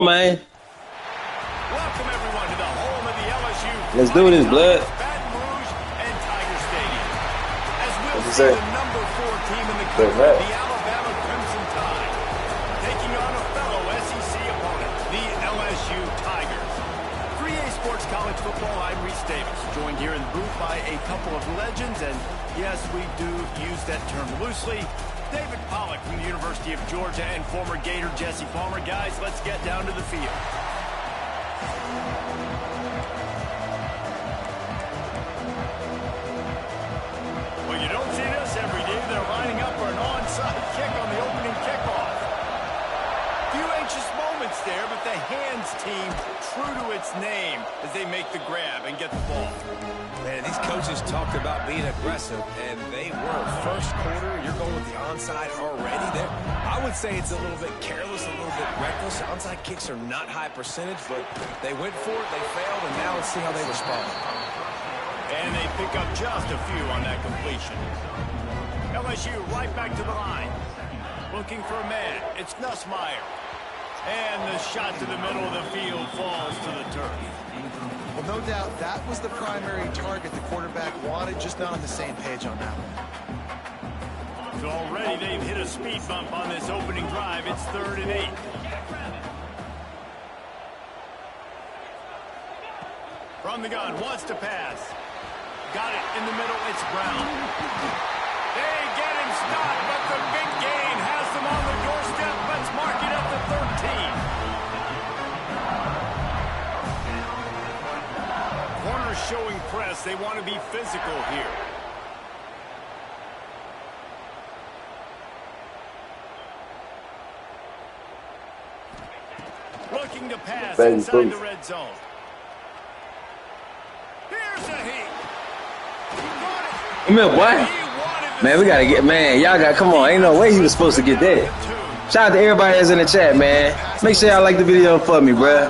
Man, Welcome everyone to the home of the LSU. let's do this, blood. Baton Rouge and Tiger Stadium. As we'll What'd you see say? the number 4 team in the Good country, match. the Alabama Crimson Tide, taking on a fellow SEC opponent, the LSU Tigers. 3A Sports College Football, I'm Reese Davis, joined here in the booth by a couple of legends, and yes, we do use that term loosely. David Pollack from the University of Georgia and former Gator Jesse Palmer. Guys, let's get down to the field. Well, you don't see this every day. They're lining up for an onside kick on the opening kickoff. Few anxious moments there, but the hands team true to its name as they make the grab and get the ball. Man, these coaches talked about being aggressive, and they were. First quarter, you're going with the onside already there. I would say it's a little bit careless, a little bit reckless. Onside kicks are not high percentage, but they went for it, they failed, and now let's see how they respond. And they pick up just a few on that completion. LSU right back to the line. Looking for a man. It's Nussmeier. And the shot to the middle of the field falls to the turf. Well, no doubt that was the primary target the quarterback wanted, just not on the same page on that one. So already they've hit a speed bump on this opening drive. It's 3rd and 8. From the gun, wants to pass. Got it in the middle, it's Brown. They get him stopped, but the big gain has them on the doorstep. Let's mark it up to 13. Corner showing press. They want to be physical here. Looking to pass inside the red zone. Here's a heat. Come here, boy. Man, we gotta get, man, y'all got, come on, ain't no way he was supposed to get that. Shout out to everybody that's in the chat, man. Make sure y'all like the video for me, bruh.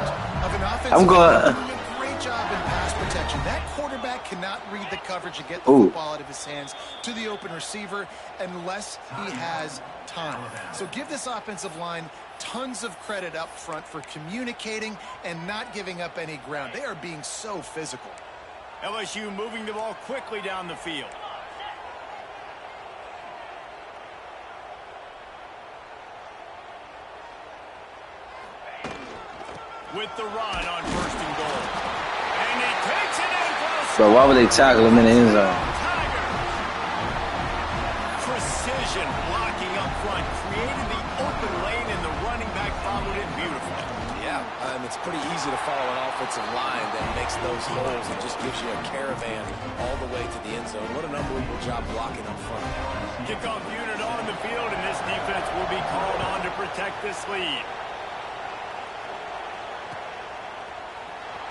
I'm going. Great job in pass protection. That quarterback cannot read the coverage and get the football out of his hands to the open receiver unless he has time. So give this offensive line tons of credit up front for communicating and not giving up any ground. They are being so physical. LSU moving the ball quickly down the field. With the run on 1st and goal. And he takes it in close. Bro, why would they tackle him in the end zone? Precision blocking up front. Created the open lane, and the running back followed it beautifully. Yeah, it's pretty easy to follow an offensive line that makes those holes and just gives you a caravan all the way to the end zone. What an unbelievable job blocking up front. Kickoff unit on the field, and this defense will be called on to protect this lead.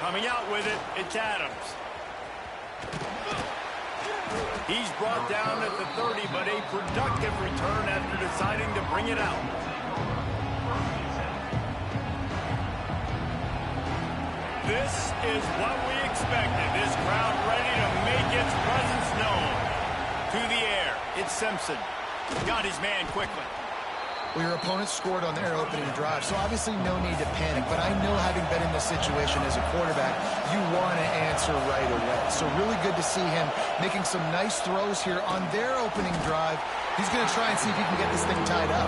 Coming out with it, it's Adams. He's brought down at the 30, but a productive return after deciding to bring it out. This is what we expected. This crowd ready to make its presence known. To the air, it's Simpson. Got his man quickly. Well, your opponent scored on their opening drive, so obviously no need to panic. But I know, having been in this situation as a quarterback, you want to answer right away. So really good to see him making some nice throws here on their opening drive. He's going to try and see if he can get this thing tied up.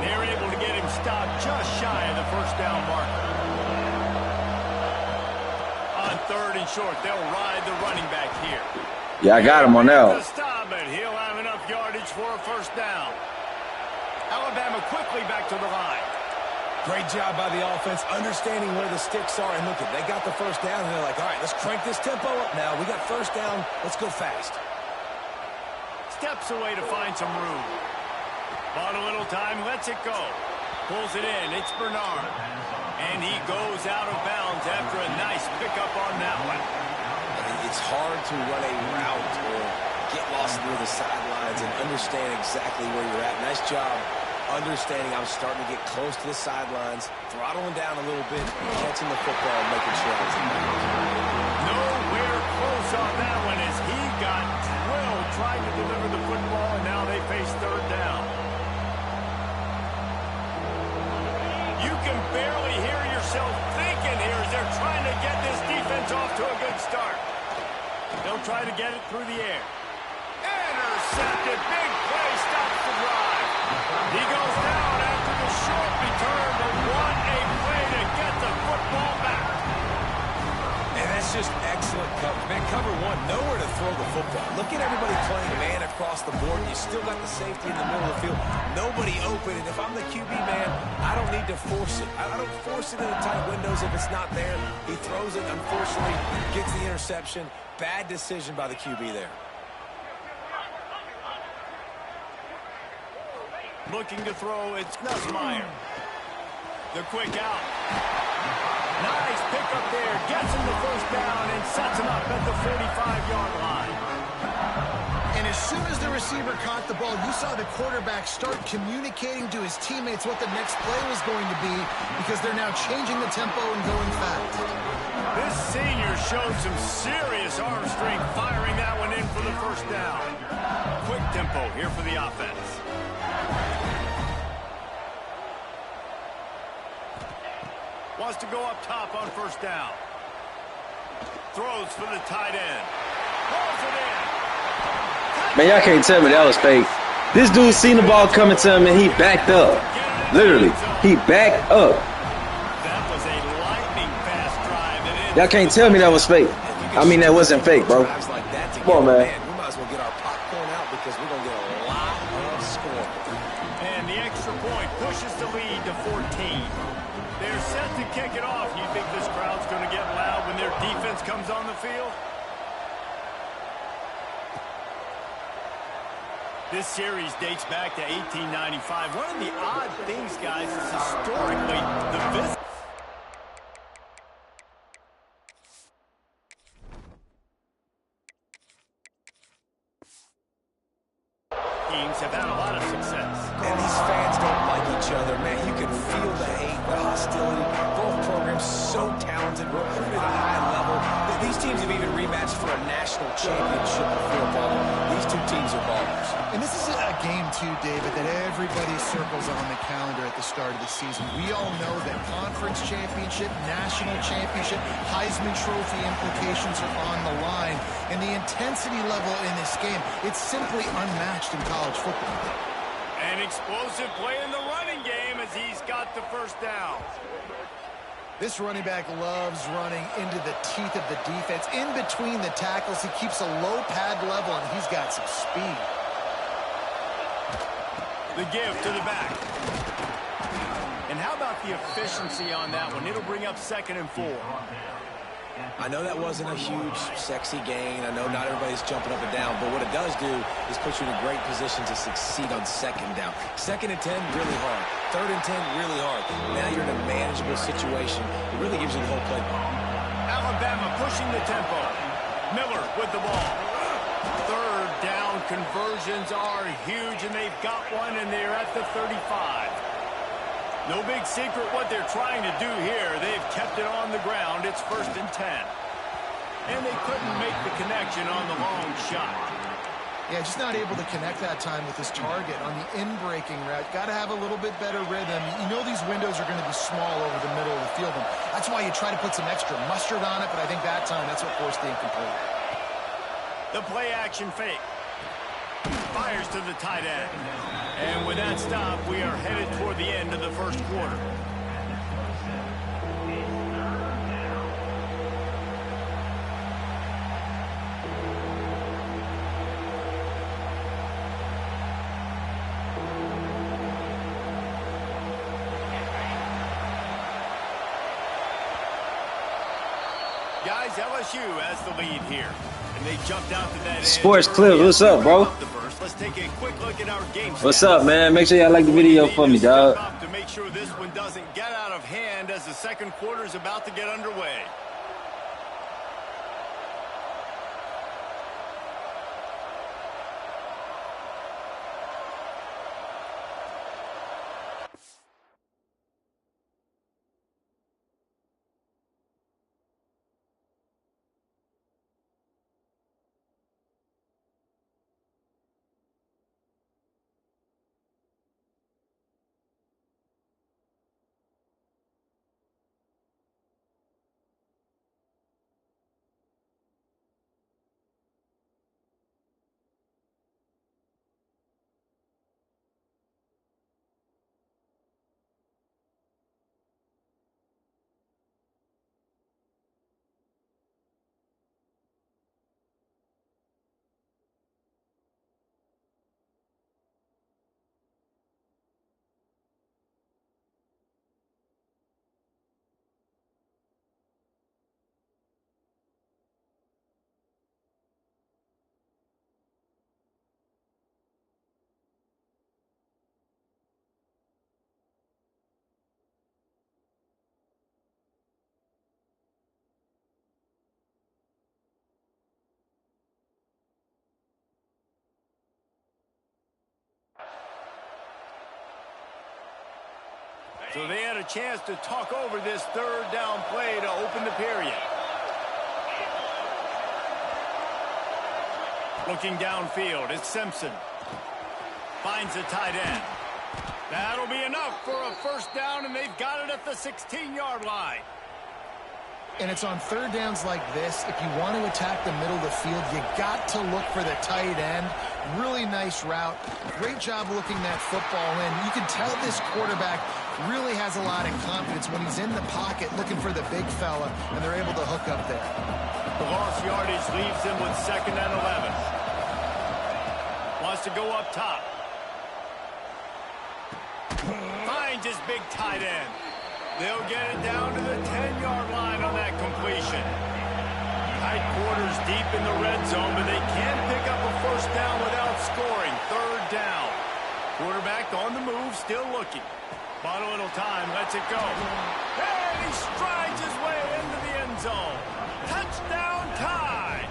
They're able to get him stopped just shy of the 1st down marker. On 3rd and short, they'll ride the running back here. Yeah, I got him on that. Stop it. He'll have enough yardage for a 1st down. Alabama quickly back to the line. Great job by the offense, understanding where the sticks are. And look, they got the 1st down, and they're like, all right, let's crank this tempo up now. We got 1st down. Let's go fast. Steps away to find some room. Bought a little time, lets it go. Pulls it in, it's Bernard. And he goes out of bounds after a nice pickup on that one. It's hard to run a route or get lost near the sidelines and understand exactly where you're at. Nice job understanding I was starting to get close to the sidelines, throttling down a little bit, catching the football, and making sure I was in bounds. Nowhere close on that one as he got drilled trying to deliver the football, and now they face 3rd down. You can barely hear yourself thinking here as they're trying to get this defense off to a good start. They'll try to get it through the air. Intercepted. Big play stops the drive. He goes down after the short return, but what a play to get the football back. And that's just excellent coverage. Man, cover one, nowhere to throw the football. Look at everybody playing man across the board. You still got the safety in the middle of the field. Nobody open. And if I'm the QB man, I don't need to force it. I don't force it in the tight windows if it's not there. He throws it, unfortunately, gets the interception. Bad decision by the QB there. Looking to throw, it's Nussmeier. The quick out. Nice pickup there. Gets him the first down and sets him up at the 45-yard line. And as soon as the receiver caught the ball, you saw the quarterback start communicating to his teammates what the next play was going to be because they're now changing the tempo and going fast. This senior showed some serious arm strength firing that one in for the first down. Quick tempo here for the offense. Wants to go up top on first down. Throws for the tight end. Pulls it in. Man, y'all can't tell me that was fake. This dude seen the ball coming to him and he backed up. Literally, he backed up. That was a lightning fast drive. Y'all can't tell me that was fake. I mean, that wasn't fake, bro. Come on, man. We might as well get our popcorn out because we're going to get a lot of scoring. And the extra point pushes the lead to 14. They're set to kick it off. You think this crowd's going to get loud when their defense comes on the field? This series dates back to 1895. One of the odd things, guys, is historically the visit. Teams have had a lot of success. And these fans don't like each other, man. You can feel the hate, the hostility. Both programs so talented, recruited at a high level. These teams have even rematched for a national championship before ball. These two teams are ballers. And this is a game, too, David, that everybody circles on the calendar at the start of the season. We all know that conference championship, national championship, Heisman Trophy implications are on the line. And the intensity level in this game, it's simply unmatched in college football. An explosive play in the running game as he's got the first down. This running back loves running into the teeth of the defense. In between the tackles, he keeps a low pad level, and he's got some speed. The give to the back. And how about the efficiency on that one? It'll bring up 2nd and 4. I know that wasn't a huge, sexy gain. I know not everybody's jumping up and down, but what it does do is put you in a great position to succeed on 2nd down. 2nd and 10, really hard. 3rd and 10, really hard. Now you're in a manageable situation. It really gives you the whole play. Alabama pushing the tempo. Miller with the ball. 3rd down conversions are huge, and they've got one, and they're at the 35. No big secret what they're trying to do here. They've kept it on the ground. It's 1st and 10. And they couldn't make the connection on the long shot. Yeah, just not able to connect that time with his target on the in-breaking route. Got to have a little bit better rhythm. You know these windows are going to be small over the middle of the field. And that's why you try to put some extra mustard on it, but I think that time that's what forced the incomplete. The play action fake. Fires to the tight end. And with that stop, we are headed toward the end of the first quarter. Guys, LSU has the lead here. And they jumped out to that Sports Clips, what's up, bro? Let's take a quick look at our game. What's up, man? Make sure y'all like the video for me, dog. To make sure this one doesn't get out of hand as the second quarter is about to get underway. So they had a chance to talk over this third down play to open the period. Looking downfield, it's Simpson. Finds the tight end. That'll be enough for a first down, and they've got it at the 16-yard line. And it's on third downs like this. If you want to attack the middle of the field, you got to look for the tight end. Really nice route. Great job looking that football in. You can tell this quarterback really has a lot of confidence when he's in the pocket looking for the big fella, and they're able to hook up there. The lost yardage leaves him with 2nd and 11. Wants to go up top. Finds his big tight end. They'll get it down to the 10-yard line on that completion. Tight quarters deep in the red zone, but they can't pick up a first down without scoring. Third down. Quarterback on the move, still looking. Bought a little time, lets it go. And he strides his way into the end zone. Touchdown tie!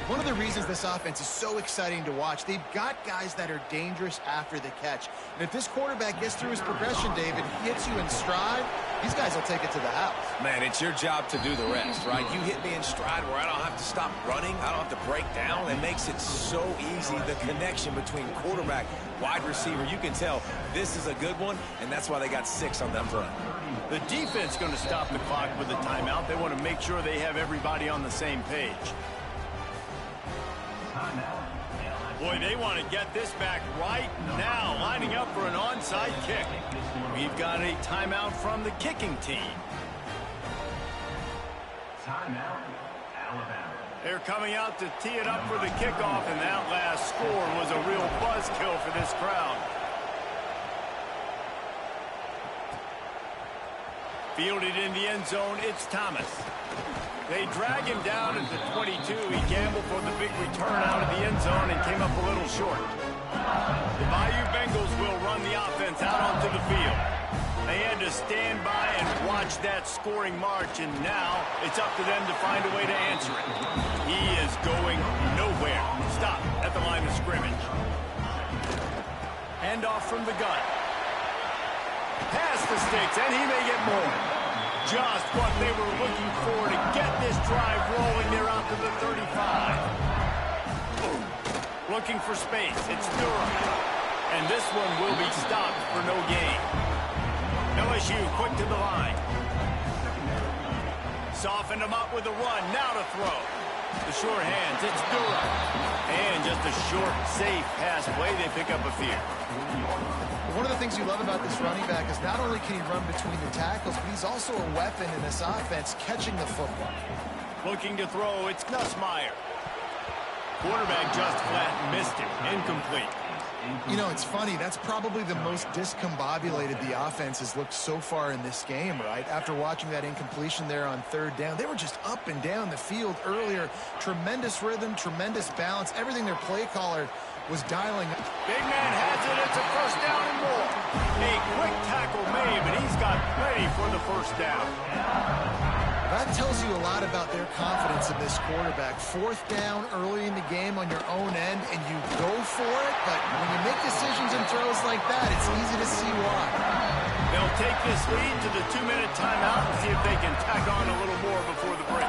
One of the reasons this offense is so exciting to watch, they've got guys that are dangerous after the catch. And if this quarterback gets through his progression, David, hits you in stride, these guys will take it to the house. Man, it's your job to do the rest, right? You hit me in stride where I don't have to stop running. I don't have to break down. It makes it so easy, the connection between quarterback, wide receiver. You can tell this is a good one, and that's why they got 6 on that play. The defense going to stop the clock with a timeout. They want to make sure they have everybody on the same page. Boy, they want to get this back right now, lining up for an onside kick. We've got a timeout from the kicking team. Timeout, Alabama. They're coming out to tee it up for the kickoff, and that last score was a real buzzkill for this crowd. Fielded in the end zone, it's Thomas. They drag him down at the 22. He gambled for the big return out of the end zone and came up a little short. The Bayou Bengals will run the offense out onto the field. They had to stand by and watch that scoring march, and now it's up to them to find a way to answer it. He is going nowhere. Stop at the line of scrimmage. Handoff from the gun. Past the sticks, and he may get more. Just what they were looking for to get this drive rolling. They're out to the 35. Looking for space. It's Durham. And this one will be stopped for no gain. LSU quick to the line. Softened him up with a run. Now to throw. The short hands. It's Durham. And just a short, safe pass play. They pick up a few. One of the things you love about this running back is not only can he run between the tackles, but he's also a weapon in this offense, catching the football. Looking to throw, it's Nussmeier. Quarterback just flat missed him. Incomplete. You know, it's funny. That's probably the most discombobulated the offense has looked so far in this game, right? After watching that incompletion there on third down, they were just up and down the field earlier. Tremendous rhythm, tremendous balance. Everything their play caller was dialing. Big man has it. It's a first down and more. A quick tackle made, but he's got plenty for the first down. That tells you a lot about their confidence in this quarterback. Fourth down early in the game on your own end, and you go for it, but when you make decisions and throws like that, it's easy to see why. They'll take this lead to the 2-minute timeout and see if they can tack on a little more before the break.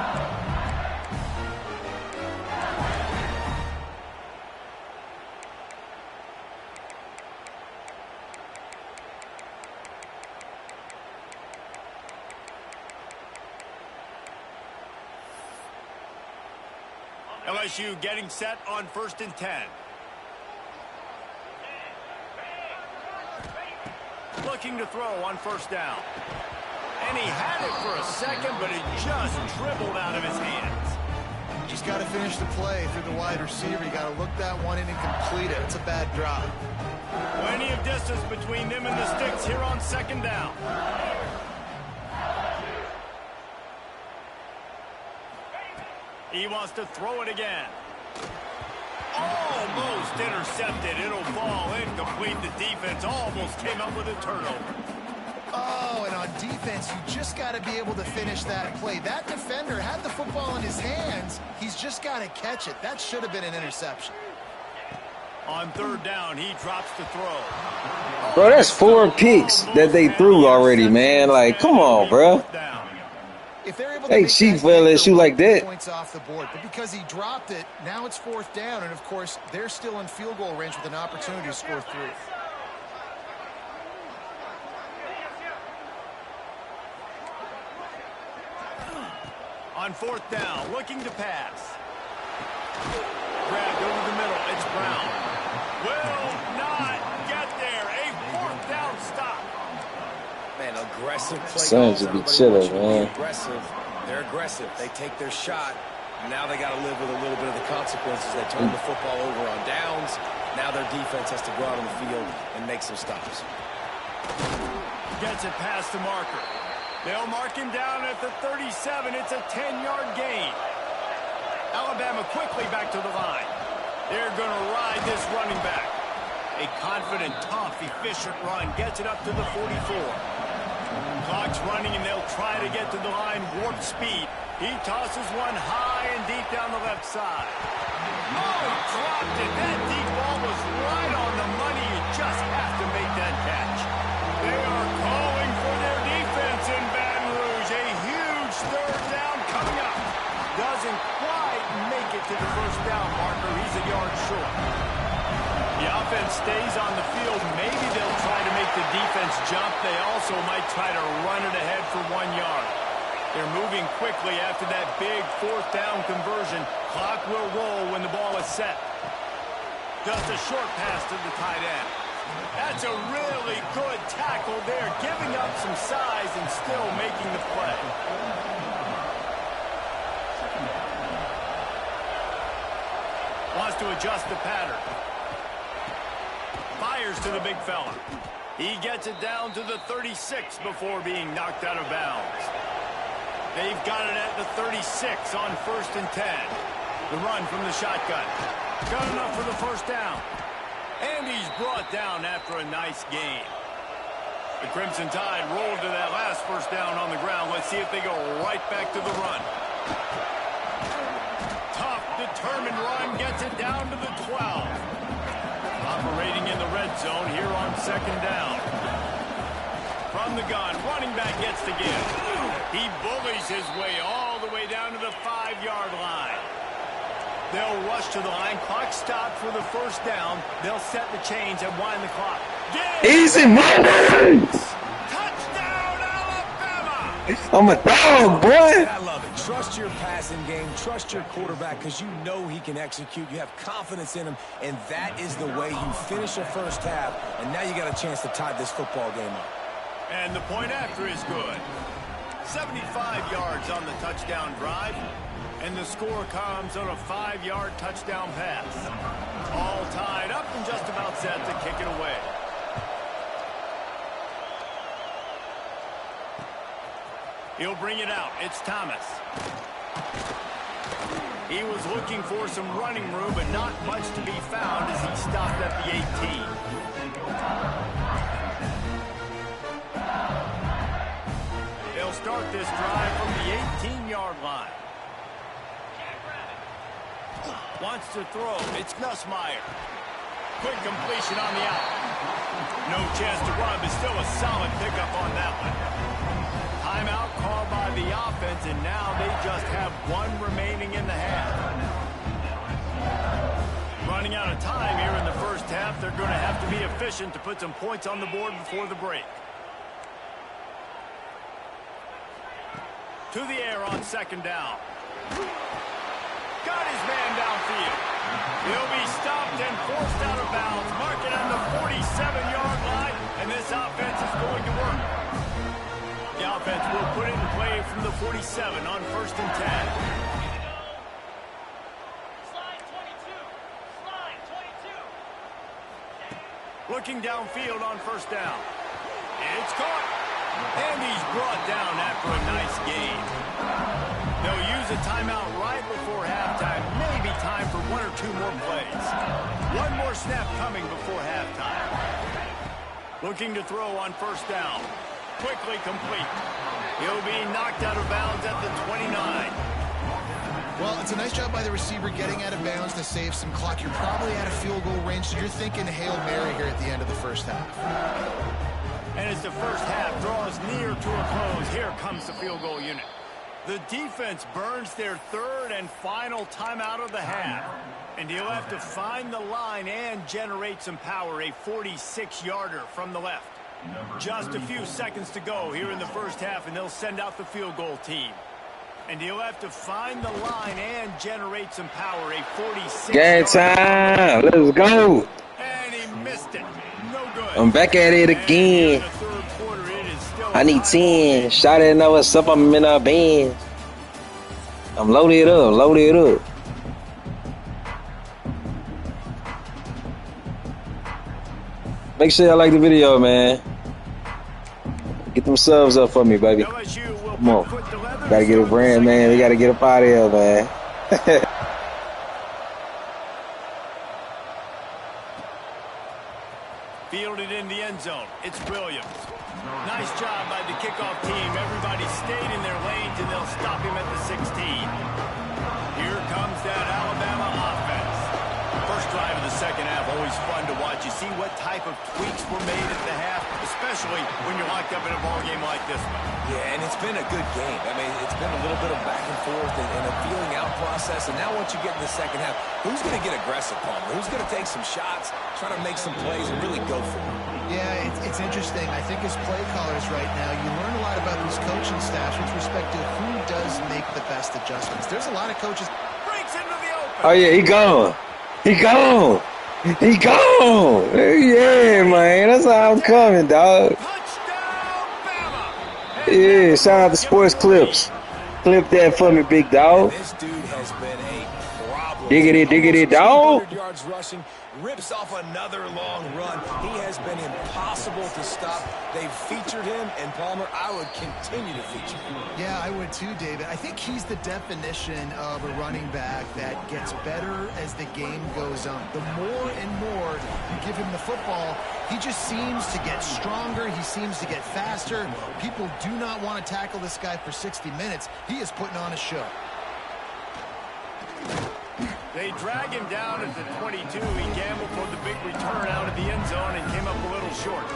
LSU getting set on 1st and 10. Looking to throw on first down. And he had it for a second, but it just dribbled out of his hands. Just got to finish the play through the wide receiver. You got to look that one in and complete it. It's a bad drop. Plenty of distance between them and the sticks here on 2nd down. He wants to throw it again. Almost intercepted. It'll fall incomplete. The defense almost came up with a turnover. Oh, and on defense, you just got to be able to finish that play. That defender had the football in his hands. He's just got to catch it. That should have been an interception. On third down, he drops the throw. Bro, that's 4 picks that they threw already, man. Like, come on, bro. If they're able to Hey, make Chief, that well, let you like that. points off the board, but because he dropped it, now it's 4th down, and of course, they're still in field goal range with an opportunity to score 3. On 4th down, looking to pass. Grabbed over the middle. It's Brown. Will not get there. A 4th down stop. Man, aggressive play. Sons would be chilling, man. Aggressive. They're aggressive. They take their shot. Now they got to live with a little bit of the consequences. They turn the football over on downs. Now their defense has to go out on the field and make some stops. Gets it past the marker. They'll mark him down at the 37. It's a 10-yard gain. Alabama quickly back to the line. They're going to ride this running back. A confident, tough, efficient run gets it up to the 44. Clock's running, and they'll try to get to the line, warp speed. He tosses one high and deep down the left side. Oh, he dropped it. That deep ball was right on the money. You just have to make that catch. They are calling for their defense in Baton Rouge. A huge 3rd down coming up. Doesn't quite make it to the 1st down marker. He's a yard short. The offense stays on the field. Maybe they'll try to make the defense jump. They also might try to run it ahead for 1 yard. They're moving quickly after that big 4th down conversion. Clock will roll when the ball is set. Just a short pass to the tight end. That's a really good tackle there, giving up some size and still making the play. Wants to adjust the pattern. Fires to the big fella. He gets it down to the 36 before being knocked out of bounds. They've got it at the 36 on 1st and 10. The run from the shotgun. Got enough for the 1st down. And he's brought down after a nice gain. The Crimson Tide rolled to that last 1st down on the ground. Let's see if they go right back to the run. Tough, determined run gets it down to the 12. Operating in the red zone here on 2nd down. From the gun, running back gets the give. He bullies his way all the way down to the 5-yard line. They'll rush to the line. Clock stopped for the 1st down. They'll set the chains and wind the clock. Easy money! Touchdown, Alabama! I'm a dog, boy. I love it. Trust your passing game. Trust your quarterback because you know he can execute. You have confidence in him, and that is the way you finish a 1st half, and now you got a chance to tie this football game up. And the point after is good. 75 yards on the touchdown drive. And the score comes on a 5-yard touchdown pass. All tied up and just about set to kick it away. He'll bring it out. It's Thomas. He was looking for some running room, but not much to be found as he stopped at the 18. They'll start this drive from the 18-yard line. Wants to throw. It's Nussmeier. Quick completion on the out. No chance to run, but still a solid pickup on that one. Timeout called by the offense, and now they just have 1 remaining in the half. Running out of time here in the 1st half. They're going to have to be efficient to put some points on the board before the break. To the air on 2nd down. Got his man downfield. He'll be stopped and forced out of bounds. Marking on the 47-yard line, and this offense is going to work. The offense will put it in play from the 47 on 1st and 10. Slide 22. Looking downfield on 1st down. It's caught. And he's brought down after a nice gain. They'll use a timeout right before halftime. Maybe time for 1 or 2 more plays. 1 more snap coming before halftime. Looking to throw on 1st down. Quickly complete. He'll be knocked out of bounds at the 29. Well, it's a nice job by the receiver getting out of bounds to save some clock. You're probably out of field goal range, so you're thinking Hail Mary here at the end of the first half. And as the first half draws near to a close, here comes the field goal unit. The defense burns their third and final timeout of the half. And he'll have to find the line and generate some power, a 46-yarder from the left. Just a few seconds to go here in the first half, and they'll send out the field goal team. And he'll have to find the line and generate some power, a 46-yarder. Game time. Let's go. And he missed it. No good. I'm back at it again. I need 10. Shout it, know what's up. I'm in a band. I'm loaded up. Make sure y'all like the video, man. Get them subs up for me, baby. Come on. Gotta get a brand, man. We gotta get up out of here, man. Fielded in the end zone. It's Williams. Nice job by the kickoff team. Everybody stayed in their lanes, and they'll stop him at the 16. Here comes that Alabama offense. First drive of the second half, always fun to watch. You see what type of tweaks were made at the half, especially when you're locked up in a ball game like this one. Yeah, and it's been a good game. I mean, it's been a little bit of back and forth and a feeling out process. And now once you get in the second half, who's going to get aggressive, Palmer? Who's going to take some shots, try to make some plays, and really go for it? Yeah, it's interesting. I think as play callers right now, you learn a lot about these coaching staffs with respect to who does make the best adjustments. There's a lot of coaches. Breaks into the open. Oh, yeah, he gone. Yeah, man. That's how I'm coming, dog. Touchdown, Bama. Yeah, shout out to Sports Clips. Clip that for me, big dog. This dude has been a problem. Diggity, dog. 200 yards rushing, rips off another long run. He has been impossible to stop. They've featured him, and Palmer, I would continue to feature him. Yeah, I would too, David. I think he's the definition of a running back that gets better as the game goes on. The more and more you give him the football, he just seems to get stronger. He seems to get faster. People do not want to tackle this guy for 60 minutes. He is putting on a show. They drag him down at the 22. He gambled for the big return out of the end zone and came up a little short.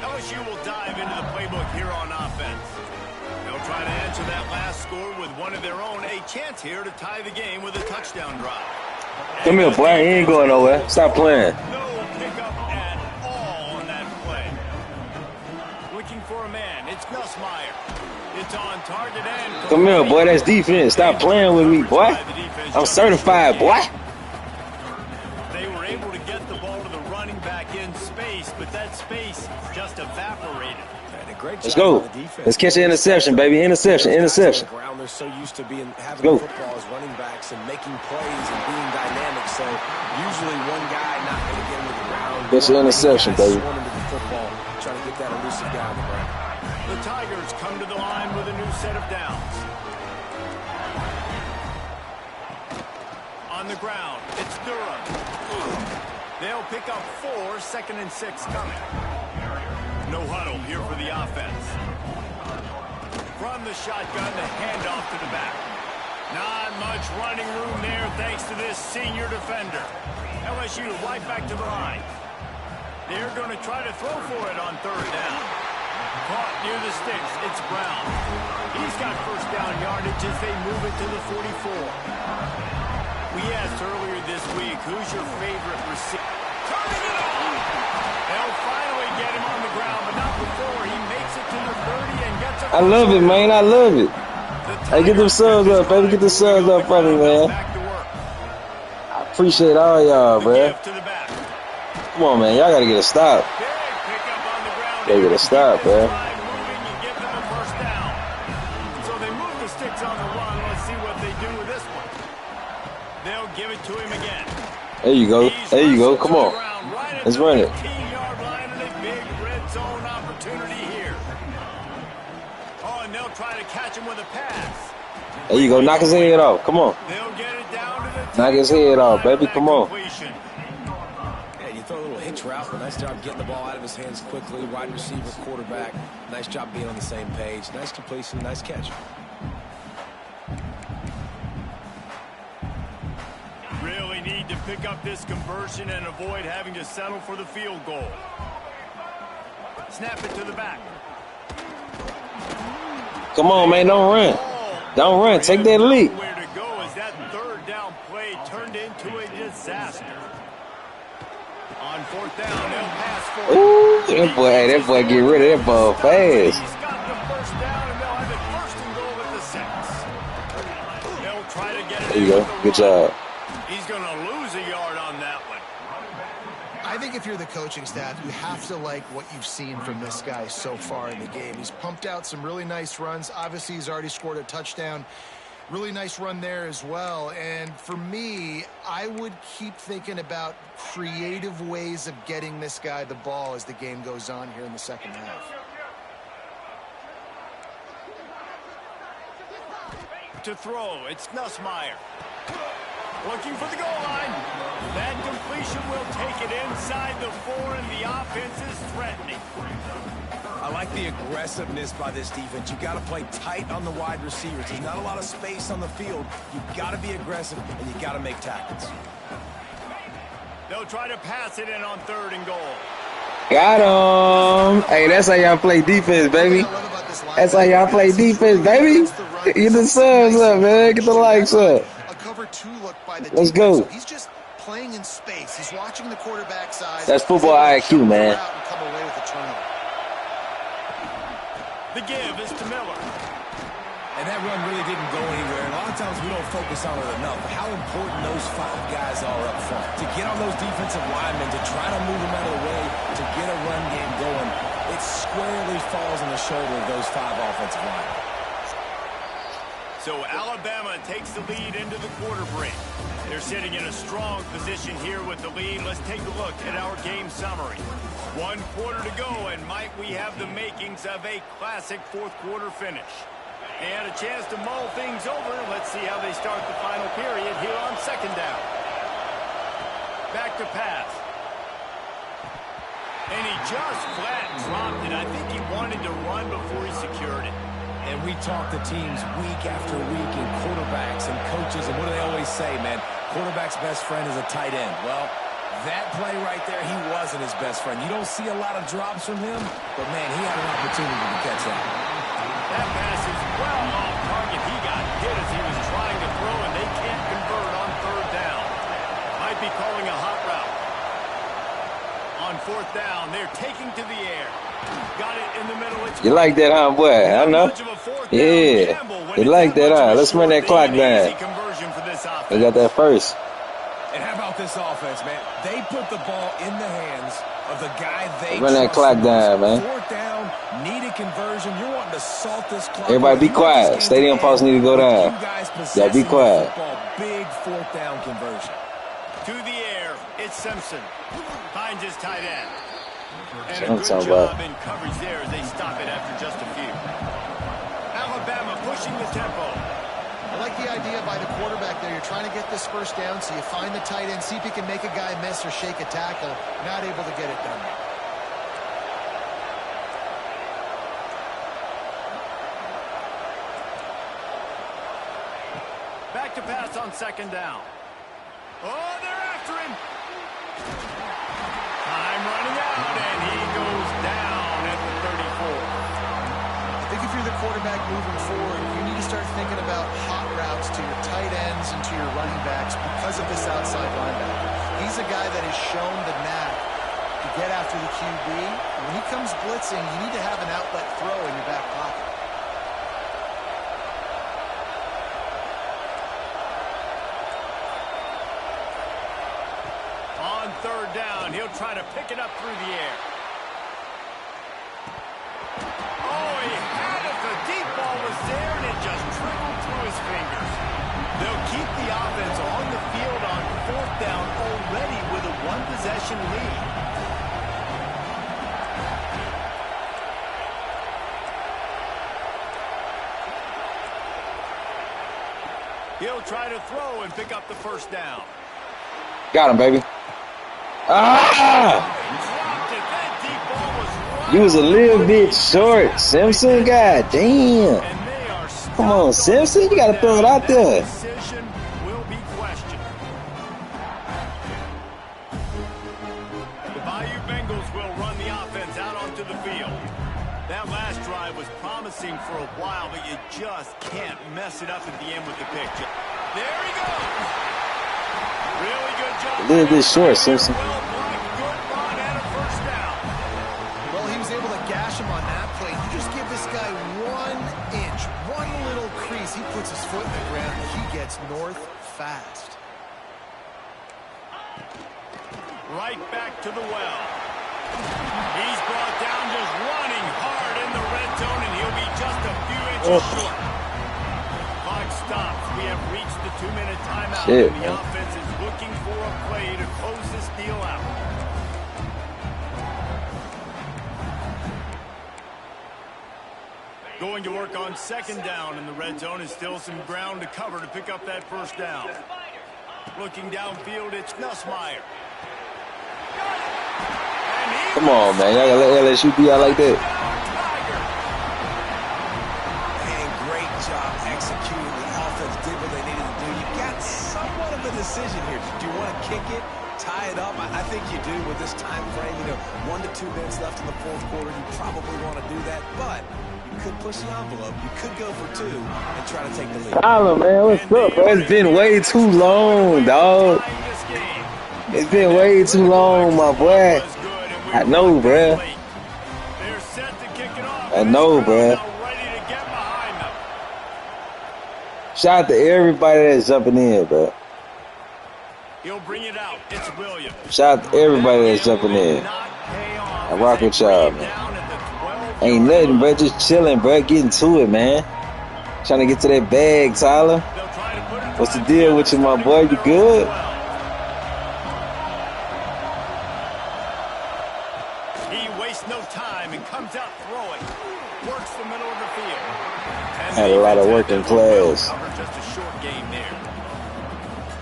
LSU will dive into the playbook here on offense. They'll try to answer that last score with one of their own. A chance here to tie the game with a touchdown drive. Come here, boy. He ain't going nowhere. Stop playing. No pickup at all on that play. Looking for a man. It's Nussmeier. It's on target end. Come here, boy. That's defense. Stop playing with me, boy. I'm certified, boy. They were able to get the ball to the running back in space, but that space just evaporated. Let's go. Let's catch an interception, baby. Interception. They're so used to having the football as running backs and making plays and being dynamic. So usually one guy not going to get into the ground. Catch an interception, baby. Into the football, trying to get that elusive guy on the ground. The Tigers come to the line with a new set of downs. On the ground, it's Durham. They'll pick up 4, 2nd and 6 coming. No huddle here for the offense. From the shotgun, the handoff to the back. Not much running room there thanks to this senior defender. LSU right back to the line. They're going to try to throw for it on 3rd down. Caught near the sticks. It's Brown. He's got first down yardage as they move it to the 44. We asked earlier this week, who's your favorite receiver? Turning it on! They'll finally get him on the ground, but not before. He makes it to the 30 and gets it. I love it, man. I love it. Hey, get them subs up, baby. Get the subs up for me, man. I appreciate all y'all, man. Come on, man. Y'all got to get a stop. They get a stop, man. So they move the sticks on the run. Let's see what they do with this one. They'll give it to him again. There you go. There you go. Come on. Let's run it. 15-yard line and a big red zone opportunity here. Oh, and they'll try to catch him with a pass. There you go. Knock his head off. Come on. They'll get it down to the knock his head off, baby. Come on. Throw a little hitch route, but nice job getting the ball out of his hands quickly. Wide receiver, quarterback. Nice job being on the same page. Nice completion, nice catch. need to pick up this conversion and avoid having to settle for the field goal. Snap it to the back. Come on, man, don't run. Don't run. Take that leap. Where to go as that third down play turned into a disaster. On fourth down, they'll pass for it. Ooh, that boy get rid of that ball fast. He's got the first down, and they'll have it first and goal at the 6. They'll try to get it. There you go. Good job. He's going to lose a yard on that one. I think if you're the coaching staff, you have to like what you've seen from this guy so far in the game. He's pumped out some really nice runs. Obviously, he's already scored a touchdown. Really nice run there as well. And for me, I would keep thinking about creative ways of getting this guy the ball as the game goes on here in the second half. To throw, it's Nussmeier. Looking for the goal line. That completion will take it inside the 4, and the offense is threatening. I like the aggressiveness by this defense. You got to play tight on the wide receivers. There's not a lot of space on the field. You got to be aggressive, and you got to make tackles. They'll try to pass it in on 3rd and goal. Got him. Hey, that's how y'all play defense, baby. That's how y'all play defense, baby. Get the subs up, man. Get the likes up. A cover 2 look by the Let's go. So he's just playing in space. He's watching the quarterback side. That's football IQ, man. Come away with a turnover. The give is to Miller. And that run really didn't go anywhere. And a lot of times we don't focus on it enough. How important those 5 guys are up front. To get on those defensive linemen, to try to move them out of the way, to get a run game going, it squarely falls on the shoulder of those 5 offensive linemen. So Alabama takes the lead into the quarter break. They're sitting in a strong position here with the lead. Let's take a look at our game summary. 1 quarter to go, and might we have the makings of a classic 4th quarter finish. And a chance to mull things over. Let's see how they start the final period here on 2nd down. Back to pass. And he just flat dropped it. I think he wanted to run before he secured it. And we talk to teams week after week and quarterbacks and coaches, and what do they always say, man? Quarterback's best friend is a tight end. Well, that play right there, he wasn't his best friend. You don't see a lot of drops from him, but, man, he had an opportunity to catch that. That pass is well off target. He got hit as he was trying to throw, and they can't convert on 3rd down. Might be calling a hot route. On 4th down, they're taking to the air. Got it in the middle. You like that, huh, boy? I know. Yeah. You like that, huh? Let's run that clock down. We got that first. And how about this offense, man? They put the ball in the hands of the guy they run that clock down, man. 4th down, need a conversion. You're wanting to salt this clock. Everybody be quiet. Stadium posts need to go down. Yeah, be quiet. Big 4th down conversion. To the air, it's Simpson. Finds his tight end. And a I'm good talking job about. in coverage there as they stop it after just a few. Alabama pushing the tempo. I like the idea by the quarterback there. You're trying to get this first down, so you find the tight end, see if he can make a guy miss or shake a tackle. Not able to get it done. Back to pass on 2nd down. Oh, they're after him. Time running out, and he goes down at the 34. I think if you're the quarterback moving forward, you need to start thinking about hot routes to your tight ends and to your running backs because of this outside linebacker. He's a guy that has shown the knack to get after the QB. When he comes blitzing, you need to have an outlet throw in your back pocket. On 3rd down, he'll try to pick it up through the air. Oh, he had it. The deep ball was there, and it just trickled through his fingers. They'll keep the offense on the field on 4th down already with a 1-possession lead. He'll try to throw and pick up the 1st down. Got him, baby. Ah! You was a little bit short, Simpson. God damn. Come on, Simpson. You got to throw it out there. promising for a while, but you just can't mess it up at the end with the pick. There he goes. Really good job. A little bit short, Simpson. Well blocked, good run, and a first down. Well, he was able to gash him on that play. You just give this guy 1 inch, one little crease. He puts his foot in the ground. He gets north fast. Right back to the well. He's brought down just running hard in the red zone, and he'll be just a few inches short. Clock stops. We have reached the 2-minute timeout, and the offense is looking for a play to close this deal out. Going to work on second down in the red zone, and still some ground to cover to pick up that first down. Looking downfield, it's Nussmeier. Come on, man. Y'all gotta let LSU be out like that. And great job executing. The offense did what they needed to do. You got somewhat of a decision here. Do you want to kick it, tie it up? I think you do with this time frame. 1 to 2 minutes left in the fourth quarter. You probably want to do that, but you could push the envelope. You could go for 2 and try to take the lead. Tyler, man, what's up, bro? It's been way too long, dog. It's been way too long, my boy. I know, bruh. I know, bruh. Shout out to everybody that's jumping in, bruh. He'll bring it out. It's Williams. Shout out to everybody that's jumping in. I rock with y'all, man. Ain't nothing, bruh. Just chilling, bruh. Getting to it, man. Trying to get to that bag, Tyler. What's the deal with you, my boy? You good? Had a lot of work in class. Just a short game there.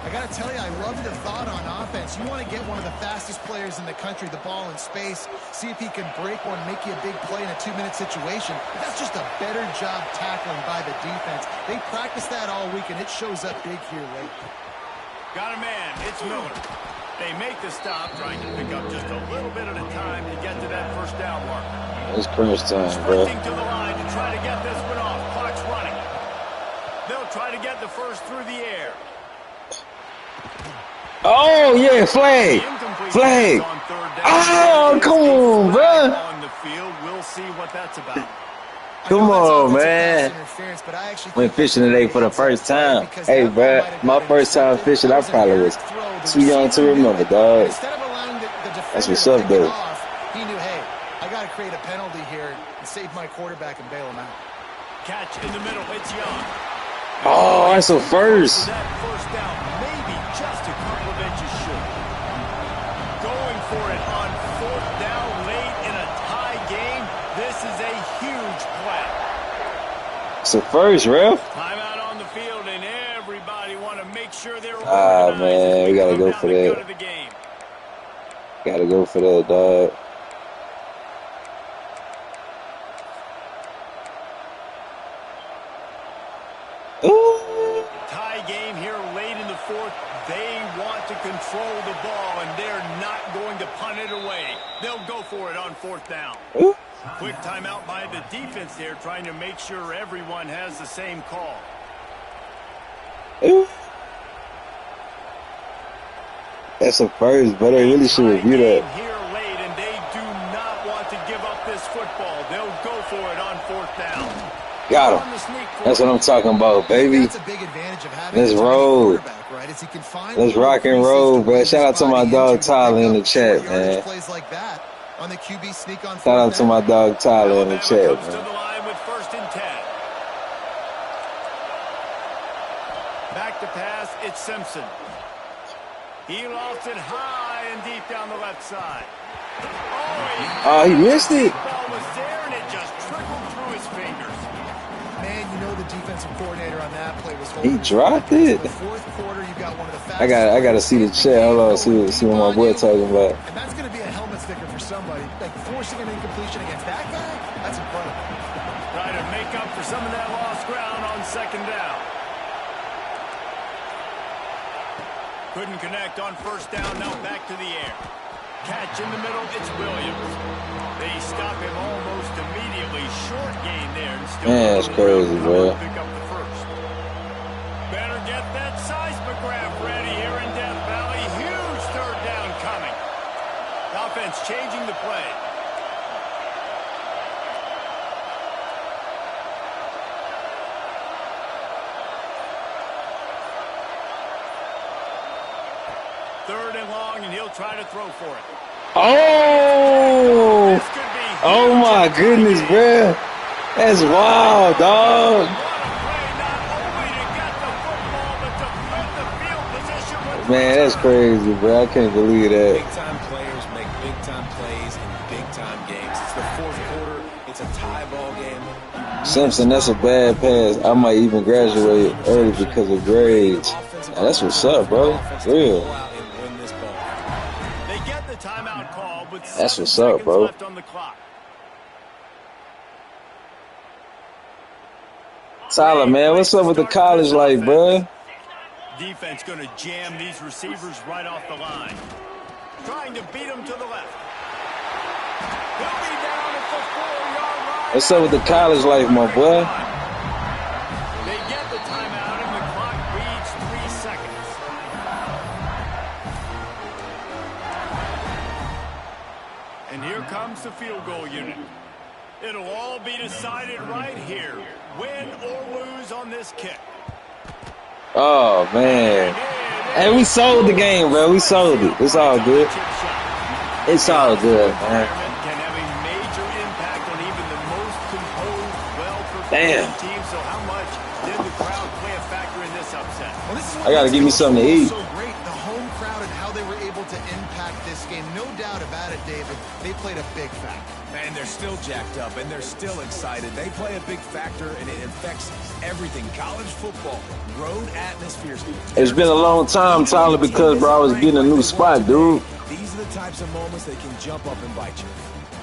I got to tell you, I love the thought on offense. You want to get one of the fastest players in the country the ball in space, see if he can break one, make you a big play in a 2-minute situation. But that's just a better job tackling by the defense. They practice that all week, and it shows up big here late. Got a man. It's Miller. They make the stop, trying to pick up just a little bit at a time to get to that first down mark. It's crunch time, bro. Sprinting to the line to try to get this one off. Clock's running. They'll try to get the first through the air. Oh, yeah, flag. Flag. Oh, come on, bro. On the field, we'll see what that's about. Come on, man. Went fishing today for the first time. Hey, bro, my first time fishing, I probably was too young to remember, dog. That's what's up, though. He knew, hey, I got to create a penalty here and save my quarterback and bail him out. Catch in the middle. It's Young. Oh, that's a first. That first down, maybe just a couple of inches short. Going for it on fourth down late in a tie game. This is a huge play. It's a first, ref. Timeout on the field, and everybody want to make sure they're Ah, man, we gotta go for that. Gotta go for that, dog. Ooh. Tie game here late in the fourth. They want to control the ball, and they're not going to punt it away. They'll go for it on fourth down. Ooh. Quick timeout by the defense there, trying to make sure everyone has the same call. Ooh. That's a first, but they really should review that. Here late, and they do not want to give up this football. They'll go for it on fourth down. Got him. That's what I'm talking about, baby. That's a big advantage of having Let's roll. Right? As he can find Let's rock and roll, bro. Shout out to my dog Tyler in the chat, man. Plays like that on the QB sneak on. Shout out to my dog Tyler in the chat, To the man. line with 1st and 10. Back to pass, it's Simpson. He lofts it high and deep down the left side. Oh, he missed it. The ball was there, and it just trickled through his fingers. Man, you know the defensive coordinator on that play was He dropped it. The fourth quarter, you got one of the fastest. I gotta see the chat. Hold on, see what my boy talking about. And that's going to be a helmet sticker for somebody. Like forcing an incompletion against that guy, that's incredible. Trying to make up for some of that lost ground on second down. Couldn't connect on first down, now back to the air. Catch in the middle, it's Williams. They stop him almost immediately. Short gain there. And still man, that's crazy, bro. Pick up the first. Better get that seismograph ready here in Death Valley. Huge third down coming. The offense changing the play. Third and long, and he'll try to throw for it. Oh! Oh my goodness, bro. That's wild, dog. Man, that's crazy, bro. I can't believe that. Big-time players make big-time plays in big-time games. It's the fourth quarter. It's a tie ball game. Simpson, that's a bad pass. I might even graduate early because of grades. Now, that's what's up, bro. Real. They get the timeout call with that's what's up, bro. left on the clock. Tyler, man, what's up with the college life, bro? Defense going to jam these receivers right off the line. Trying to beat them to the left. He'll be down at the 4-yard line. What's up with the college life, my boy? They get the timeout, and the clock reads 3 seconds. And here comes the field goal unit. It'll all be decided right here. Win or lose on this kick. Oh, man. Hey, we sold the game, bro. We sold it. It's all good. It's all good, man. Can have a major impact on even the most composed, well-prepared Damn. team. So how much did the crowd play a factor in this upset? Well, this is what I gotta give me something to eat. So great, the home crowd and how they were able to impact this game. No doubt about it, David. They played a big factor. And they're still jacked up, and they're still excited. They play a big factor, and it affects everything. College football, road atmospheres. It's been a long time, Tyler, because, bro, I was getting a new spot, dude. These are the types of moments that can jump up and bite you.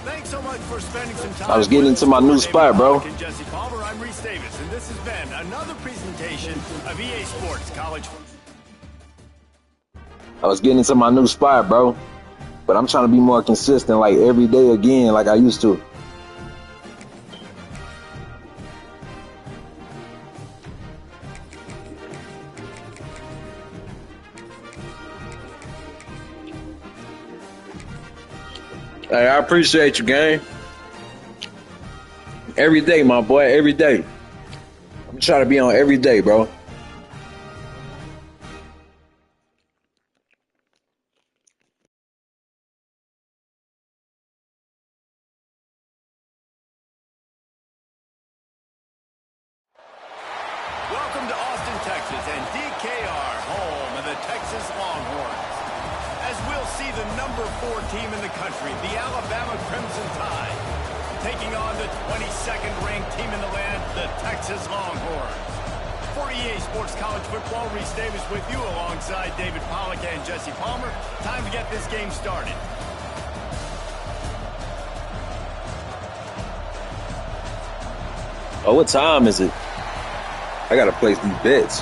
Thanks so much for spending some time. I was getting into my new spot, bro. And Jesse Palmer, I'm Reese Davis, and this has been another presentation of EA Sports College. I was getting into my new spot, bro. But I'm trying to be more consistent, like every day again, like I used to. Hey, I appreciate you, gang. Every day, my boy, every day. I'm trying to be on every day, bro. Welcome to Austin, Texas, and DKR, home of the Texas Longhorns. As we'll see the number 4 team in the country, the Alabama Crimson Tide, taking on the 22nd ranked team in the land, the Texas Longhorns. For EA Sports College Football, Reese Davis with you alongside David Pollack and Jesse Palmer. Time to get this game started. Oh, what time is it? I gotta place these bets.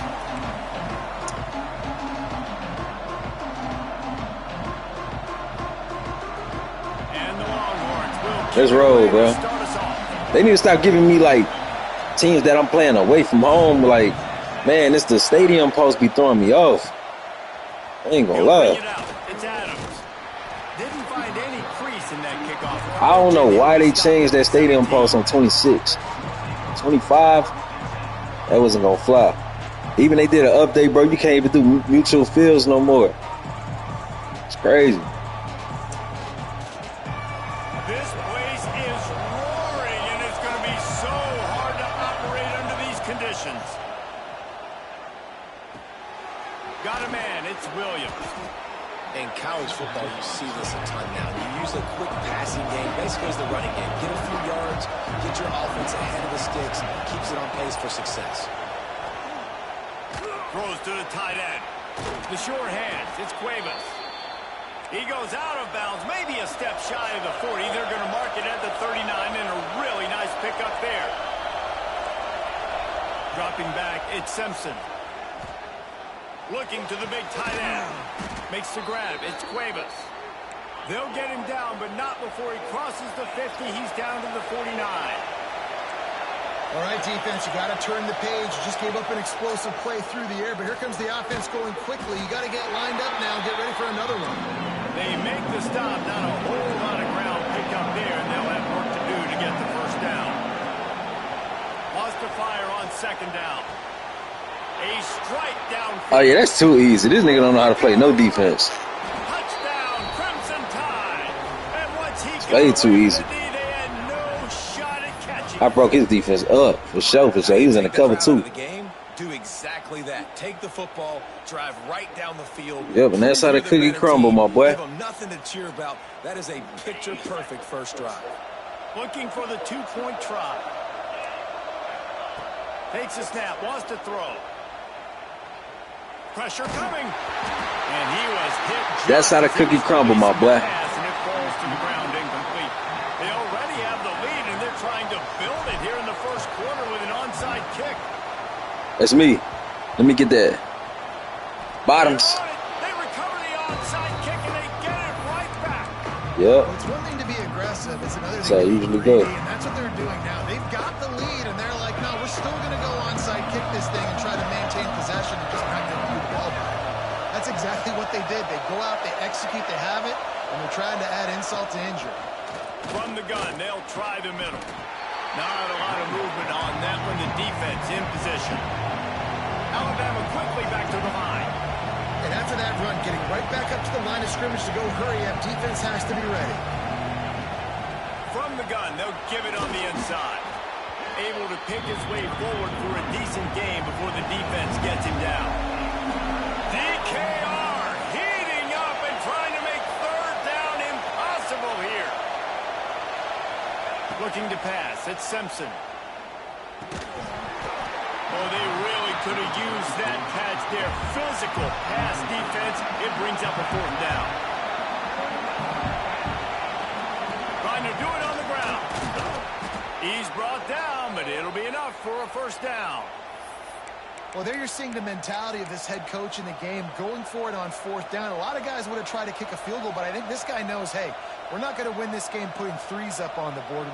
And the Longhorns will Let's roll, bro. start us off. They need to stop giving me, like, teams that I'm playing away from home. Like, man, it's the stadium post be throwing me off. I ain't gonna He'll lie. bring it out. It's Adams. Didn't find any crease in that kickoff. I don't know why they changed that stadium post on 26. 25, that wasn't gonna fly. Even they did an update, bro. You can't even do mutual fields no more. It's crazy. This place is roaring, and it's going to be so hard to operate under these conditions. Got a man. It's Williams. In college football, you see this a ton now. You use a quick passing game, basically as the running game. Get a few yards, get your offense ahead of the sticks, keeps it on pace for success. Throws to the tight end. The short hands. It's Cuevas. He goes out of bounds, maybe a step shy of the 40. They're going to mark it at the 39, and a really nice pickup there. Dropping back, it's Simpson. Looking to the big tight end. Makes the grab. It's Cuevas. They'll get him down, but not before he crosses the 50. He's down to the 49. All right, defense, you got to turn the page. You just gave up an explosive play through the air, but here comes the offense going quickly. You got to get lined up now and get ready for another one. They make the stop, not a whole lot of ground picked up there, and they'll have work to do to get the first down. Lost to fire on second down. A strike down. Oh, yeah, that's too easy. This nigga don't know how to play no defense. Touchdown, Crimson Tide. And once he It's way too easy. they had no shot at catching. I broke his defense up for sure, for sure. He was in the cover too. Do exactly that. Take the football, drive right down the field. Yep, and that's how the cookie crumble, my boy. Give them nothing to cheer about. That is a picture-perfect first drive. Looking for the two-point try. Takes a snap, wants to throw. Pressure coming. And he was hit. That's how the cookie crumble, my boy. And it falls to the ground incomplete. They already have the lead, and they're trying to build it here in the first quarter with an onside kick. That's me. Let me get that. Bottoms. They recover the onside kick, and they get it right back. Yep. Well, it's one thing to be aggressive. It's another That's how thing it to be usually go. greedy, and that's what they're doing now. They've got the lead, and they're like, no, we're still going to go onside kick this thing and try to maintain possession and just not give you the ball back. That's exactly what they did. They go out, they execute, they have it, and they're trying to add insult to injury. From the gun, they'll try the middle. Not a lot of movement on that one. The defense in position. Alabama quickly back to the line. And after that run, getting right back up to the line of scrimmage to go hurry up, defense has to be ready. From the gun, they'll give it on the inside. Able to pick his way forward for a decent game before the defense gets him down. DKR heating up and trying to make third down impossible here. Looking to pass. It's Simpson. Oh, they really could have used that catch there. Physical pass defense. It brings up a fourth down. Trying to do it on the ground. He's brought down, but it'll be enough for a first down. Well, there you're seeing the mentality of this head coach in the game, going for it on fourth down. A lot of guys would have tried to kick a field goal, but I think this guy knows, hey, we're not going to win this game putting threes up on the board.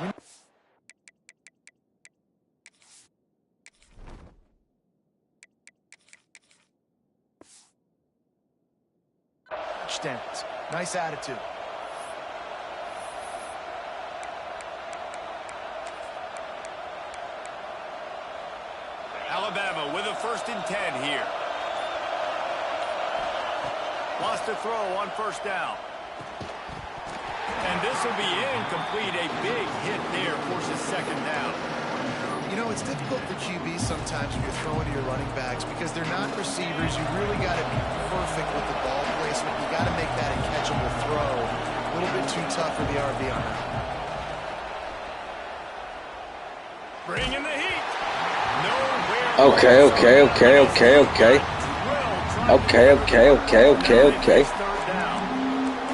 Touchdowns. Nice attitude. Alabama with a 1st and 10 here. Lost to throw on first down. And this will be incomplete. A big hit there forces second down. You know, it's difficult for QBs sometimes when you're throwing to your running backs because they're not receivers. You really got to be perfect with the ball placement. You got to make that a catchable throw. A little bit too tough for the RB on that. Bring in the heat. Nowhere. Okay.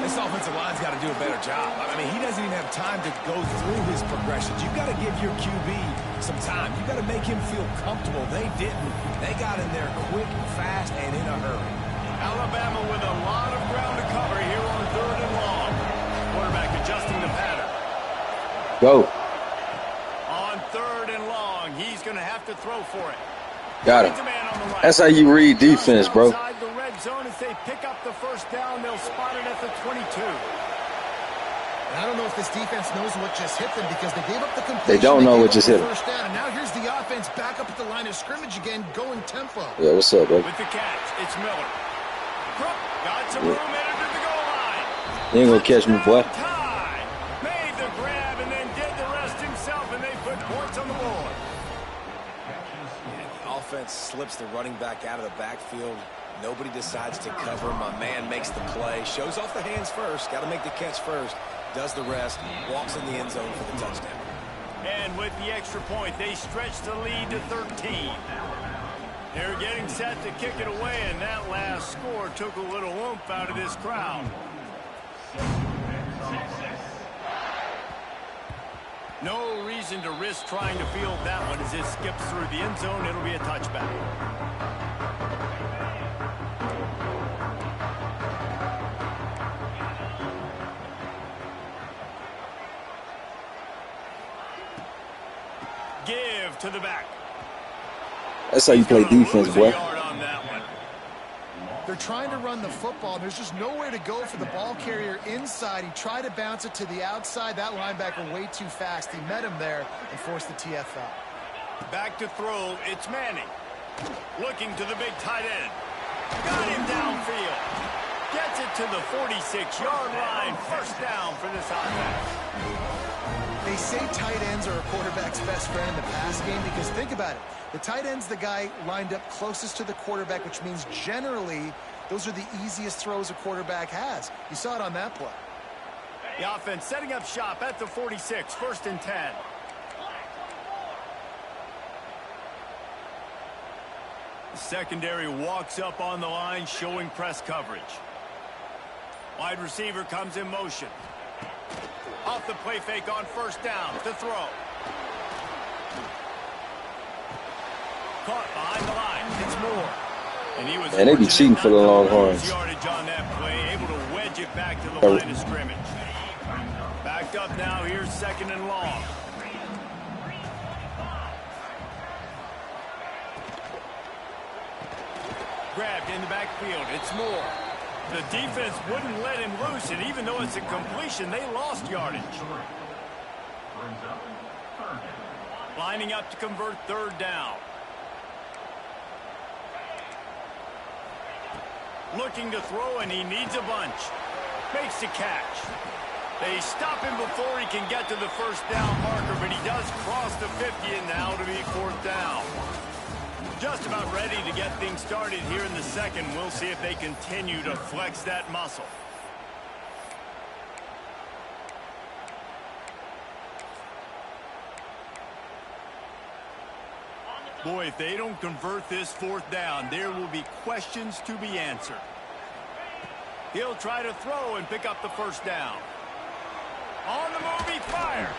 This offensive line's got to do a better job. I mean, he doesn't even have time to go through his progressions. You've got to give your QB some time. You've got to make him feel comfortable. They didn't. They got in there quick, fast, and in a hurry. Alabama with a lot of ground to cover here on 3rd and long. Quarterback adjusting the pattern. Go. On 3rd and long, he's going to have to throw for it. Got him. That's how you read defense, bro. Outside the red zone, as they pick up the first down, they'll spot it at the 22. And I don't know if this defense knows what just hit them because they gave up the completion. They don't know what just hit them. First down, and now here's the offense back up at the line of scrimmage again, going tempo. Yeah, what's up, bro? With the catch, it's Miller. Got some room in to the goal line. You ain't gonna catch me, boy. Tie. Made the grab and then did the rest himself, and they put points on the board. The offense slips the running back out of the backfield. Nobody decides to cover. My man makes the play. Shows off the hands first. Got to make the catch first. Does the rest. Walks in the end zone for the touchdown. And with the extra point, they stretch the lead to 13. They're getting set to kick it away, and that last score took a little oomph out of this crowd. No reason to risk trying to field that one as it skips through the end zone. It'll be a touchback. to the back. That's how you play defense, boy. They're trying to run the football. There's just nowhere to go for the ball carrier inside. He tried to bounce it to the outside. That linebacker way too fast. He met him there and forced the TFL. Back to throw. It's Manning. Looking to the big tight end. Got him downfield. Gets it to the 46-yard line. First down for this offense. They say tight ends are a quarterback's best friend in the pass game because think about it. The tight end's the guy lined up closest to the quarterback, which means generally those are the easiest throws a quarterback has. You saw it on that play. The offense setting up shop at the 46, 1st and 10. The secondary walks up on the line, showing press coverage. Wide receiver comes in motion. Off the play fake on 1st down to throw. Caught behind the line. It's Moore. And he was they be cheating for the Longhorns. Yardage on that play, able to wedge it back to the line of scrimmage. Backed up now. Here's 2nd and long. Grabbed in the backfield. It's Moore. The defense wouldn't let him loose, and even though it's a completion, they lost yardage. Lining up to convert 3rd down. Looking to throw, and he needs a bunch. Makes the catch. They stop him before he can get to the 1st down marker, but he does cross the 50, and now to be 4th down. Just about ready to get things started here in the 2nd. We'll see if they continue to flex that muscle. Boy, if they don't convert this 4th down, there will be questions to be answered. He'll try to throw and pick up the 1st down. On the move, he fires.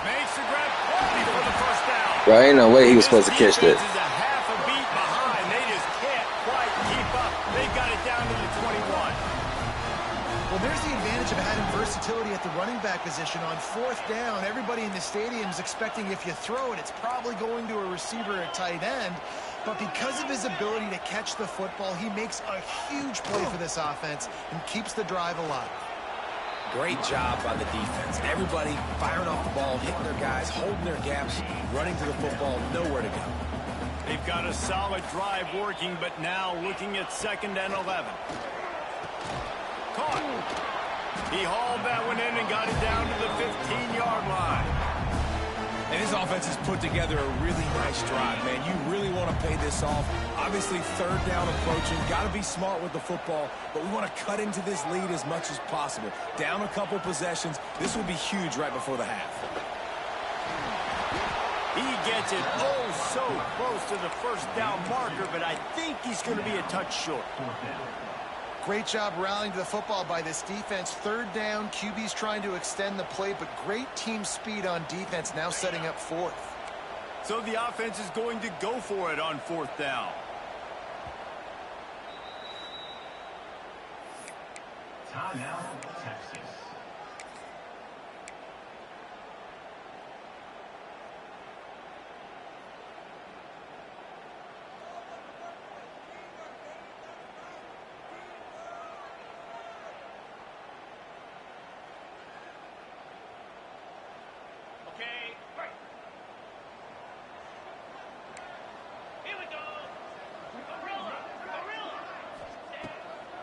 Makes the grab quickly for the 1st down. Bro, ain't no way he was supposed to catch that. Well, there's the advantage of having versatility at the running back position. On 4th down, everybody in the stadium is expecting if you throw it, it's probably going to a receiver at tight end. But because of his ability to catch the football, he makes a huge play for this offense and keeps the drive alive. Great job by the defense. Everybody firing off the ball, hitting their guys, holding their gaps, running to the football, nowhere to go. They've got a solid drive working, but now looking at 2nd and 11. Caught. He hauled that one in and got it down to the 15-yard line. And his offense has put together a really nice drive, man. You really want to pay this off. Obviously, 3rd down approaching. Got to be smart with the football, but we want to cut into this lead as much as possible. Down a couple possessions. This would be huge right before the half. He gets it so close to the 1st down marker, but I think he's going to be a touch short. Great job rallying to the football by this defense. 3rd down, QB's trying to extend the play, but great team speed on defense, now setting up 4th. So the offense is going to go for it on 4th down. Timeout, Texas.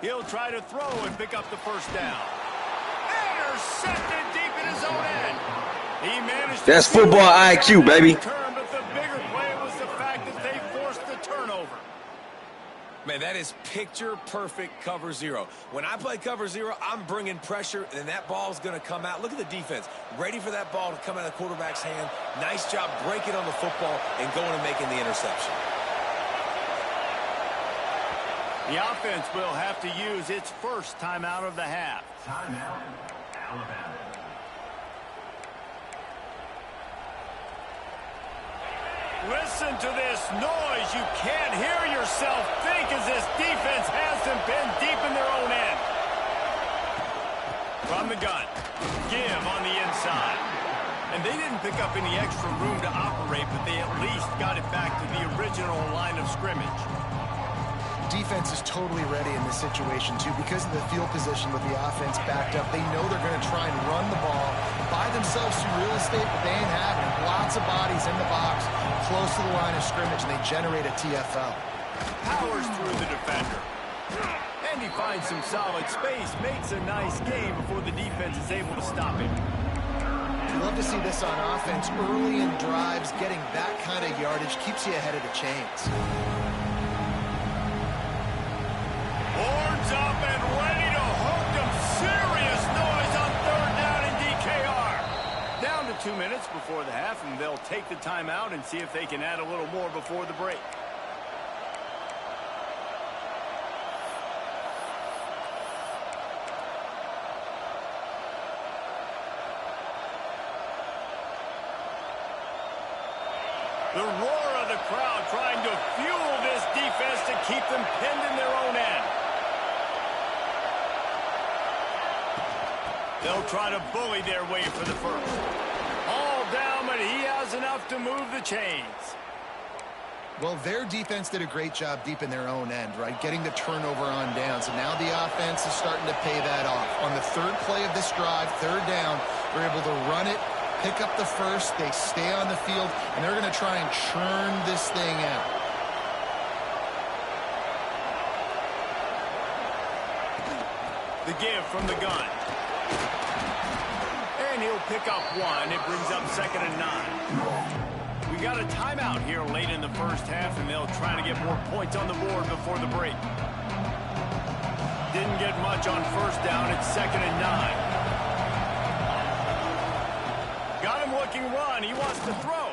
He'll try to throw and pick up the 1st down. Intercepted deep in his own end. He managed. That's football IQ, baby. Turn, but the bigger play was the fact that they forced the turnover. Man, that is picture-perfect cover 0. When I play cover 0, I'm bringing pressure, and that ball's going to come out. Look at the defense. Ready for that ball to come out of the quarterback's hand. Nice job breaking on the football and going and making the interception. The offense will have to use its 1st timeout of the half. Timeout, Alabama. Listen to this noise. You can't hear yourself think as this defense has them pinned deep in their own end. From the gun. Give on the inside. And they didn't pick up any extra room to operate, but they at least got it back to the original line of scrimmage. Defense is totally ready in this situation, too. Because of the field position with the offense backed up, they know they're going to try and run the ball, buy themselves some real estate, but they ain't having it. Lots of bodies in the box, close to the line of scrimmage, and they generate a TFL. Powers through the defender. And he finds some solid space, makes a nice game before the defense is able to stop him. You love to see this on offense. Early in drives, getting that kind of yardage keeps you ahead of the chains. Horns up and ready to hook them. Serious noise on 3rd down in DKR. Down to 2 minutes before the half, and they'll take the timeout and see if they can add a little more before the break. The roar of the crowd trying to fuel this defense to keep them pinned in their own end. They'll try to bully their way for the first. All down, but he has enough to move the chains. Well, their defense did a great job deep in their own end, right? Getting the turnover on down. So now the offense is starting to pay that off. On the 3rd play of this drive, 3rd down, they're able to run it, pick up the first, they stay on the field, and they're going to try and churn this thing out. The give from the gun. And he'll pick up 1. It brings up 2nd and 9. We got a timeout here late in the first half, and they'll try to get more points on the board before the break. Didn't get much on 1st down. It's 2nd and 9. Got him looking run. He wants to throw.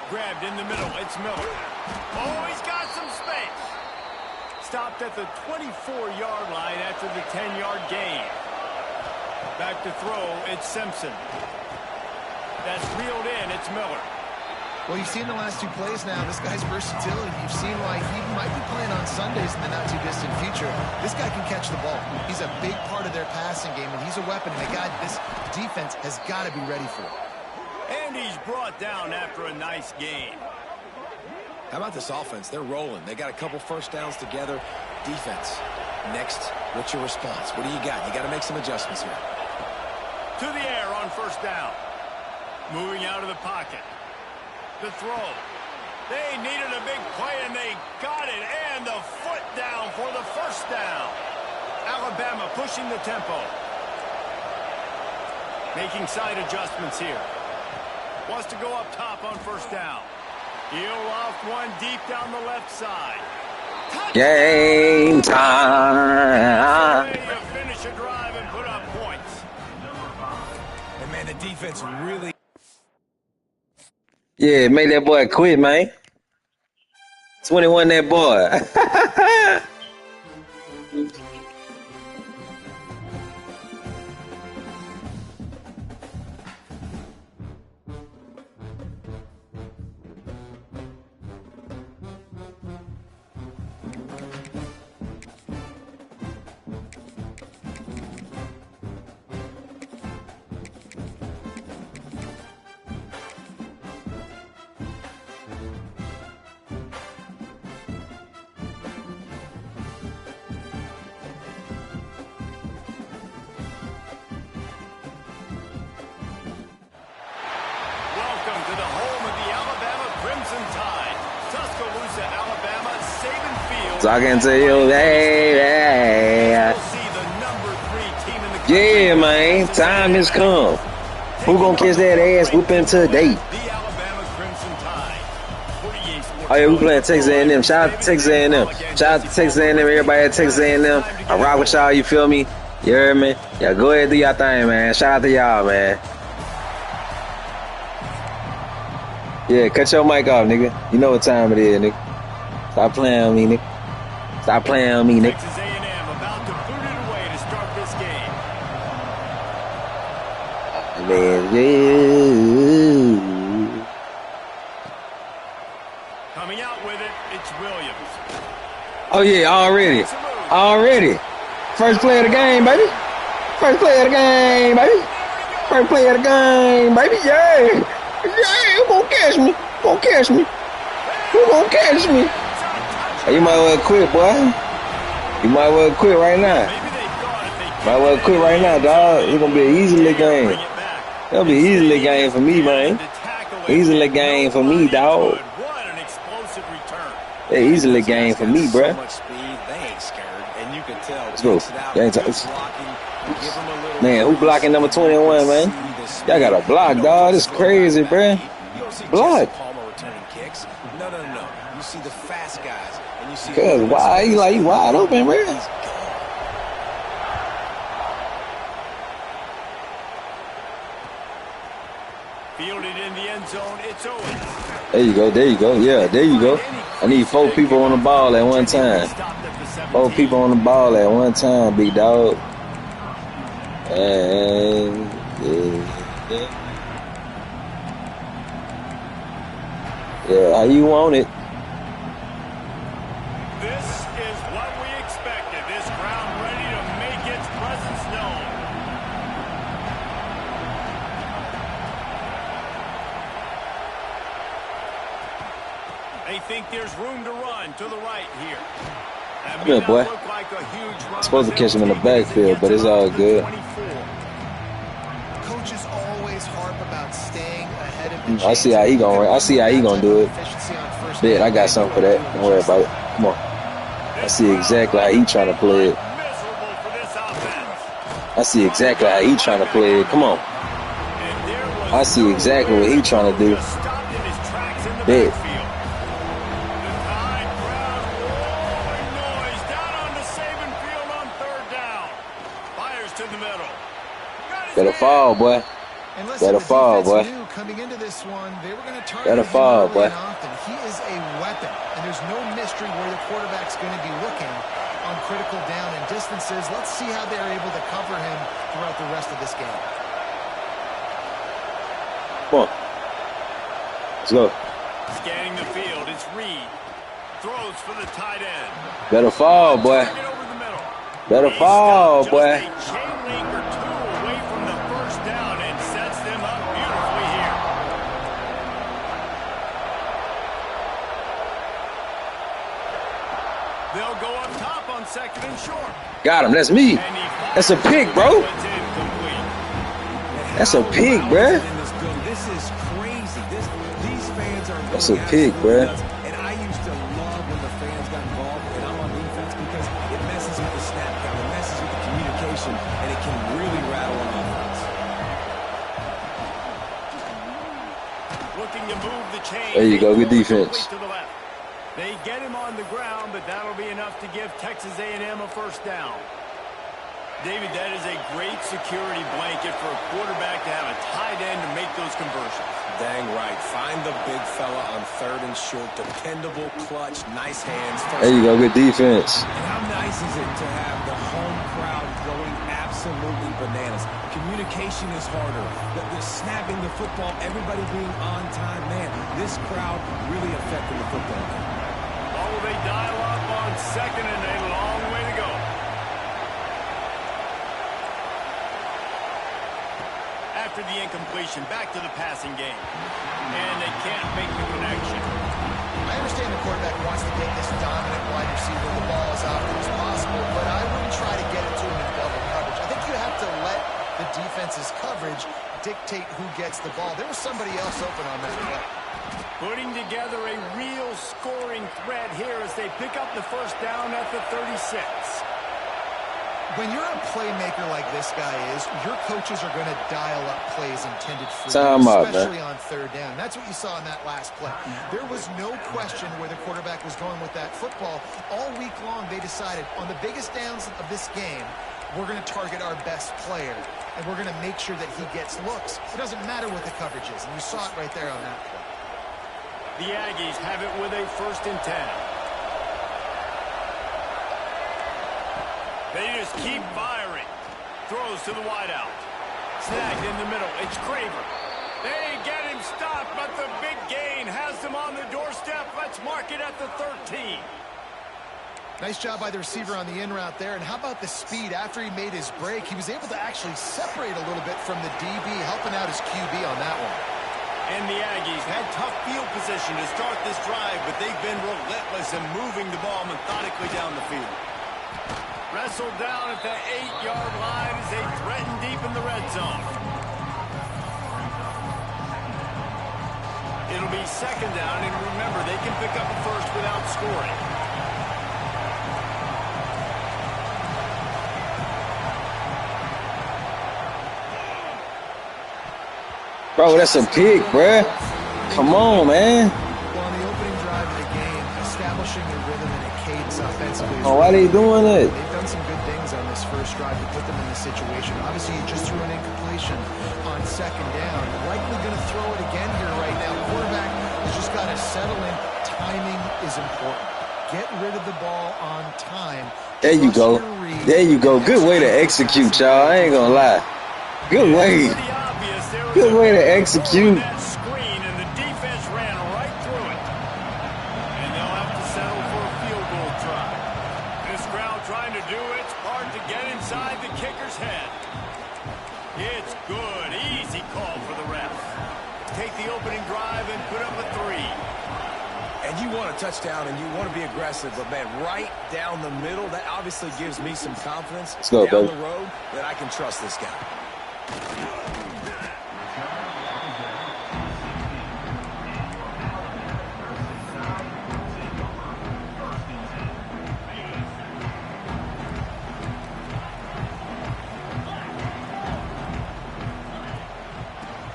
Grabbed in the middle. It's Miller. Oh, he's got some space. Stopped at the 24-yard line after the 10-yard gain. Back to throw. It's Simpson. That's reeled in. It's Miller. Well, you've seen the last 2 plays now. This guy's versatility. You've seen why he might be playing on Sundays in the not-too-distant future. This guy can catch the ball. He's a big part of their passing game, and he's a weapon, and a guy this defense has got to be ready for. And he's brought down after a nice game. How about this offense? They're rolling. They got a couple 1st downs together. Defense. Next, what's your response? What do you got? You got to make some adjustments here. To the air on 1st down. Moving out of the pocket. The throw. They needed a big play, and they got it. And the foot down for the 1st down. Alabama pushing the tempo. Making side adjustments here. Wants to go up top on 1st down. He'll loft one deep down the left side. Game time. Way to finish a drive and put up points. And, man, the defense really... Yeah, make that boy quit, man. 21, that boy. Welcome to the home of the Alabama Crimson Tide. Tuscaloosa, Alabama, Saban Field. Talking to you, baby. We'll see the number 3 team in the country. Yeah, man. Time has come. Who gonna catch that ass whooping today? The Alabama Crimson Tide. 48 Sports. Oh yeah, we playing Texas A&M. Shout out to Texas A&M. Shout out to Texas A&M. Everybody at Texas A&M. I rock with y'all. You feel me? You heard me? Yeah, go ahead and do y'all thing, man. Shout out to y'all, man. Yeah, cut your mic off, nigga. You know what time it is, nigga. Stop playing on me, nigga. Stop playing on me, nigga. Texas A&M about to boot it away to start this game. Coming out with it, it's Williams. Oh yeah, already. First play of the game, baby. First play of the game, baby. First play of the game, baby. Yeah. Yeah, who gonna catch me? Who gonna catch me? Who gonna catch me? Hey, you might well quit, boy. You might well quit right now. Might well quit right now, dog. It's gonna be an easy little game. It'll be an easy little game for me, man. Easy little game for me, dog. Yeah, easy little game for me, bruh. Let's go. Man, who blocking number 21, man? Y'all got a block, dog. This crazy, bruh. Block. No. You see the fast guys, and you see. Cause why he like wide open, man? Fielded in the end zone. It's Owens. There you go. There you go. Yeah, there you go. I need 4 people on the ball at one time. 4 people on the ball at one time, big dog. And yeah, how you want it? This is what we expected. This crowd ready to make its presence known. They think there's room to run to the right here. Come here, boy. I'm supposed to catch him in the backfield, but it's all good. Coaches always harp about staying ahead of the I see how he gonna do it. Bet I got something for that. Don't worry about it. Come on. I see exactly how he trying to play it. I see exactly how he trying to play it. Come on. I see exactly what he trying to do. Bet. Better fall, boy. Better fall, boy. Coming into this one, they were going to target Better fall, boy. He is a weapon, and there's no mystery where the quarterback's going to be looking on critical down and distances. Let's see how they're able to cover him throughout the rest of this game. Come on. Let's go. Scanning the field, it's Reed. Throws for the tight end. Better fall, boy. Better fall, boy. They'll go up top on second and short. Got him. That's me. That's a pick, bro. That's a pick, bro. This is crazy. These fans are. That's a pick, bro. And I used to love when the fans got involved, and I'm on defense because it messes with the snap count, it messes with the communication, and it can really rattle an offense. Looking to move the chain. There you go. Good defense. They get him on the ground, but that'll be enough to give Texas A&M a first down. David, that is a great security blanket for a quarterback to have a tight end to make those conversions. Dang right. Find the big fella on third and short. Dependable, clutch, nice hands. There you go. Good defense. And how nice is it to have the home crowd going absolutely bananas? Communication is harder. The snapping the football, everybody being on time. Man, this crowd really affected the football game. Oh, they dial up on second and a long way to go. After the incompletion, back to the passing game. And they can't make the connection. I understand the quarterback wants to get this dominant wide receiver the ball as often as possible, but I wouldn't try to get it to him in double coverage. I think you have to let the defense's coverage dictate who gets the ball. There was somebody else open on that play. Putting together a real scoring threat here as they pick up the first down at the 36. When you're a playmaker like this guy is, your coaches are going to dial up plays intended for Time you, out, especially man. on third down. That's what you saw in that last play. There was no question where the quarterback was going with that football. All week long, they decided on the biggest downs of this game, we're going to target our best player, and we're going to make sure that he gets looks. It doesn't matter what the coverage is, and you saw it right there on that play. The Aggies have it with a 1st and 10. They just keep firing. Throws to the wideout. Snagged in the middle. It's Craver. They get him stopped, but the big gain has them on the doorstep. Let's mark it at the 13. Nice job by the receiver on the in route there. And how about the speed? After he made his break, he was able to actually separate a little bit from the DB, helping out his QB on that one. And the Aggies had tough field position to start this drive, but they've been relentless in moving the ball methodically down the field. Wrestled down at the 8-yard line as they threaten deep in the red zone. It'll be second down, and remember, they can pick up a first without scoring. Bro, that's a pick, bruh. Come on, man. Well, on the opening drive of the game, establishing a rhythm and a cadence offensively. Oh, why they doing it? They've done some good things on this first drive to put them in this situation. Obviously, you just threw an incompletion on second down. Likely going to throw it again here right now. The quarterback has just got to settle in. Timing is important. Get rid of the ball on time. There you go. There you go. Good way to execute, y'all. I ain't gonna lie. Good way. Good way to execute. That screen, and the defense ran right through it. And they'll have to settle for a field goal try. This crowd trying to do its part to get inside the kicker's head. It's good. Easy call for the refs. Take the opening drive and put up a 3. And you want a touchdown and you want to be aggressive, but man, right down the middle, that obviously gives me some confidence. Let's go, down baby. the road that I can trust this guy.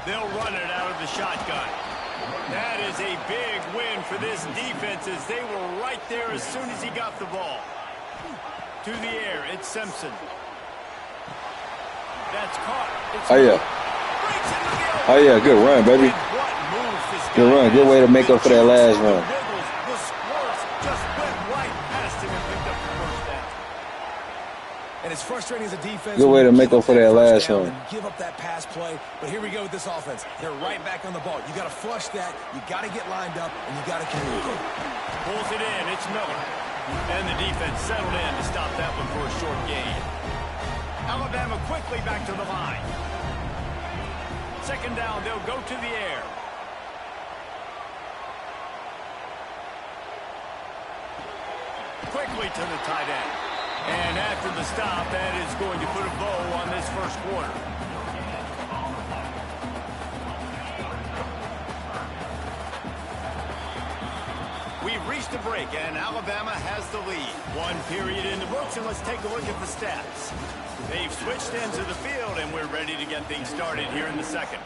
They'll run it out of the shotgun. That is a big win for this defense as they were right there as soon as he got the ball. To the air, it's Simpson. That's caught. It's Oh, yeah. Oh, yeah. Good run, baby. Good run. Good way to make up for that last run. The squirts just went right past him and picked up the first down. And it's frustrating as a defense. Good way to make up for that last one. Give up that pass play, but here we go with this offense. They're right back on the ball. You got to flush that. You got to get lined up, and you got to communicate. Pulls it in. It's Miller. And the defense settled in to stop that one for a short gain. Alabama quickly back to the line. Second down, they'll go to the air. Quickly to the tight end. And after the stop, that is going to put a bow on this first quarter. We've reached a break, and Alabama has the lead. One period in the books, and let's take a look at the stats. They've switched ends of the field, and we're ready to get things started here in the second.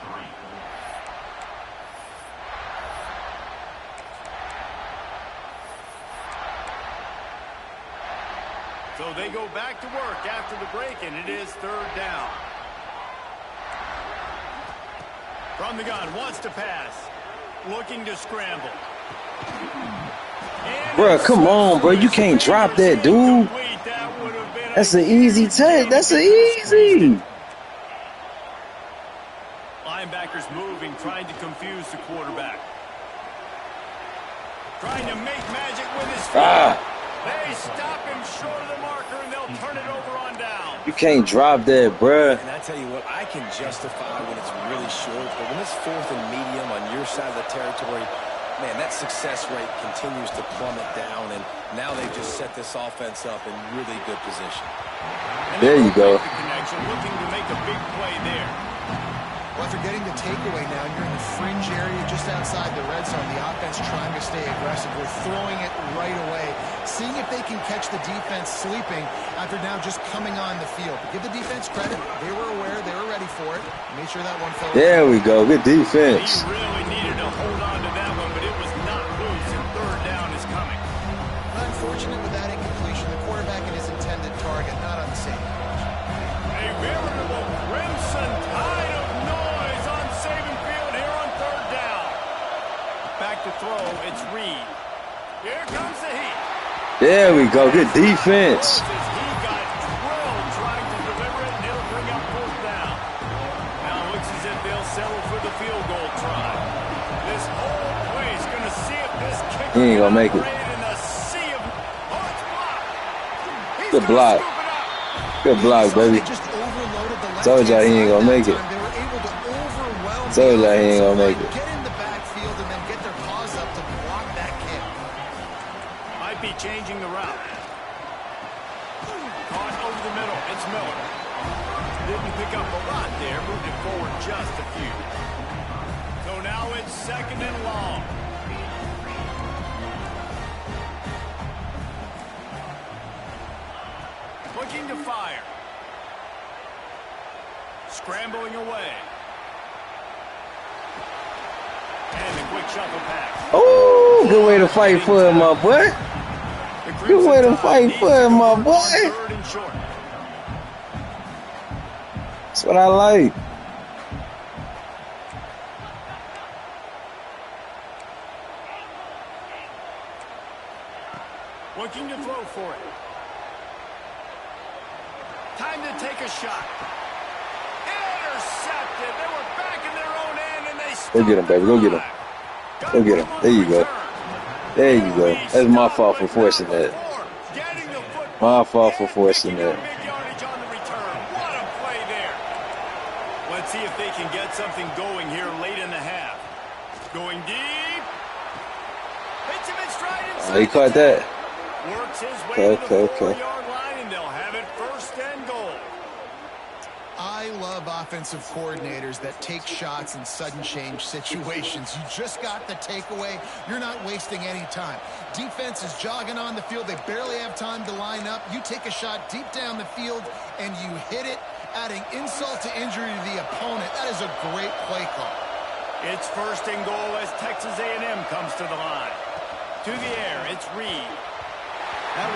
So they go back to work after the break, and it is third down. From the gun, wants to pass. Looking to scramble. Bro, come on, bro. You can't drop that, dude. That's an easy take. That's an easy. Linebackers moving, trying to confuse the quarterback. Trying to make magic with his feet. They stop him short of the marker, and they'll turn it over on down. You can't drop that, bruh. And I tell you what, I can justify when it's really short, but when it's fourth and medium on your side of the territory, man, that success rate continues to plummet down, and now they've just set this offense up in really good position. There you go. The connection, looking to make a big play there. Well, after getting the takeaway now, you're in the fringe area just outside the red zone. The offense trying to stay aggressive. We're throwing it right away, seeing if they can catch the defense sleeping after now just coming on the field. But give the defense credit. They were aware. They were ready for it. Made sure that one fell. There we go. Good defense. He really needed to hold on to that one, but it was not loose, and third down is coming. Unfortunate with that incompletion. The quarterback and his intended target not on the same page. A veritable crimson tide of noise on Saban Field here on third down. Back to throw, it's Reed. Here comes the heat. There we go. Good defense. He got drilled trying to deliver it, and it'll bring up fourth down. Now it looks as if they'll settle for the field goal try. This whole place going to see if this kicker He ain't gonna make it. in the sea of... Oh, it's blocked. Good block. Good block, baby. Told y'all he ain't gonna make it. Told y'all he ain't gonna make it. Get in the backfield and then get their paws up to block that kick. Might be changing the route. Caught over the middle. It's Miller. Didn't pick up a lot there. Moved it forward just a few. So now it's 2nd and long. Looking to fire. Scrambling away. And a quick shuffle pass. Oh, good way to fight for him, my boy. Good way to fight for him, my boy. 3rd and short. That's what I like. Looking to throw for it. Time to take a shot. Intercepted. They were back in their own end, and they Go get him, baby. Go get him. Go get him. There you go. There you go. That's my fault for forcing that. My fault for forcing that. What a play there. Let's see if they can get something going here late in the half. Going deep. Hits him in stride inside. He caught that. Works his way to the 4-yard line, and they'll have it 1st and goal. I love offensive coordinators that take shots in sudden change situations. You just got the takeaway. You're not wasting any time. Defense is jogging on the field. They barely have time to line up. You take a shot deep down the field, and you hit it, adding insult to injury to the opponent. That is a great play call. It's 1st and goal as Texas A&M comes to the line. To the air, it's Reed.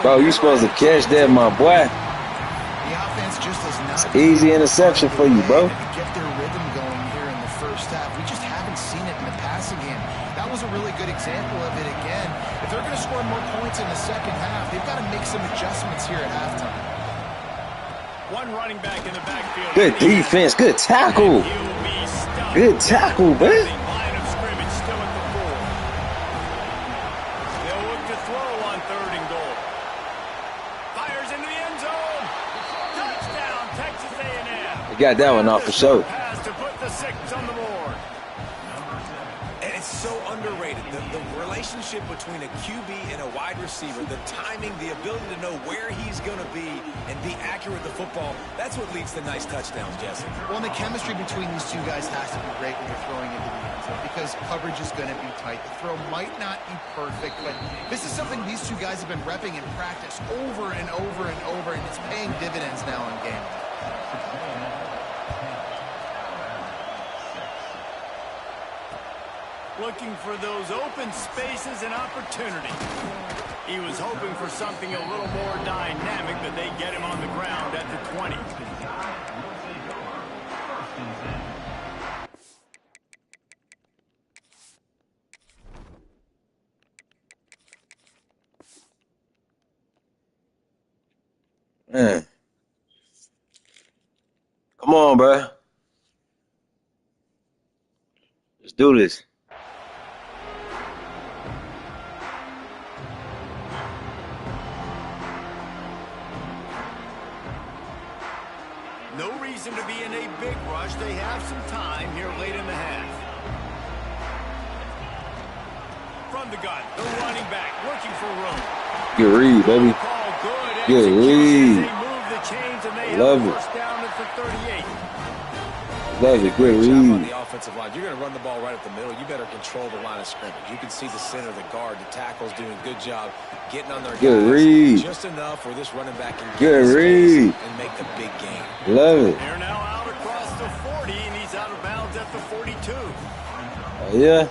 Bro, you supposed to catch that, my boy. The offense just has not easy interception for you, bro. to get their rhythm going here in the first half. We just haven't seen it in the passing game. That was a really good example of it again. If they're going to score more points in the second half, they've got to make some adjustments here at halftime. One running back in the backfield. Good defense. Good tackle. Good tackle, man. Line of scrimmage still at the 4. They'll look to throw on 3rd and goal. Fires into the end zone. Touchdown, Texas A&M. You got that one off the show. Pass to put the 6 on the board. And it's so underrated. The relationship between a QB and a wide receiver, the timing, the ability to know where he's going to be and be accurate with the football, that's what leads to nice touchdowns, Jesse. Well, and the chemistry between these two guys has to be great when you're throwing into the end zone because coverage is going to be tight. The throw might not be perfect, but this is something these two guys have been repping in practice over and over and over, and it's paying dividends now in game. Looking for those open spaces and opportunity. He was hoping for something a little more dynamic, but they get him on the ground at the 20. Man. Come on, bro. Let's do this. No reason to be in a big rush. They have some time here late in the half. From the gun, the running back looking for room. Good read, baby. Good read. They move the chains and they Love have it. first down at the 38. Love it. Good Job on read. the offensive line. You're going to run the ball right up the middle. You better control the line of scrimmage. You can see the center, the guard, the tackles doing a good job getting on their Good guys. read. Just enough where this running back can Good get his read. space and make the big game. Love it. They're now out across the 40, and he's out of bounds at the 42. Oh, yeah.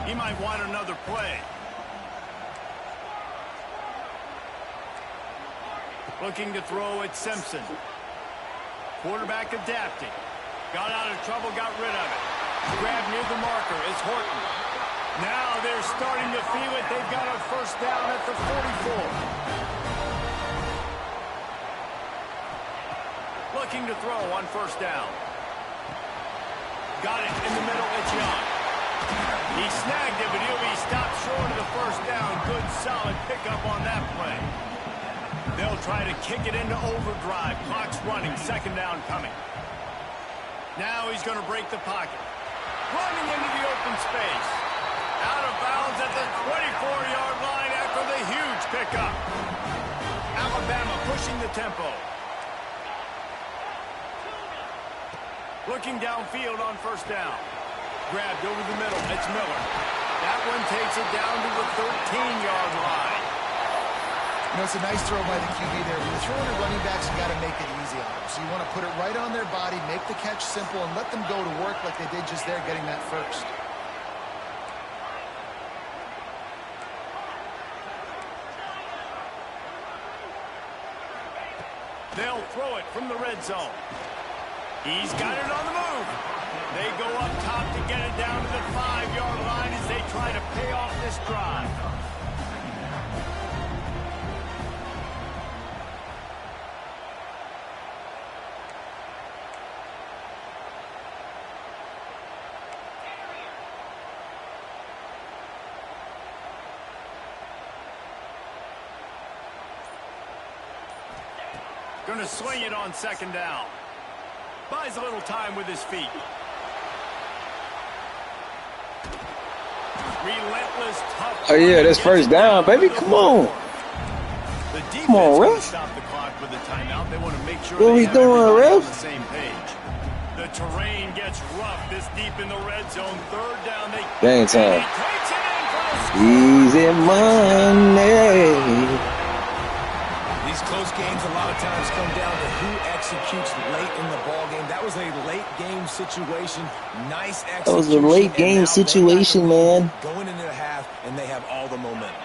He might want another play. Looking to throw at Simpson. Quarterback adapting. Got out of trouble, got rid of it. Grab near the marker is Horton. Now they're starting to feel it. They've got a first down at the 44. Looking to throw on first down. Got it in the middle, it's Young. He snagged it, but he'll be stopped short of the first down. Good, solid pickup on that play. They'll try to kick it into overdrive. Clock's running. Second down coming. Now he's going to break the pocket. Running into the open space. Out of bounds at the 24-yard line after the huge pickup. Alabama pushing the tempo. Looking downfield on first down. Grabbed over the middle. It's Miller. That one takes it down to the 13-yard line. You know, it's a nice throw by the QB there. When you're throwing at running backs, you got to make it easy on them. So you want to put it right on their body, make the catch simple, and let them go to work like they did just there, getting that first. They'll throw it from the red zone. He's got it on the move. They go up top to get it down to the 5-yard line as they try to pay off this drive. Going to swing it on second down. Buys a little time with his feet. Relentless, tough. Oh, yeah, that's first down, baby. Come on. The defense Come on, ref. Stop the clock with a timeout. They want to make sure What we have doing, everybody ref? on the same page. The terrain gets rough this deep in the red zone. Third down. Game time. He takes it in for the score. Easy money. These close games a lot of times come down to who executes late in the ball game. That was a late game situation. Nice execution. That was a late game situation, man. Going into the half, and they have all the momentum.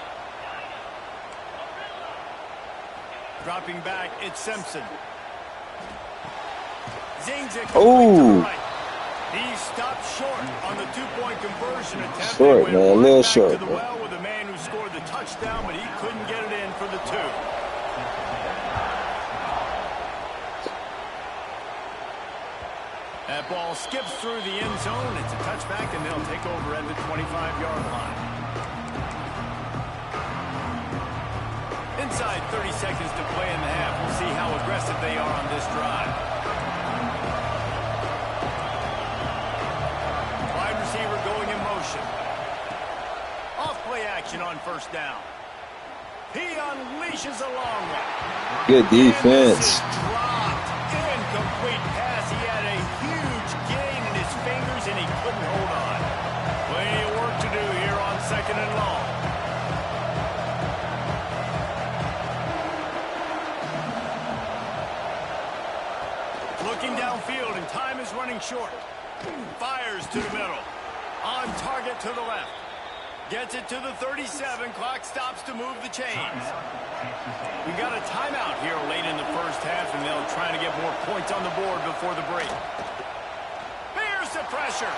Dropping back, it's Simpson. Zings it Ooh. to the right. He stopped short on the two-point conversion attempt. Short, They man, a went little back short, to the man. well with the man who scored the touchdown, but he couldn't get it in for the two. That ball skips through the end zone. It's a touchback, and they'll take over at the 25-yard line. Inside 30 seconds to play in the half. We'll see how aggressive they are on this drive. Wide receiver going in motion. Off play action on first down. He unleashes a long one. Good And defense. this is dropped. Incomplete pass. He had a huge gain in his fingers, and he couldn't hold on. Plenty of work to do here on second and long. Looking downfield, and time is running short. Fires to the middle. On target to the left. Gets it to the 37. Clock stops to move the chains. We got a timeout here late in the first half, and they'll try to get more points on the board before the break. Here's the pressure.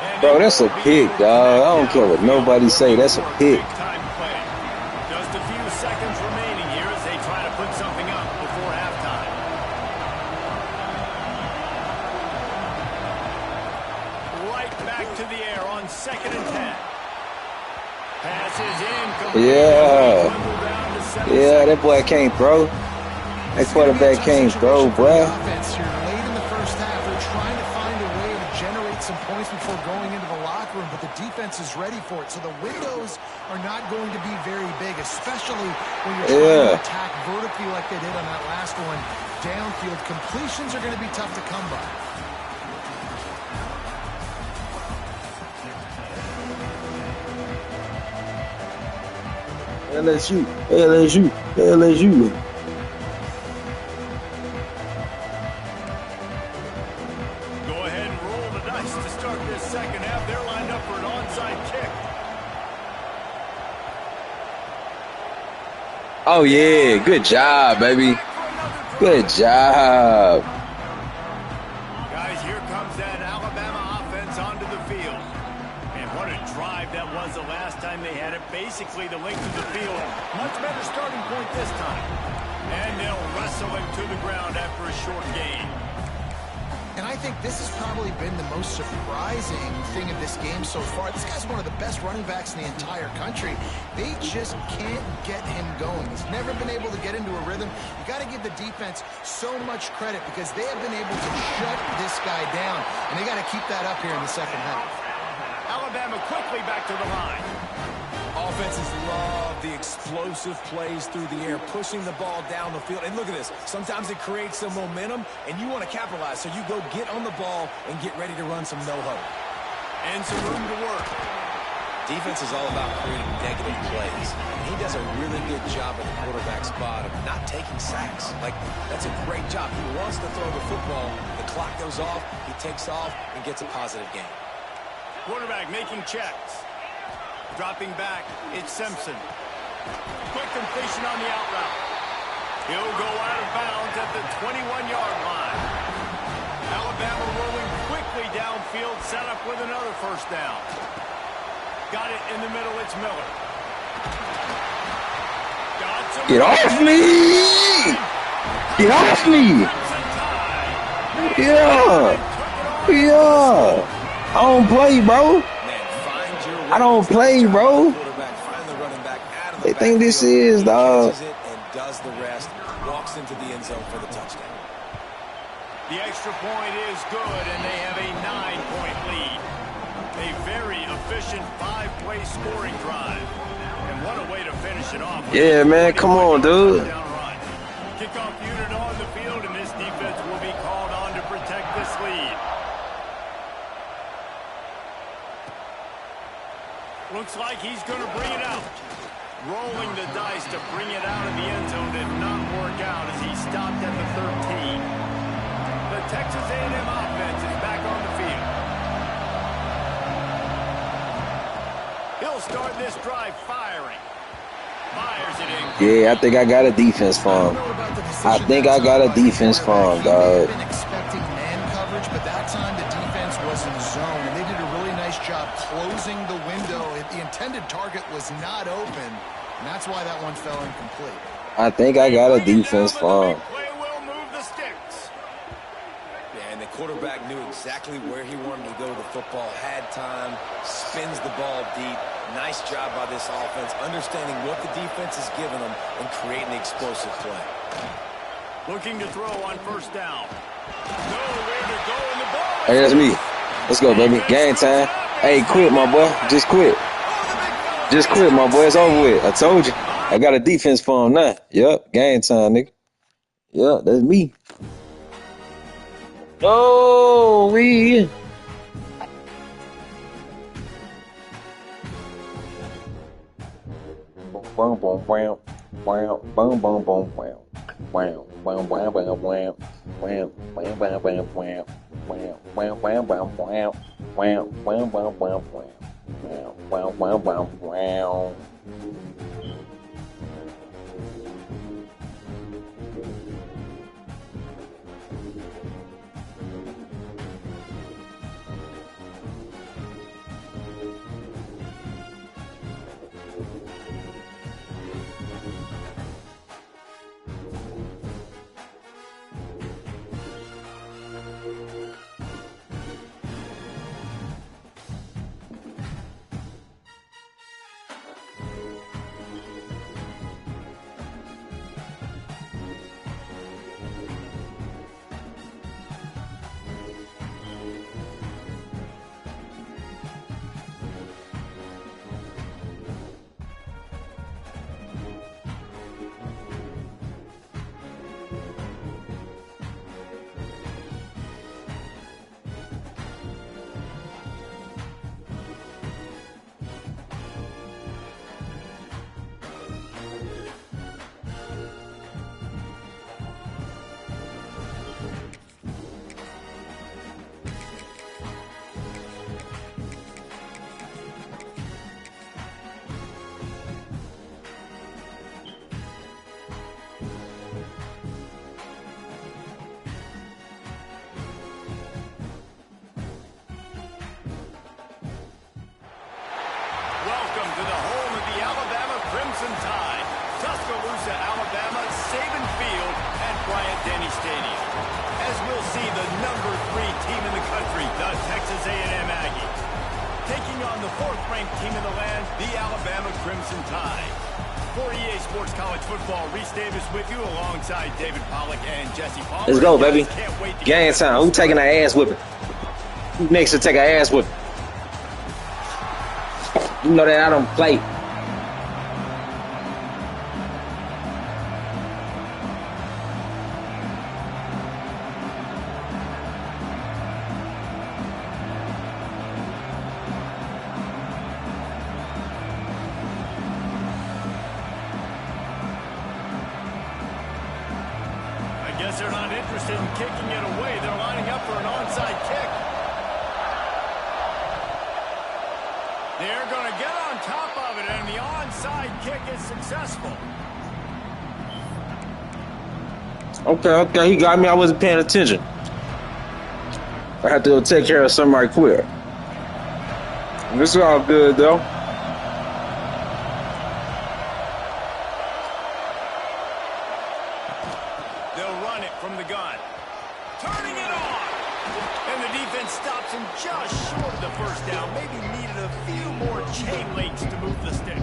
And Bro, that's a pick, dog. I don't care what nobody say. That's a pick. Big-time play. Just a few seconds remaining here as they try to put something up before halftime. Right back to the air on second and 10. Passes in. Yeah. Yeah, that boy can't throw. That quarterback can't throw, boy. Offense here late in the first half. They're trying to find a way to generate some points before going into the locker room, but the defense is ready for it. So the windows are not going to be very big, especially when you're trying to attack vertically like they did on that last one. Downfield completions are going to be tough to come by. LSU, LSU, LSU. Go ahead and roll the dice to start this second half. They're lined up for an onside kick. Oh, yeah. Good job, baby. Good job. Guys, here comes that Alabama offense onto the field. And what a drive that was the last time they had it. Basically the length of the field. Much better starting point this time. And they'll wrestle him to the ground after a short gain. And I think this has probably been the most surprising thing of this game so far. This guy's one of the best running backs in the entire country. They just can't get him going. He's never been able to get into a rhythm. You got to give the defense so much credit because they have been able to shut this guy down, and they got to keep that up here in the second half. Alabama quickly back to the line. Offenses love the explosive plays through the air, pushing the ball down the field. And look at this. Sometimes it creates some momentum, and you want to capitalize. So you go get on the ball and get ready to run some no-huddle. And some room to work. Defense is all about creating negative plays. And he does a really good job at the quarterback spot of not taking sacks. Like, that's a great job. He wants to throw the football. The clock goes off. He takes off and gets a positive gain. Quarterback making checks. Dropping back, it's Simpson. Quick completion on the out route. He'll go out of bounds at the 21-yard line. Alabama rolling quickly downfield, set up with another first down. Got it in the middle, it's Miller. Get off me! Get off me! Yeah! I don't play, bro. I don't play, bro. They think this is, dog. And does the rest, walks into the end zone for the touchdown. The extra point is good, and they have a 9-point lead. A very efficient 5-play scoring drive. And what a way to finish it off. Yeah, man, come on, dude. Kickoff unit on the field, and this defense will be called on to protect this lead. Looks like he's going to bring it out. Rolling the dice to bring it out of the end zone did not work out as he stopped at the 13. The Texas A&M offense is back on the field. He'll start this drive firing. Fires it in. Yeah, I think I got a defense for him. I think I got a defense for him, dog. Been expecting man coverage, but that time the defense was in zone, and they did a really nice job closing the window. The intended target was not open, and that's why that one fell incomplete. I think I got a defense for him. Play will move the sticks. Yeah, and the quarterback knew exactly where he wanted to go with the football, had time, spins the ball deep. Nice job by this offense, understanding what the defense is giving them and creating the explosive play. Looking to throw on first down. Nowhere to go in the ball. Hey, that's me. Let's go, baby. Game time. Hey, quit, my boy. Just quit. Just quit, my boy. It's over with. I told you. I got a defense for him now. Yep. Game time, nigga. Yep, that's me. Oh, we. Boom, boom, wham. Wham. Boom, boom, boom, wham. Wham, wham, wham, wham, wham. Wham, wham, wham, wham, wham. Wham, wham, wham, wham, wham. Wham, wham, wham, wham, wham. Wham, wham, wham, wham. Welcome to the home of the Alabama Crimson Tide. Tuscaloosa, Alabama, Saban Field, and Bryant-Denny Stadium. as we'll see the number 3 team in the country, the Texas A&M Aggies, taking on the 4th-ranked team in the land, the Alabama Crimson Tide. For EA Sports College Football, Reese Davis with you alongside David Pollack and Jesse Palmer. Let's go, baby. Game time. Who taking our ass whipping? Who next to take our ass whipping? You know that I don't play. I guess they're not interested in kicking it away. They're lining up for an onside kick. They're going to get on top of it, and the onside kick is successful. Okay, he got me. I wasn't paying attention. I have to go take care of something right quick. This is all good, though. They'll run it from the gun. Turning it on. And the defense stops him just short of the first down. Maybe needed a few more chain links to move the sticks.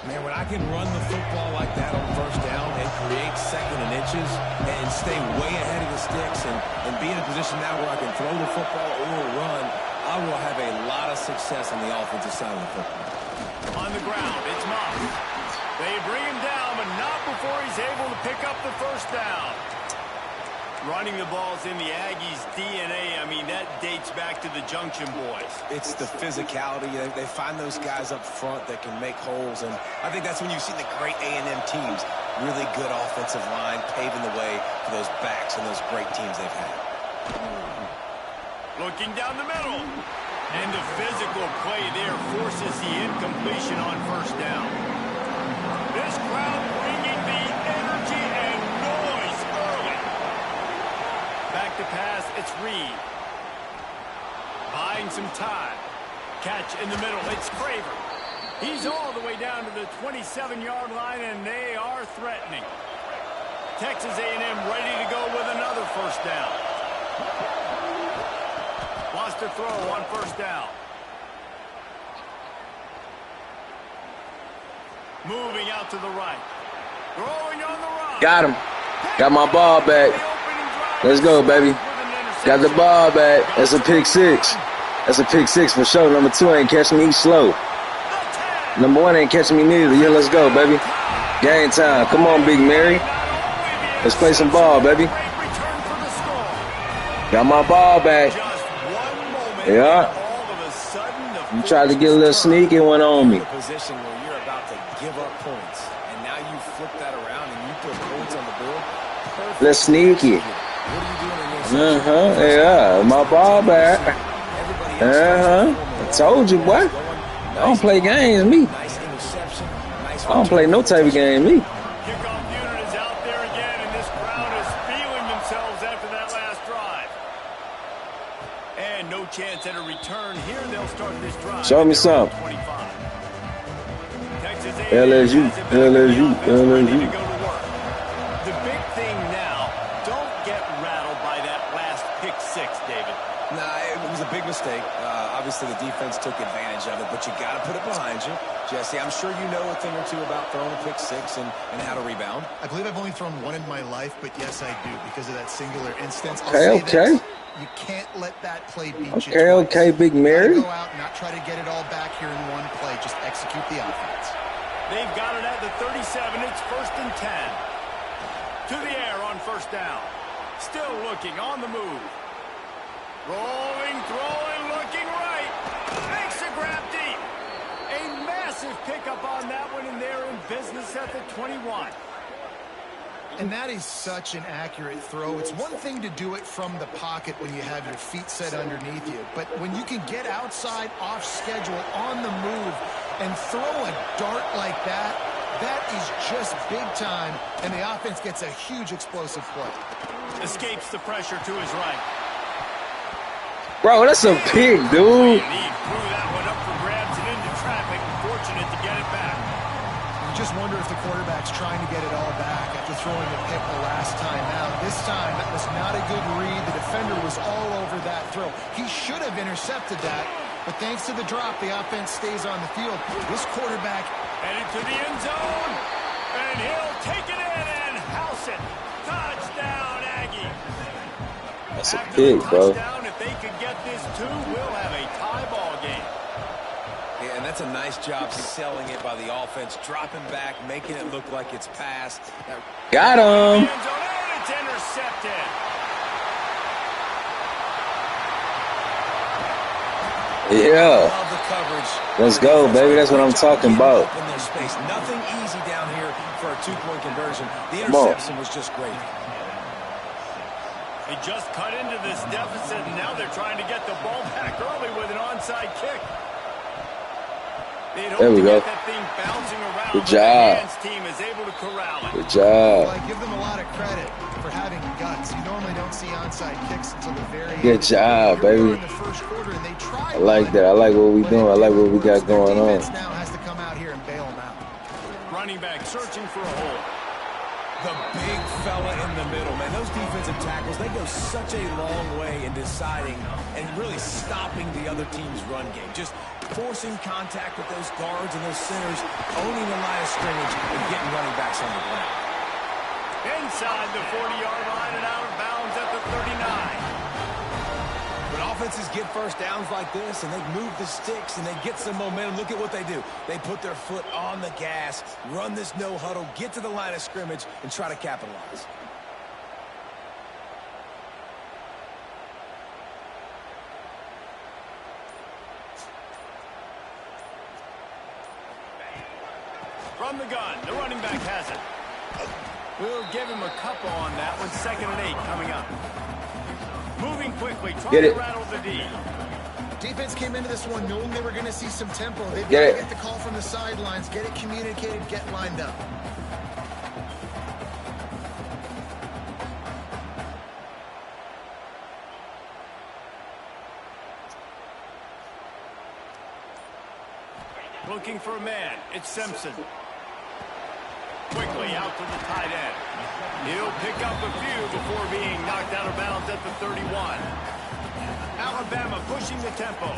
Man, when I can run the football like that on first down and create 2nd and inches and stay way ahead of the sticks and be in a position now where I can throw the football or run, I will have a lot of success on the offensive side of the football. On the ground, it's Moss. They bring him down, but not before he's able to pick up the first down. Running the ball's in the Aggies' DNA. I mean, that dates back to the Junction Boys. It's the physicality. They find those guys up front that can make holes, and I think that's when you see the great A&M teams. Really good offensive line, paving the way for those backs and those great teams they've had. Looking down the middle. And the physical play there forces the incompletion on first down. This crowd bringing the energy and noise early. Back to pass, it's Reed. Buying some time. Catch in the middle, it's Craver. He's all the way down to the 27-yard line, and they are threatening. Texas A&M ready to go with another first down. Lost to throw on first down. Moving out to the right. Throwing on the run. Got him. Got my ball back. Let's go, baby. Got the ball back. That's a pick 6. That's a pick 6 for sure. Number 2 ain't catching me slow. Number 1 ain't catching me neither. Yeah, let's go, baby. Game time. Come on, Big Mary. Let's play some ball, baby. Got my ball back. Yeah. You tried to get a little sneaky one on me. Position where you're about to give up points, and now you flip that around and you put points on the board. Perfect. Let's sneaky. What are you doing in this? Yeah. My ball back. I told you, boy. I don't play games, me. Nice interception. Nice I don't play no type of game, me. Kickoff unit is out there again, and this crowd is feeling themselves after that last drive. And no chance at a return here. They'll start this drive. Show me some. Texas LSU. ready to go to work. The big thing now, don't get rattled by that last pick 6, David. Nah, it was a big mistake. Obviously, the defense took advantage of it, but you got to put it behind you. Jesse, I'm sure you know a thing or two about throwing a pick 6 and how to rebound. I believe I've only thrown one in my life, but yes, I do, because of that singular instance. Okay. You can't let that play beat you. Okay, Big Mary. Go out and not try to get it all back here in one play. Just execute the offense. They've got it at the 37. It's 1st and 10. To the air on first down. Still looking on the move. Rolling, throwing, looking right. Makes a grab deep. A massive pickup on that one, and they're in business at the 21. And that is such an accurate throw. It's one thing to do it from the pocket when you have your feet set underneath you, but when you can get outside, off schedule, on the move, and throw a dart like that, that is just big time, and the offense gets a huge explosive play. Escapes the pressure to his right. Bro, that's a pig, dude. He threw that one up for grabs and into traffic. Fortunate to get it back. You just wonder if the quarterback's trying to get it all back. after throwing a pick the last time out. This time, that was not a good read. The defender was all over that throw. He should have intercepted that, but thanks to the drop, the offense stays on the field. This quarterback headed to the end zone, and he'll take it in and house it. Touchdown, Aggie. That's a pick, bro. If they could get this too, we'll have a tie ball game. Yeah, and that's a nice job selling it by the offense, dropping back, making it look like it's passed. Got him. And it's intercepted. Yeah. Love the coverage. Let's go, baby. That's what I'm talking about. In their space. Nothing easy down here for a two-point conversion. The interception was just great. They just cut into this deficit, and now they're trying to get the ball back early with an onside kick. There we go. That thing bouncing around, good job. The team is able to corral it. Good job. Well, I give them a lot of credit for having guts. You normally don't see onside kicks until the very end. Good job, baby. In the first quarter, and they tried, I like that. I like what we're doing. I like what we got going on. Now has to come out here and bail them out. Running back searching for a hole. The big fella in the middle, man. Those defensive tackles, they go such a long way in deciding and really stopping the other team's run game. Just forcing contact with those guards and those centers, owning the line of scrimmage and getting running backs on the ground. Inside the 40-yard line and out of bounds at the 39. When offenses get first downs like this and they move the sticks and they get some momentum, look at what they do. They put their foot on the gas, run this no huddle, get to the line of scrimmage, and try to capitalize. From the gun, the running back has it. We'll give him a couple on that one. 2nd and 8 coming up. Moving quickly, trying to rattle the D. Defense came into this one knowing they were going to see some tempo. They've got to get the call from the sidelines, get it communicated, get lined up. Looking for a man. It's Simpson. Quickly out to the tight end. He'll pick up a few before being knocked out of bounds at the 31. Alabama pushing the tempo.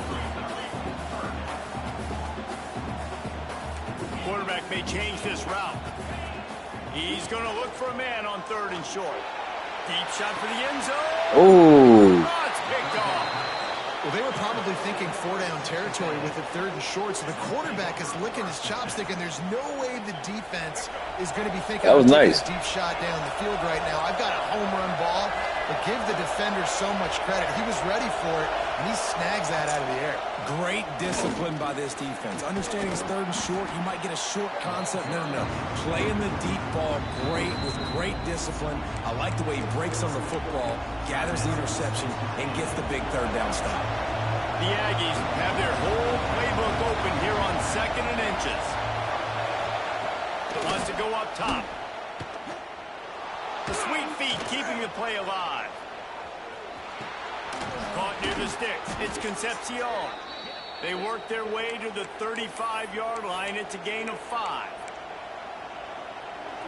Quarterback may change this route. He's going to look for a man on 3rd and short. Deep shot for the end zone. Oh, it's picked off. Well, they were probably thinking 4-down territory with it 3rd and short, so the quarterback is licking his chops thinking there's no way the defense is going to be thinking that was nice. A deep shot down the field right now. I've got a home run ball, but give the defender so much credit. He was ready for it, and he snags that out of the air. Great discipline by this defense. Understanding it's 3rd and short, you might get a short concept. No. Playing the deep ball great with great discipline. I like the way he breaks on the football, gathers the interception, and gets the big 3rd down stop. The Aggies have their whole playbook open here on 2nd and inches. Wants to go up top. The sweet feet keeping the play alive. Caught near the sticks. It's Concepcion. They work their way to the 35-yard line. It's a gain of 5.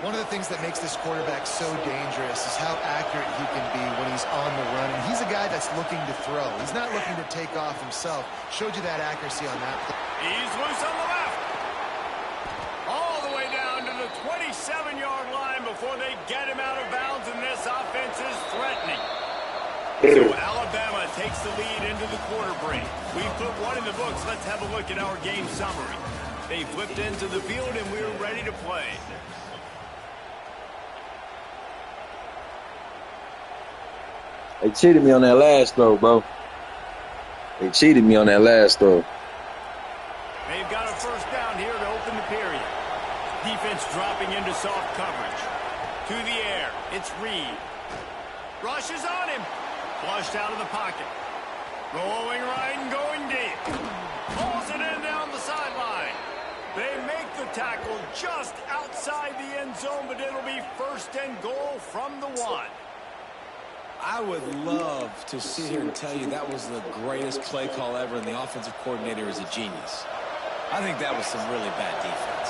One of the things that makes this quarterback so dangerous is how accurate he can be when he's on the run. And he's a guy that's looking to throw. He's not looking to take off himself. Showed you that accuracy on that play. He's loose on the left. All the way down to the 27-yard line before they get him out of bounds, and this offense is threatening. So Alabama takes the lead into the quarter break. We've put one in the books. Let's have a look at our game summary. They flipped into the field, and we're ready to play. They cheated me on that last throw, bro. They cheated me on that last throw. They've got a first down here to open the period. Defense dropping into soft coverage. To the air. It's Reed. Rushes on him. Flushed out of the pocket. Rolling right and going deep. Pulls it in down the sideline. They make the tackle just outside the end zone, but it'll be 1st and goal from the 1. I would love to sit here and tell you that was the greatest play call ever, and the offensive coordinator is a genius. I think that was some really bad defense.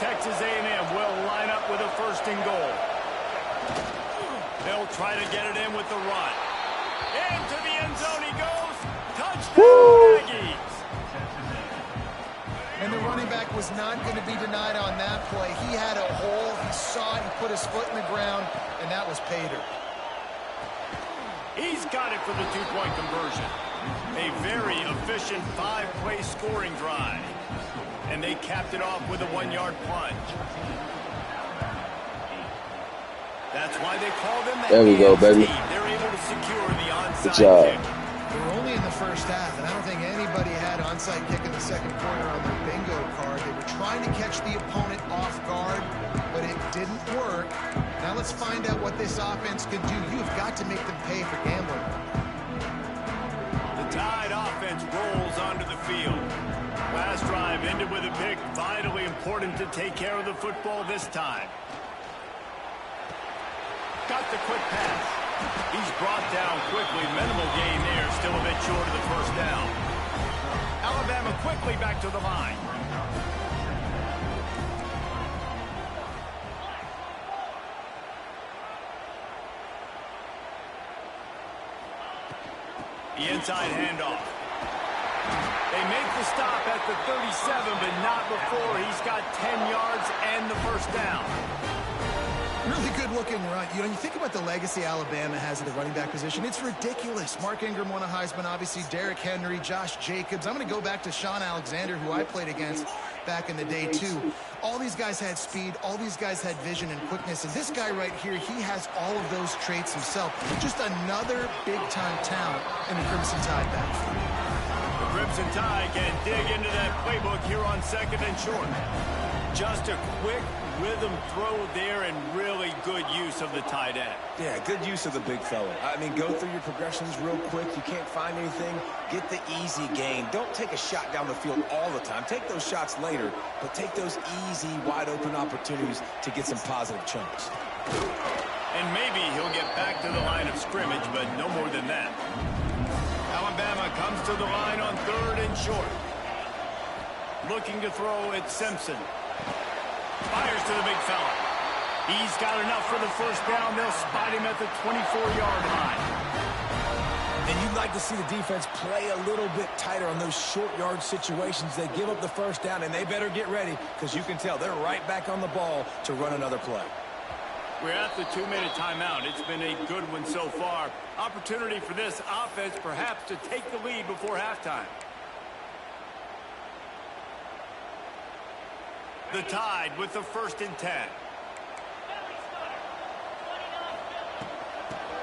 Texas A&M will line up with a first and goal. They'll try to get it in with the run. Into the end zone he goes. Touchdown, Aggies. And the running back was not going to be denied on that play. He had a hole. He saw it. He put his foot in the ground, and that was pay dirt. He's got it for the two-point conversion. A very efficient 5-play scoring drive. And they capped it off with a 1-yard plunge. That's why they call them the There we go, baby. team. They're able to secure the onside Good job. kick. They were only in the first half, and I don't think anybody had onside kick in the second quarter on their bingo card. They were trying to catch the opponent off guard, but it didn't work. Now let's find out what this offense can do. You've got to make them pay for gambling. The Tide offense rolls onto the field. Last drive ended with a pick. Vitally important to take care of the football this time. Got the quick pass. He's brought down quickly. Minimal gain there. Still a bit short of the first down. Alabama quickly back to the line. The inside handoff. They make the stop at the 37, but not before he's got 10 yards and the first down. Really good-looking run. You know, you think about the legacy Alabama has at the running back position. It's ridiculous. Mark Ingram won a Heisman, obviously. Derrick Henry, Josh Jacobs. I'm going to go back to Sean Alexander, who I played against back in the day, too. All these guys had speed. All these guys had vision and quickness. And this guy right here, he has all of those traits himself. Just another big-time talent in the Crimson Tide backfield. The Crimson Tide can dig into that playbook here on second and short. Just a quick rhythm throw there and really good use of the tight end. Yeah, good use of the big fella. I mean, go through your progressions real quick. You can't find anything. Get the easy gain. Don't take a shot down the field all the time. Take those shots later, but take those easy, wide-open opportunities to get some positive chunks. And maybe he'll get back to the line of scrimmage, but no more than that. Alabama comes to the line on third and short. Looking to throw at Simpson. Fires to the big fella. He's got enough for the first down. They'll spot him at the 24-yard line. And you'd like to see the defense play a little bit tighter on those short yard situations. They give up the first down, and they better get ready because you can tell they're right back on the ball to run another play. We're at the 2-minute timeout. It's been a good one so far. Opportunity for this offense perhaps to take the lead before halftime. The Tide with the first and 10.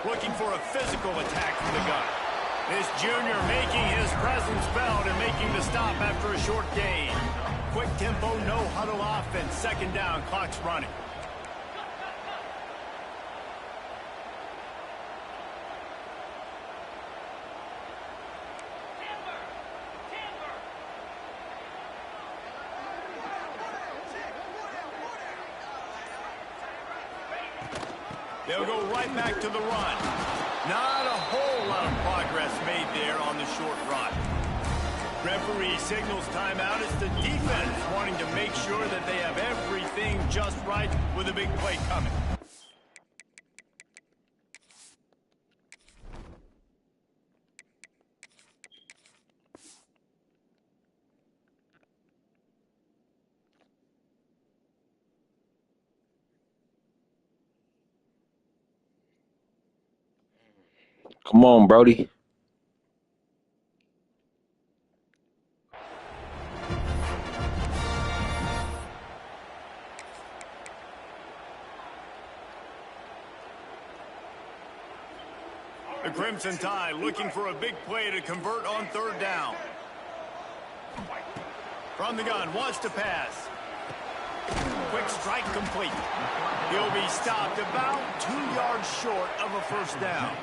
Looking for a physical attack from the gun. This junior making his presence felt and making the stop after a short gain. Quick tempo, no huddle offense. Second down, clock's running. They'll go right back to the run. Not a whole lot of progress made there on the short run. Referee signals timeout. It's the defense wanting to make sure that they have everything just right with a big play coming. Come on, Brody. The Crimson Tide looking for a big play to convert on third down. From the gun, wants to pass. Quick strike complete. He'll be stopped about 2 yards short of a first down.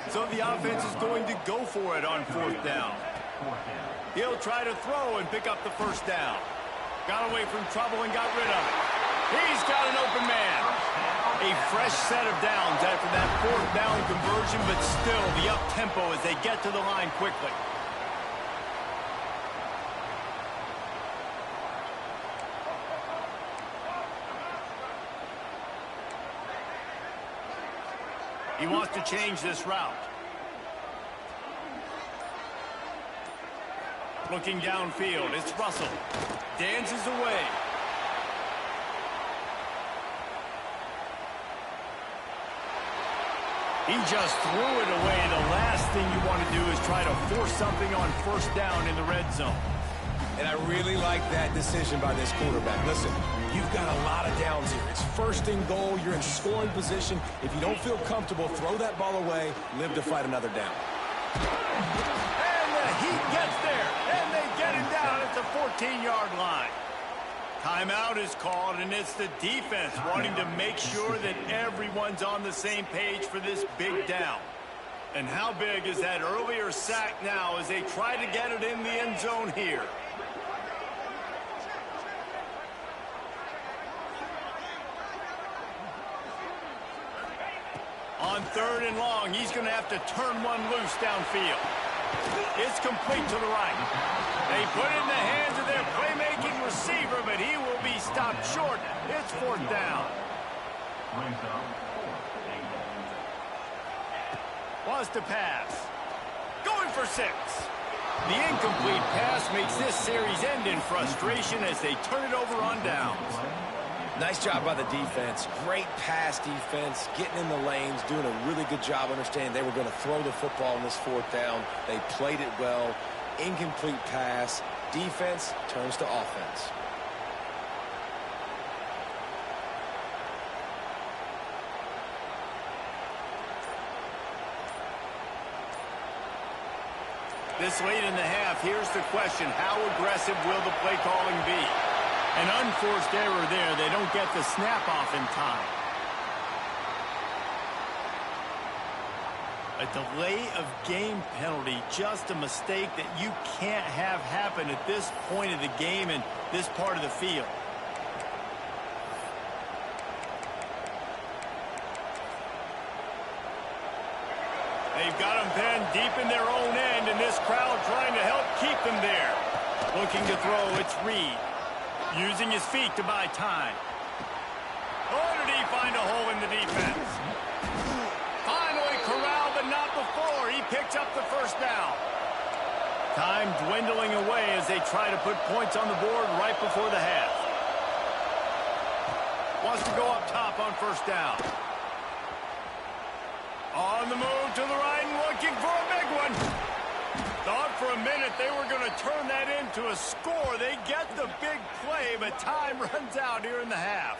So the offense is going to go for it on fourth down. He'll try to throw and pick up the first down. Got away from trouble and got rid of it. He's got an open man. A fresh set of downs after that fourth down conversion, but still the up-tempo as they get to the line quickly. He wants to change this route. Looking downfield, it's Russell. Dances away. He just threw it away. The last thing you want to do is try to force something on first down in the red zone. And I really like that decision by this quarterback. Listen, you've got a lot of downs here. It's first and goal. You're in scoring position. If you don't feel comfortable, throw that ball away. Live to fight another down. And the Heat gets there. And they get him down at the 14-yard line. Timeout is called, and it's the defense wanting to make sure that everyone's on the same page for this big down. And how big is that earlier sack now as they try to get it in the end zone here? On 3rd and long, he's going to have to turn one loose downfield. It's complete to the right. They put it in the hands of their playmaking receiver, but he will be stopped short. It's 4th down. Wants to pass. Going for 6. The incomplete pass makes this series end in frustration as they turn it over on downs. Nice job by the defense. Great pass defense, getting in the lanes, doing a really good job understanding they were going to throw the football in this 4th down. They played it well. Incomplete pass. Defense turns to offense. This late in the half, here's the question. How aggressive will the play calling be? An unforced error there. They don't get the snap off in time. A delay of game penalty, just a mistake that you can't have happen at this point of the game in this part of the field. They've got them penned deep in their own end, and this crowd trying to help keep them there. Looking to throw, it's Reed. Using his feet to buy time. Oh, did he find a hole in the defense? Finally corralled, but not before. He picks up the 1st down. Time dwindling away as they try to put points on the board right before the half. Wants to go up top on 1st down. On the move to the right and looking for a big one. Thought for a minute they were going to turn that into a score. They get the big play, but time runs out here in the half.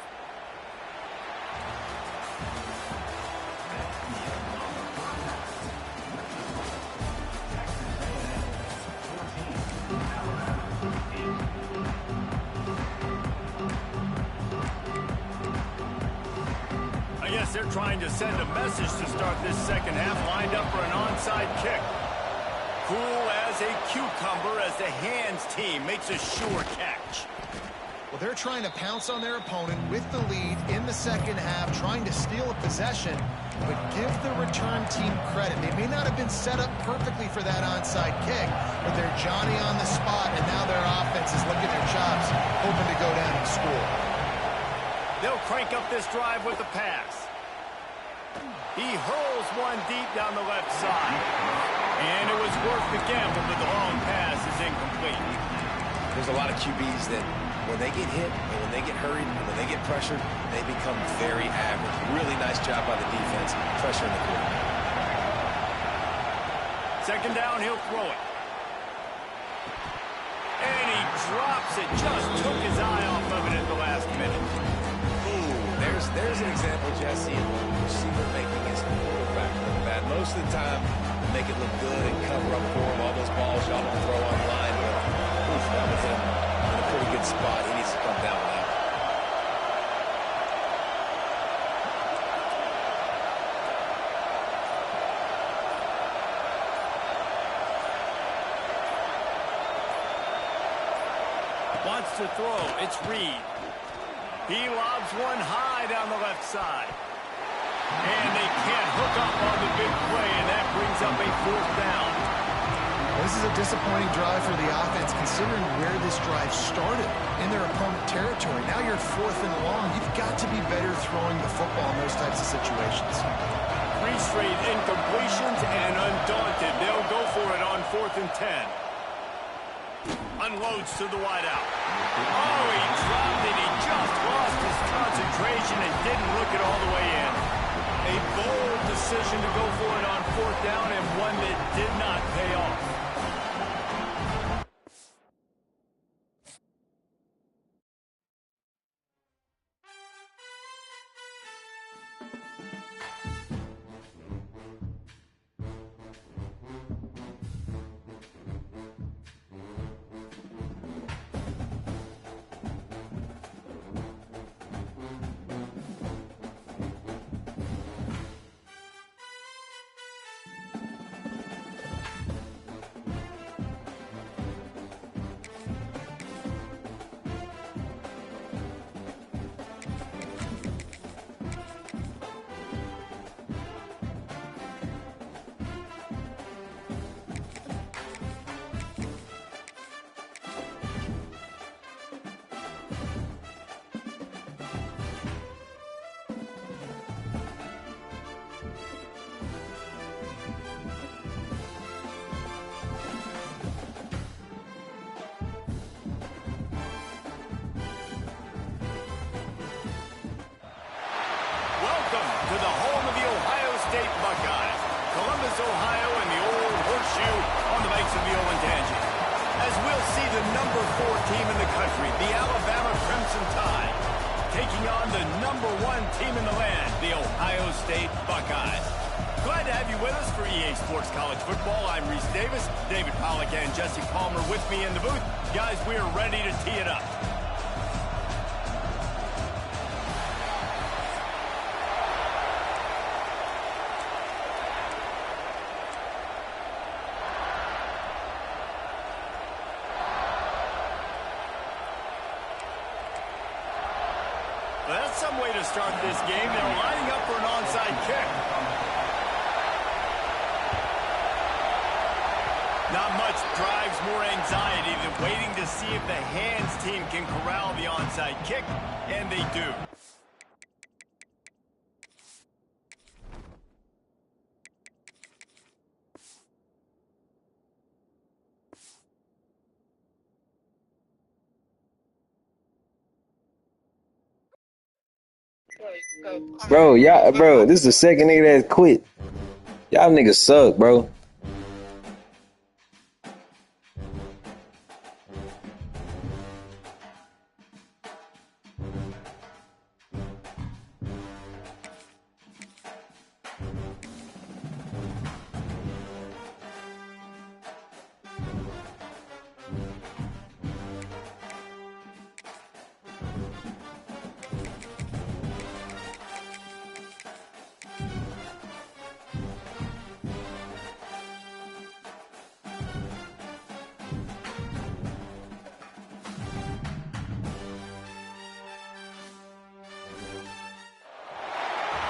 I guess they're trying to send a message to start this second half, lined up for an onside kick. Cool as a cucumber as the hands team makes a sure catch. Well, they're trying to pounce on their opponent with the lead in the second half, trying to steal a possession, but give the return team credit. They may not have been set up perfectly for that onside kick, but they're Johnny on the spot, and now their offense is licking their chops, hoping to go down and score. They'll crank up this drive with the pass. He hurls one deep down the left side. And it was worth the gamble, but the long pass is incomplete. There's a lot of QBs that when they get hit and when they get hurried and when they get pressured, they become very average. Really nice job by the defense, pressuring the quarterback. 2nd down, he'll throw it. And he drops it. Just took his eye off of it at the last minute. Ooh, there's an example, Jesse, of a receiver making his quarterback look bad. Most of the time, make it look good and cover up for him. All those balls y'all don't throw online, but oof, that was him in a pretty good spot. He needs to come down with that. Wants to throw. It's Reed. He lobs one high down the left side. And they can't hook up on the big play, and that brings up a 4th down. This is a disappointing drive for the offense, considering where this drive started, in their opponent territory. Now you're 4th and long. You've got to be better throwing the football in those types of situations. 3 straight incompletions, and undaunted, they'll go for it on 4th and 10. Unloads to the wideout. Oh, he dropped it. He just lost his concentration and didn't look it all the way in. A bold decision to go for it on 4th down, and one that did not pay off. To the home of the Ohio State Buckeyes, Columbus, Ohio, and the old horseshoe on the banks of the Olentangy. As we'll see the number 4 team in the country, the Alabama Crimson Tide, taking on the number 1 team in the land, the Ohio State Buckeyes. Glad to have you with us for EA Sports College Football. I'm Reese Davis, David Pollack and Jesse Palmer with me in the booth. Guys, we are ready to tee it up. That's some way to start this game. They're lining up for an onside kick. Not much drives more anxiety than waiting to see if the hands team can corral the onside kick, and they do. Bro, this is the second nigga that quit. Y'all niggas suck, bro.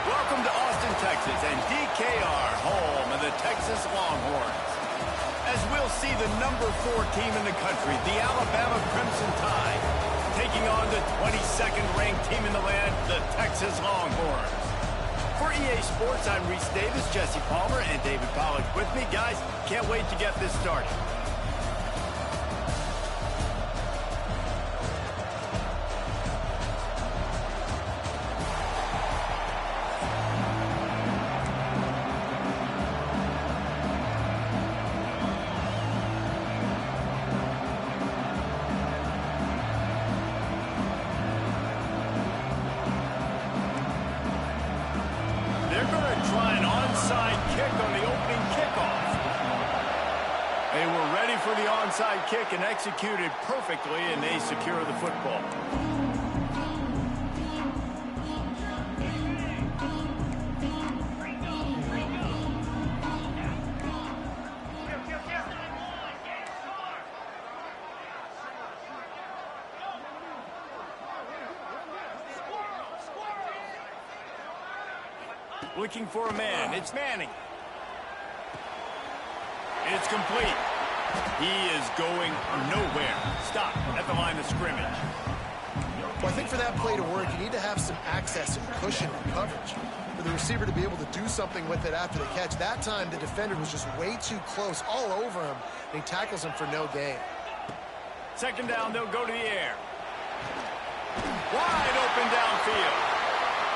Welcome to Austin, Texas, and DKR, home of the Texas Longhorns. As we'll see the number 4 team in the country, the Alabama Crimson Tide, taking on the 22nd ranked team in the land, the Texas Longhorns. For EA Sports, I'm Reese Davis, Jesse Palmer, and David Pollack with me. Guys, can't wait to get this started. They're going to try an onside kick on the opening kickoff. They were ready for the onside kick and executed perfectly, and they secure the football. Looking for a man. It's Manning. It's complete. He is going nowhere. Stop at the line of scrimmage. Well, I think for that play to work, you need to have some access and cushion and coverage for the receiver to be able to do something with it after the catch. That time, the defender was just way too close, all over him, and he tackles him for no gain. Second down, they'll go to the air. Wide open downfield.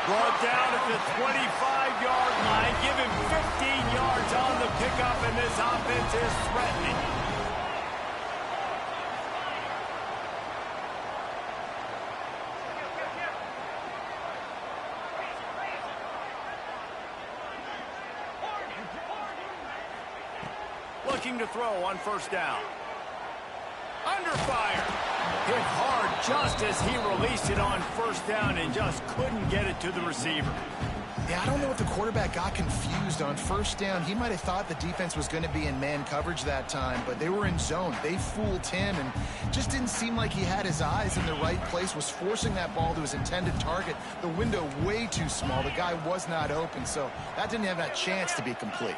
Brought down at the 25-yard line. Give him 15 yards on the pickup, and this offense is threatening. Looking to throw on first down. Under fire. Hit hard just as he released it on first down and just couldn't get it to the receiver. Yeah, I don't know if the quarterback got confused on first down. He might have thought the defense was going to be in man coverage that time, but they were in zone. They fooled him and just didn't seem like he had his eyes in the right place, was forcing that ball to his intended target. The window way too small. The guy was not open, so that didn't have that chance to be complete.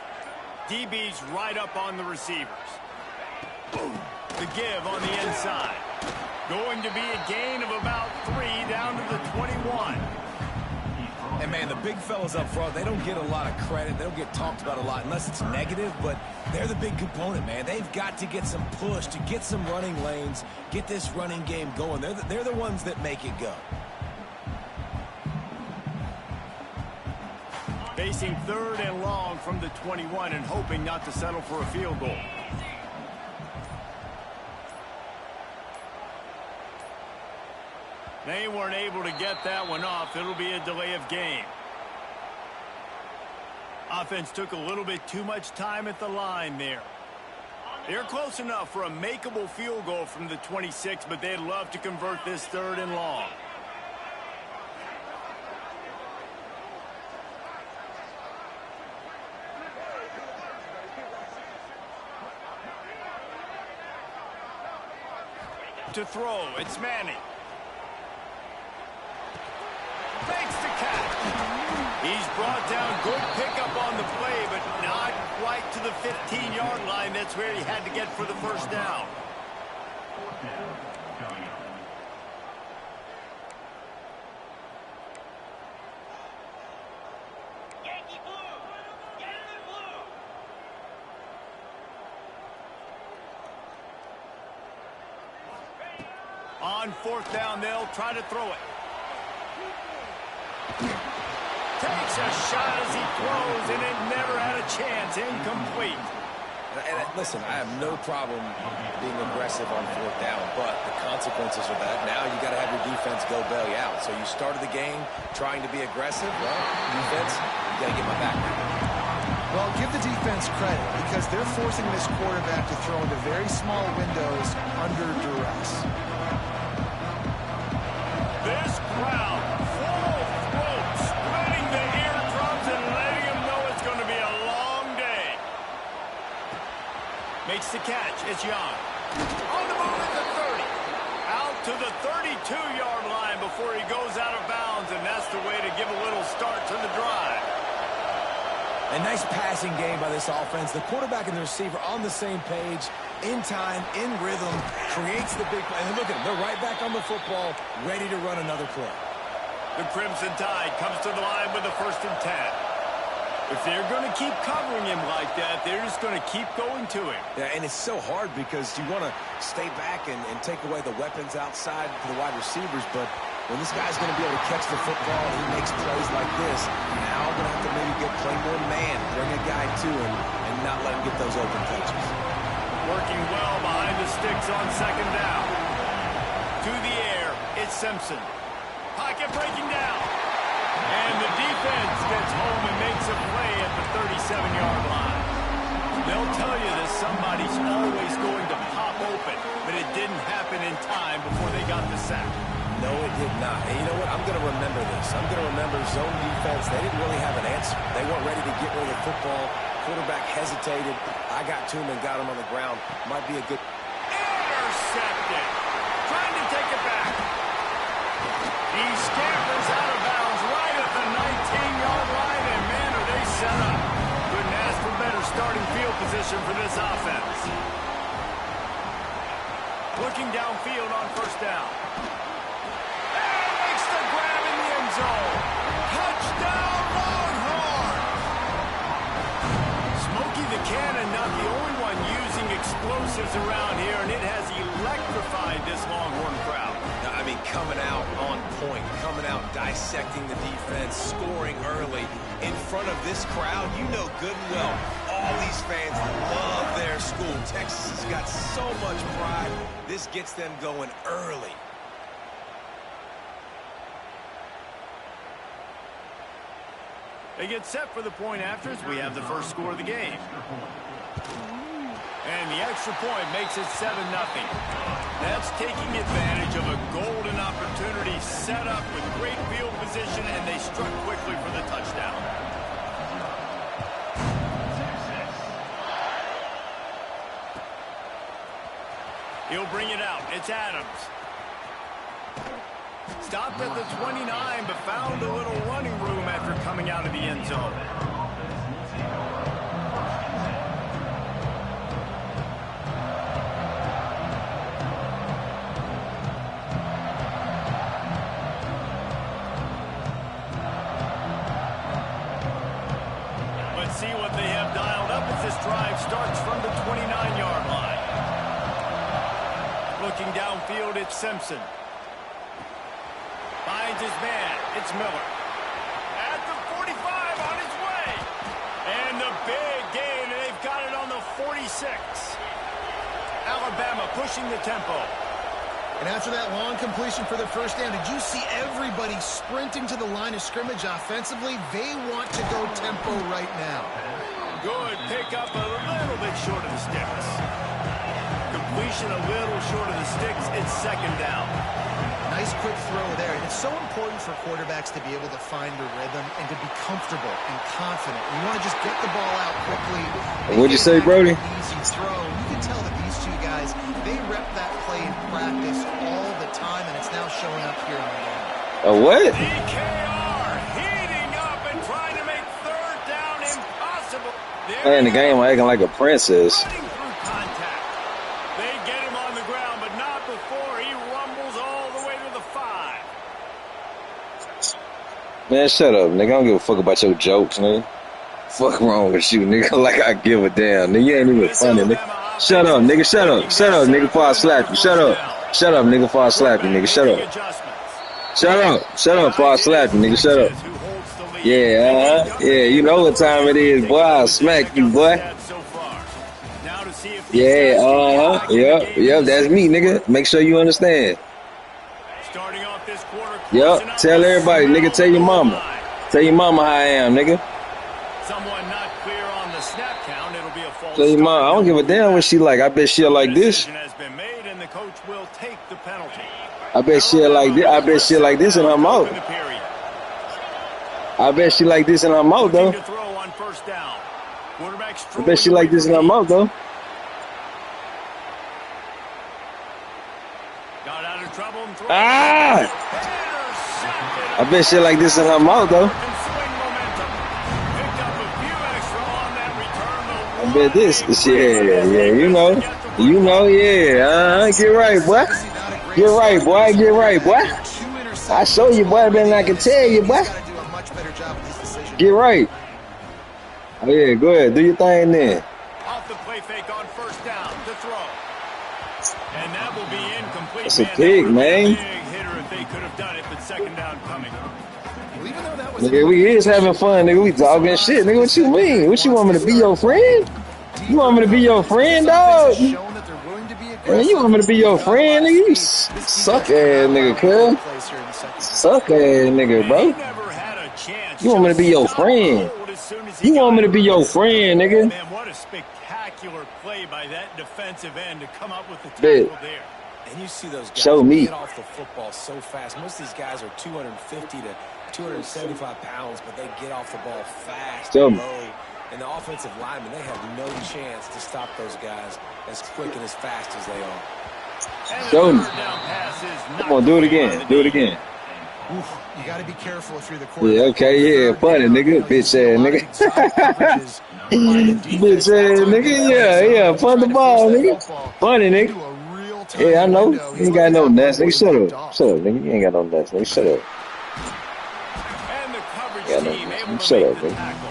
DB's right up on the receivers. Boom. The give on the inside. Going to be a gain of about 3 down to the 21. And, man, the big fellas up front, they don't get a lot of credit. They don't get talked about a lot unless it's negative, but they're the big component, man. They've got to get some push, to get some running lanes, get this running game going. They're the ones that make it go. Facing third and long from the 21 and hoping not to settle for a field goal. They weren't able to get that one off. It'll be a delay of game. Offense took a little bit too much time at the line there. They're close enough for a makeable field goal from the 26, but they'd love to convert this third and long. To throw, it's Manning. Makes the catch. He's brought down. Good pickup on the play, but not quite to the 15-yard line. That's where he had to get for the first down. Yankee blue. Get in blue. On fourth down, they'll try to throw it. Takes a shot as he throws, and it never had a chance. Incomplete. And listen, I have no problem being aggressive on fourth down, but the consequences of that, now you got to have your defense go bail you out. So you started the game trying to be aggressive. Well, defense, you got to get my back. Well, give the defense credit because they're forcing this quarterback to throw into very small windows under duress. This crowd, full throat, splitting the eardrums and letting them know it's going to be a long day. Makes the catch. It's Young. On the move at the 30. Out to the 32-yard line before he goes out of bounds, and that's the way to give a little start to the drive. A nice passing game by this offense. The quarterback and the receiver on the same page, in time, in rhythm, creates the big play. And look at them. They're right back on the football, ready to run another play. The Crimson Tide comes to the line with a 1st and 10. If they're going to keep covering him like that, they're just going to keep going to him. Yeah, and it's so hard because you want to stay back and take away the weapons outside for the wide receivers, but when this guy's going to be able to catch the football, he makes plays like this, now I'm going to have to maybe play more man, bring a guy to him, and not let him get those open touches. Working well behind the sticks on second down. To the air, it's Simpson. Pocket breaking down. And the defense gets home and makes a play at the 37-yard line. They'll tell you that somebody's always going to pop open, but it didn't happen in time before they got the sack. No, it did not. And you know what? I'm going to remember this. I'm going to remember zone defense. They didn't really have an answer. They weren't ready to get rid of the football. Quarterback hesitated. I got to him and got him on the ground. Might be a good... Intercepted. Trying to take it back. He scampers out of bounds right at the 19-yard line, and man, are they set up. Couldn't ask for better starting field position for this offense. Looking downfield on first down. And explosives around here, and it has electrified this Longhorn crowd. I mean, coming out on point, coming out dissecting the defense, scoring early in front of this crowd. You know good and well, all these fans love their school. Texas has got so much pride. This gets them going early. They get set for the point after as we have the first score of the game. And the extra point makes it 7-0. That's taking advantage of a golden opportunity set up with great field position, and they struck quickly for the touchdown. He'll bring it out. It's Adams. Stopped at the 29, but found a little running room after coming out of the end zone. Let's see what they have dialed up as this drive starts from the 29-yard line. Looking downfield, it's Simpson. Finds his man. It's Miller. At the 45 on his way. And the big gain, and they've got it on the 46. Alabama pushing the tempo. And after that long completion for the first down, did you see everybody sprinting to the line of scrimmage offensively? They want to go tempo right now. Good pick up, a little bit short of the sticks. Completion a little short of the sticks. It's second down. Nice quick throw there. And it's so important for quarterbacks to be able to find their rhythm and to be comfortable and confident. You want to just get the ball out quickly. What'd you say, Brody? Easy throw. You can tell that these two guys, they rep that play in practice all the time, and it's now showing up here in the game. A what? DKR heating up and trying to make third down impossible. Man, the game acting like a princess. Running through contact. They get him on the ground, but not before he rumbles all the way to the 5. Man, shut up, nigga. I don't give a fuck about your jokes, nigga. Fuck wrong with you, nigga. Like I give a damn, nigga. You ain't even funny, nigga. Shut up, nigga. Shut up. Shut up, nigga, before I slap you. Shut up. Shut up, nigga, before I slap you, nigga. Shut up. Shut up. Shut up before I slap you, nigga. Shut up. Yeah, yeah, you know what time it is, boy. I'll smack you, boy. Yeah, yep, that's me, nigga. Make sure you understand. Starting off this quarter. Yep, tell everybody, nigga, tell your mama. Tell your mama how I am, nigga. Someone not clear on the snap count. It'll be a false Tell your mama, I don't give a damn what she like. I bet she'll like this. has been made, and the coach will take the penalty. I bet she'll like this. I bet she'll like this in her mouth. I bet she like this in her mouth, though. I bet she like this in her mouth, though. Ah! I bet she like this in her mouth, though. I bet this. Yeah, you know, yeah. Get right, boy. Get right, boy. Get right, boy. I show you, boy, better than I can tell you, boy. Get right. Oh, yeah, go ahead. Do your thing then. Off the play fake on first down to throw. And that will be incomplete. That's a pig, man. Big hitter if they could have done it, but second down coming. Nigga, we is having fun, nigga. We talking shit, nigga. What you mean? What you want me to be your friend? You want me to be your friend, dog? Man, you want me to be your friend, nigga? You suck ass nigga, cuz. Suck ass nigga, bro. You want me to be your friend? You want me to be your friend, nigga? Man, what a spectacular play by that defensive end to come up with the tackle there. And you see those guys Show me. get off the football so fast. Most of these guys are 250 to 275 pounds, but they get off the ball fast Show and me. low. And the offensive linemen, they have no chance to stop those guys as quick and as fast as they are. Show me. Come on, do it again. Do it again. Oof, you got to be careful through the quarter. Yeah, okay, yeah. Funny, nigga. Bitch ass nigga. Bitch ass nigga. Yeah. Fun the ball, nigga. Funny, nigga. Yeah, I know. You ain't got no nuts, nigga. Shut up. Shut up, nigga. You ain't got no nuts, nigga. Shut up. And the coverage Got no team nuts, able nigga. to Shut make up, the nigga. tackle.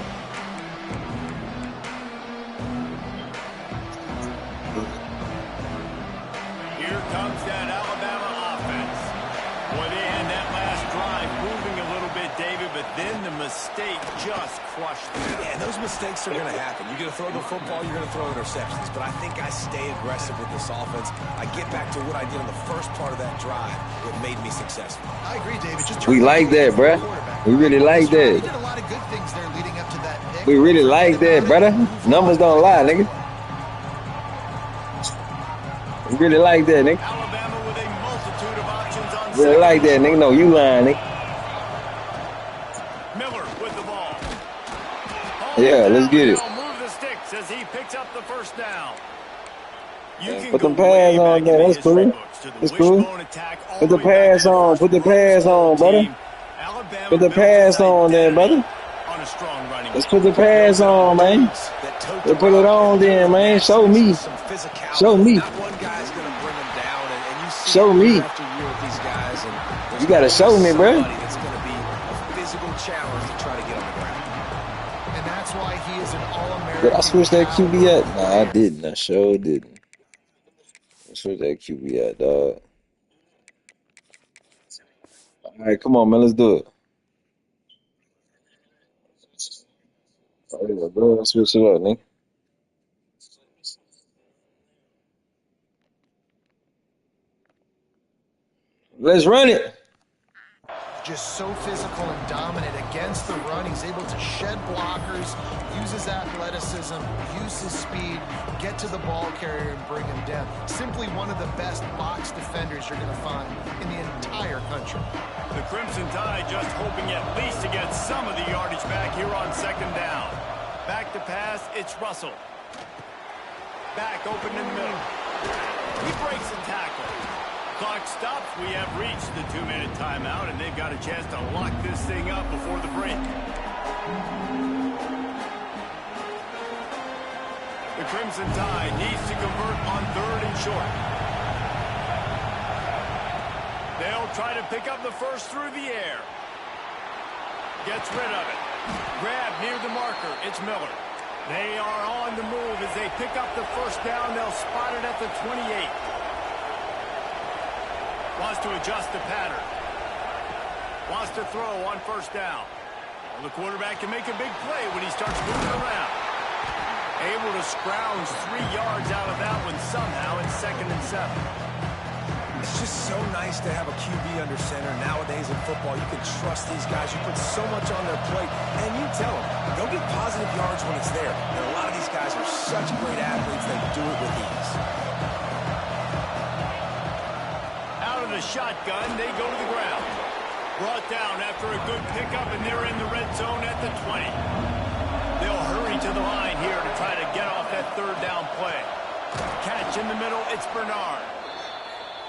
it, David, but then the mistake just crushed them. Yeah, those mistakes are going to happen. You're going to throw the football, you're going to throw interceptions. But I think I stay aggressive with this offense. I get back to what I did on the first part of that drive. What made me successful. I agree, David. We like that, bruh. We really like that. We did a lot of good things there leading up to that pick. We really like that, brother. Numbers don't lie, nigga. We really like that, nigga. Alabama with a multitude of options on Really like that, nigga. No, you lying, nigga. Miller with the ball. Yeah, let's get it. He'll move the sticks as he picks up the first down. You can Put them go way pads on back there. in That's cool. history books to the That's cool. wishbone attack all Put the way back pads to on. first Put the pads on, brother. team. Alabama Put the built pads its on there, brother. on a strong running Let's game. put the pads on, man. Let's put it on then, man. Show me. Show me. Not one guy's going to bring them down, and you see Show me. year after year with these guys. And You gotta show me, bro. It's going to be a physical challenge to try to get on the ground. And that's why he is an All-American. Did I switch that QB out? Nah, I didn't. I sure didn't. I switched that QB out, dog. All right, come on, man. Let's do it. All right, bro. Let's switch it up, nigga. Let's run it. Just so physical and dominant against the run. He's able to shed blockers, use his athleticism, use his speed, get to the ball carrier and bring him down. Simply one of the best box defenders you're going to find in the entire country. The Crimson Tide just hoping at least to get some of the yardage back here on second down. Back to pass, it's Russell. Back open in the middle. He breaks a tackle. Clock stops. We have reached the 2-minute timeout, and they've got a chance to lock this thing up before the break. The Crimson Tide needs to convert on 3rd and short. They'll try to pick up the first through the air. Gets rid of it. Grab near the marker. It's Miller. They are on the move as they pick up the first down. They'll spot it at the 28. Wants to adjust the pattern. Wants to throw on first down. Well, the quarterback can make a big play when he starts moving around. Able to scrounge 3 yards out of that one somehow in 2nd and 7. It's just so nice to have a QB under center. Nowadays in football, you can trust these guys. You put so much on their plate, and you tell them, they'll get positive yards when it's there. And a lot of these guys are such great athletes, they do it with ease. Out of the shotgun, they go to the ground. Brought down after a good pickup, and they're in the red zone at the 20. They'll hurry to the line here to try to get off that 3rd down play. Catch in the middle, it's Bernard.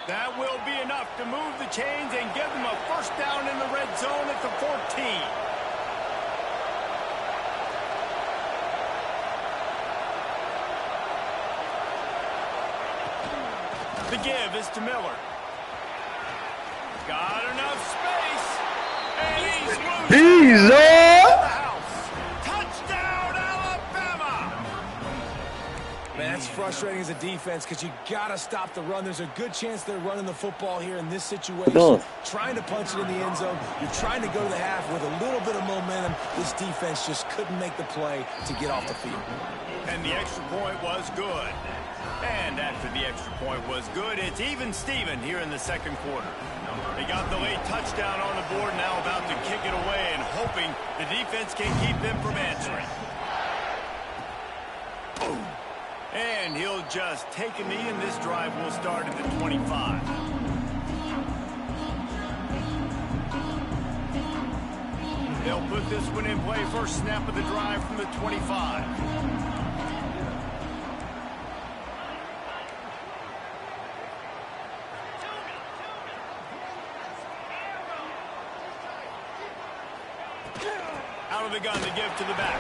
That will be enough to move the chains and give them a first down in the red zone at the 14. The give is to Miller. Got enough space. And he's loose. Touchdown, Alabama! Man, that's frustrating as a defense because you got to stop the run. There's a good chance they're running the football here in this situation. Trying to punch it in the end zone. You're trying to go to the half with a little bit of momentum. This defense just couldn't make the play to get off the field. And the extra point was good. And after the extra point was good, it's even Steven here in the 2nd quarter. They got the late touchdown on the board, now about to kick it away and hoping the defense can keep them from answering. Boom. And he'll just take a knee, and this drive will start at the 25. They'll put this one in play. First snap of the drive from the 25. Out of the gun to give to the back.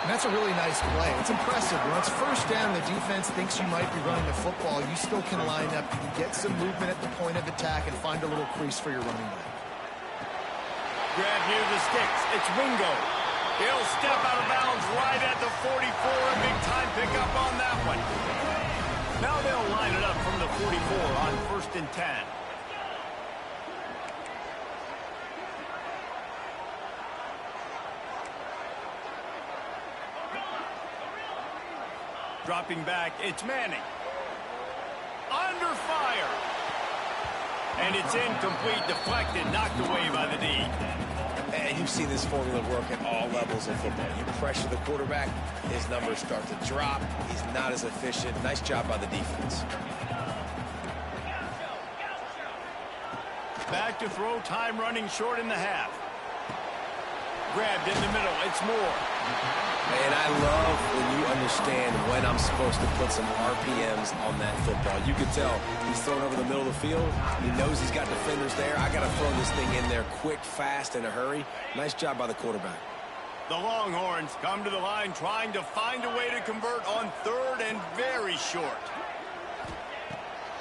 And that's a really nice play. It's impressive. Once first down, the defense thinks you might be running the football. You still can line up, you can get some movement at the point of attack and find a little crease for your running back. Grab near the sticks. It's Wingo. He'll step out of bounds right at the 44. A big time pickup on that one. Now they'll line it up from the 44 on 1st and 10. Dropping back, it's Manning. Under fire. And it's incomplete, deflected, knocked away by the D. And you've seen this formula work at all levels of football. You pressure the quarterback, his numbers start to drop. He's not as efficient. Nice job by the defense. Back to throw, time running short in the half. Grabbed in the middle, it's Moore. And I love when you understand when I'm supposed to put some RPMs on that football. You can tell he's throwing over the middle of the field. He knows he's got defenders there. I got to throw this thing in there quick, fast, in a hurry. Nice job by the quarterback. The Longhorns come to the line trying to find a way to convert on third and very short.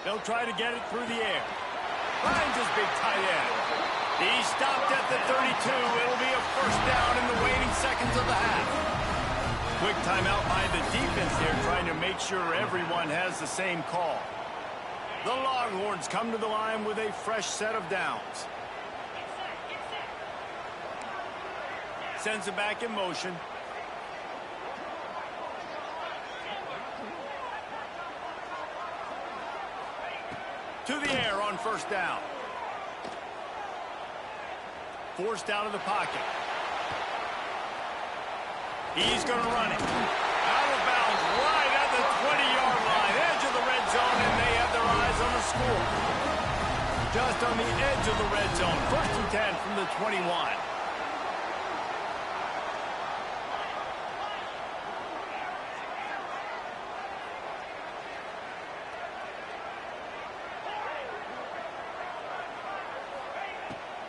They'll try to get it through the air. Finds his big tight end. He stopped at the 32. It'll be a first down in the waning seconds of the half. Quick timeout by the defense here, trying to make sure everyone has the same call. The Longhorns come to the line with a fresh set of downs. Sends it back in motion. To the air on first down. Forced out of the pocket. He's going to run it. Out of bounds, right at the 20-yard line. Edge of the red zone, and they have their eyes on the score. Just on the edge of the red zone. First and 10 from the 21.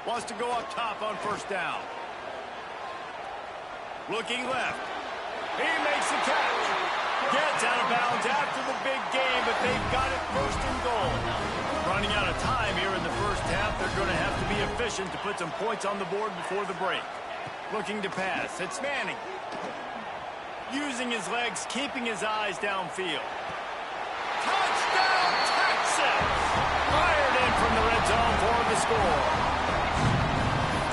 Wants to go up top on first down. Looking left. He makes the catch. Gets out of bounds after the big game, but they've got it first and goal. Running out of time here in the first half. They're going to have to be efficient to put some points on the board before the break. Looking to pass. It's Manning. Using his legs, keeping his eyes downfield. Touchdown, Texas! Fired in from the red zone for the score.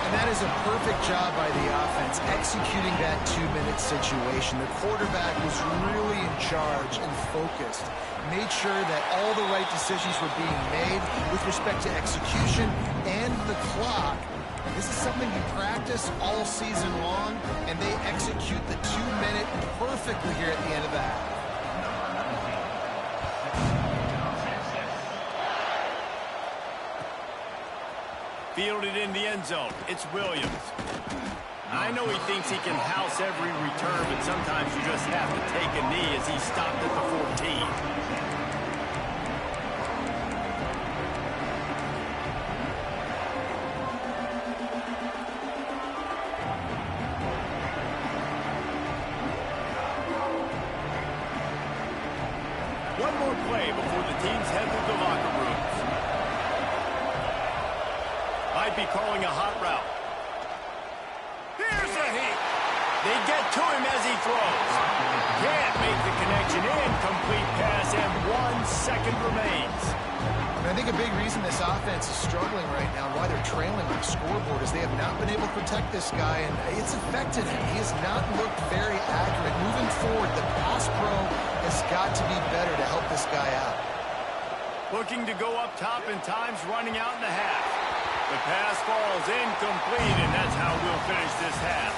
And that is a perfect job by the offense, executing that 2-minute situation. The quarterback was really in charge and focused. Made sure that all the right decisions were being made with respect to execution and the clock. This is something you practice all season long, and they execute the 2-minute perfectly here at the end of the half. Fielded in the end zone. It's Williams. I know he thinks he can house every return, but sometimes you just have to take a knee as he stopped at the 14. One more play before the teams head to the locker rooms. Might be calling a hot route. Here's a heat. They get to him as he throws. Can't make the connection. Incomplete pass, and 1 second remains. And I think a big reason this offense is struggling right now, why they're trailing on the scoreboard, is they have not been able to protect this guy, and it's affected him. He has not looked very accurate. Moving forward, the pass pro has got to be better to help this guy out. Looking to go up top, and time's running out in the half. The pass falls incomplete, and that's how we'll finish this half.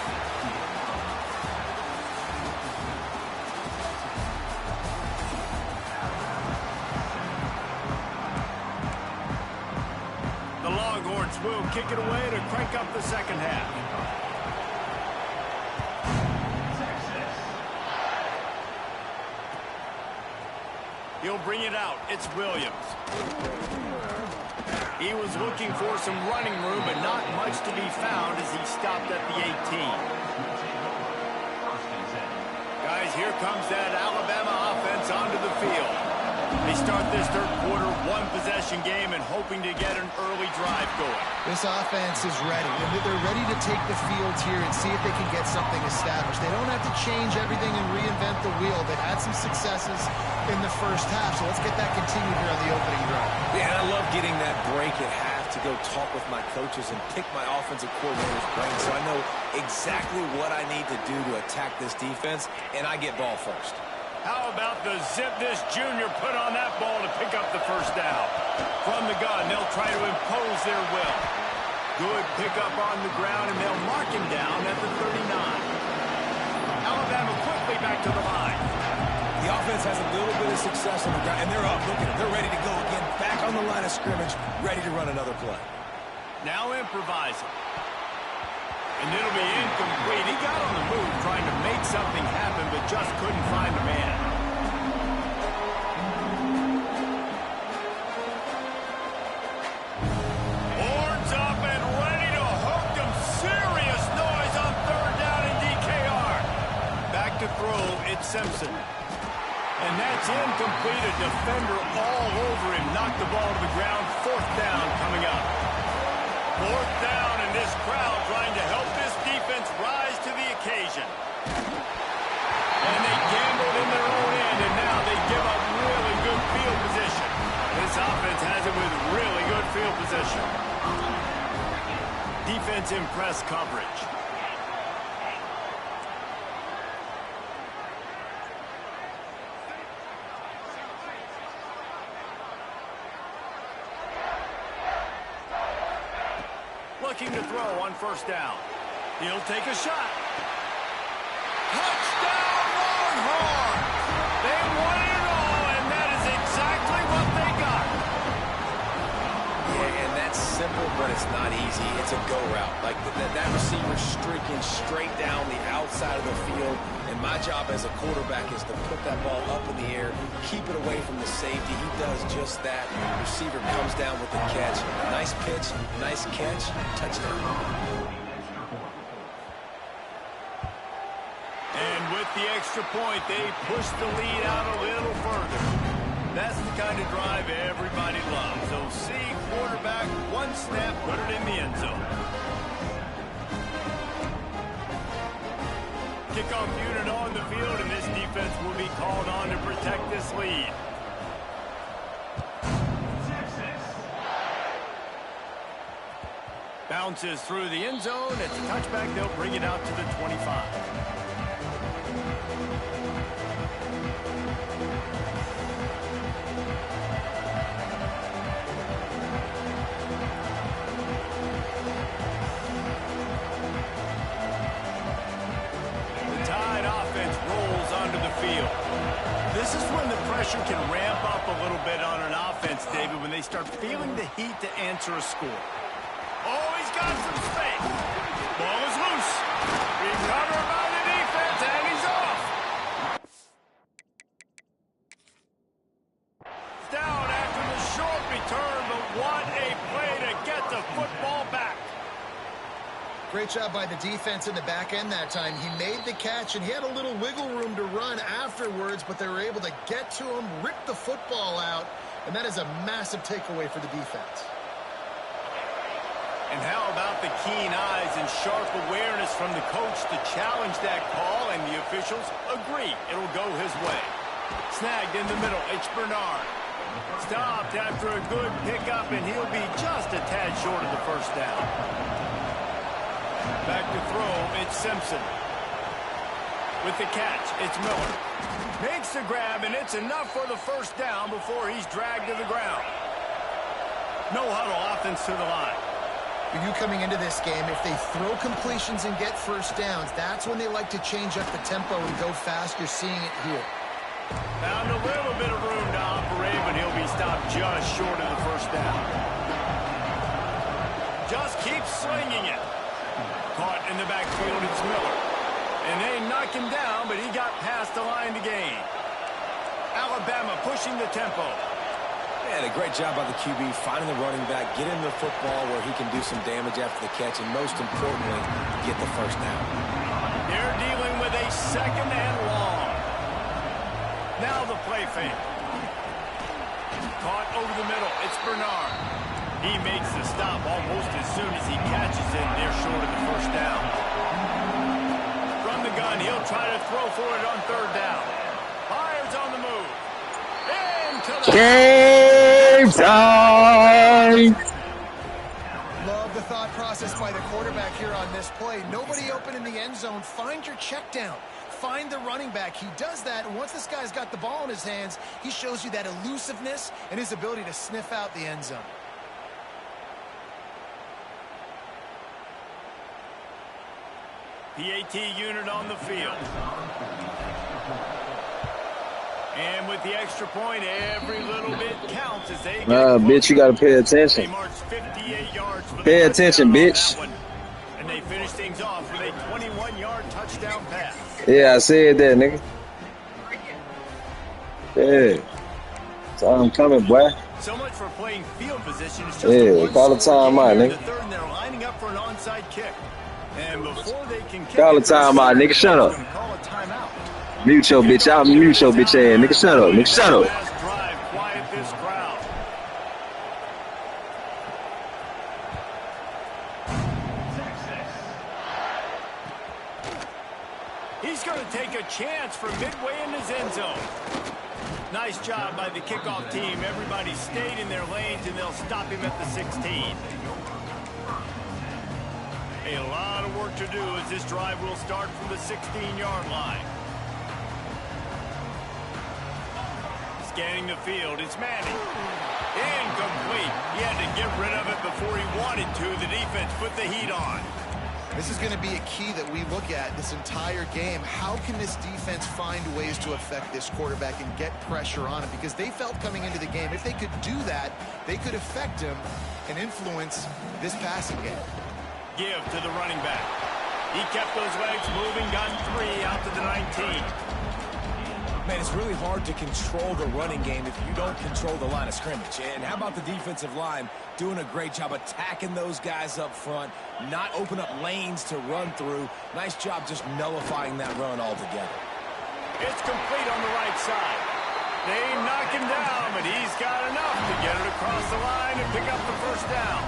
The Longhorns will kick it away to crank up the second half. He'll bring it out. It's Williams. He was looking for some running room, but not much to be found as he stopped at the 18. Guys, here comes that Alabama offense onto the field. They start this third quarter, one-possession game, and hoping to get an early drive going. This offense is ready. They're ready to take the field here and see if they can get something established. They don't have to change everything and reinvent the wheel. They've had some successes in the first half, so let's get that continued here on the opening drive. Yeah, and I love getting that break at half to go talk with my coaches and pick my offensive coordinator's brain so I know exactly what I need to do to attack this defense, and I get ball first. How about the zip this junior put on that ball to pick up the first down? From the gun, they'll try to impose their will. Good pickup on the ground, and they'll mark him down at the 39. Alabama quickly back to the line. The offense has a little bit of success on the ground, and they're up. Look at them. They're ready to go again. Back on the line of scrimmage, ready to run another play. Now improvising. And it'll be incomplete. He got on the move trying to make something happen, but just couldn't find a man. Horns up and ready to hook them. Serious noise on third down in DKR. Back to throw, it's Simpson. And that's incomplete. A defender all over him. Knocked the ball to the ground. Fourth down coming up. Fourth down, and this crowd trying to help this defense rise to the occasion. And they gambled in their own end, and now they give up really good field position. This offense has it with really good field position. Defense in press coverage. Looking to throw on first down. He'll take a shot. Touchdown, Longhorns! They won it all, and that is exactly what they got. Yeah, and that's simple, but it's not easy. It's a go route. Like that receiver streaking straight down the outside of the field, and my job as a quarterback is to put that ball up in the air, keep it away from the safety. He does just that. The receiver comes down with the catch. Nice pitch, nice catch, touchdown. And with the extra point, they push the lead out a little further. That's the kind of drive everybody loves. So see quarterback, one snap, put it in the end zone. Kickoff unit on the field, and this defense will be called on to protect this lead. Bounces through the end zone. It's a touchback. They'll bring it out to the 25. This is when the pressure can ramp up a little bit on an offense, David, when they start feeling the heat to answer a score. Oh, he's got some space. Ball is loose. Recovered by the defense, and he's off. Down after the short return, but what a play to get the football back. Great job by the defense in the back end that time. He made the catch, and he had a little wiggle room to run afterwards, but they were able to get to him, rip the football out, and that is a massive takeaway for the defense. And how about the keen eyes and sharp awareness from the coach to challenge that call, and the officials agree it'll go his way. Snagged in the middle, it's Bernard. Stopped after a good pickup, and he'll be just a tad short of the first down. Back to throw, it's Simpson. With the catch, it's Miller. Makes the grab, and it's enough for the first down before he's dragged to the ground. No huddle, offense to the line. For you coming into this game, if they throw completions and get first downs, that's when they like to change up the tempo and go fast. You're seeing it here. Found a little bit of room to operate, but he'll be stopped just short of the first down. Just keep slinging it. Caught in the backfield, it's Miller. And they knock him down, but he got past the line to gain. Alabama pushing the tempo. Man, a great job by the QB, finding the running back, getting the football where he can do some damage after the catch, and most importantly, get the first down. They're dealing with a second and long. Now the play fake. Caught over the middle, it's Bernard. He makes the stop almost as soon as he catches it. They're short of the first down. From the gun, he'll try to throw for it on third down. Fires on the move. Into the Game time! Love the thought process by the quarterback here on this play. Nobody open in the end zone. Find your check down. find the running back. He does that, and once this guy's got the ball in his hands, he shows you that elusiveness and his ability to sniff out the end zone. PAT unit on the field. And with the extra point, every little bit counts as they get bitch, you gotta pay attention. They marched 58 yards for Pay the attention, touchdown on bitch. that one. And they finished things off with a 21-yard touchdown pass. Yeah, I said that, nigga. Yeah. So I'm coming, boy. So much for playing field position. It's just Yeah, call the timeout, nigga. The third, and they're lining up for an onside kick. And before they can kick Call it, the timeout, nigga. Shut up. call a timeout. Mute your bitch out. Mute your bitch ass, nigga. Shut up, nigga. Shut up. Last drive, quiet this crowd. He's going to take a chance from midway in his end zone. Nice job by the kickoff team. Everybody stayed in their lanes, and they'll stop him at the 16. A lot of work to do as this drive will start from the 16-yard line. Scanning the field, it's Manning. Incomplete. He had to get rid of it before he wanted to. The defense put the heat on. This is going to be a key that we look at this entire game. How can this defense find ways to affect this quarterback and get pressure on him? Because they felt coming into the game, if they could do that, they could affect him and influence this passing game. Give to the running back. He kept those legs moving, got 3 out to the 19. Man, it's really hard to control the running game if you don't control the line of scrimmage. And how about the defensive line doing a great job attacking those guys up front, not open up lanes to run through. Nice job just nullifying that run altogether. It's complete on the right side. They knock him down, but he's got enough to get it across the line and pick up the first down.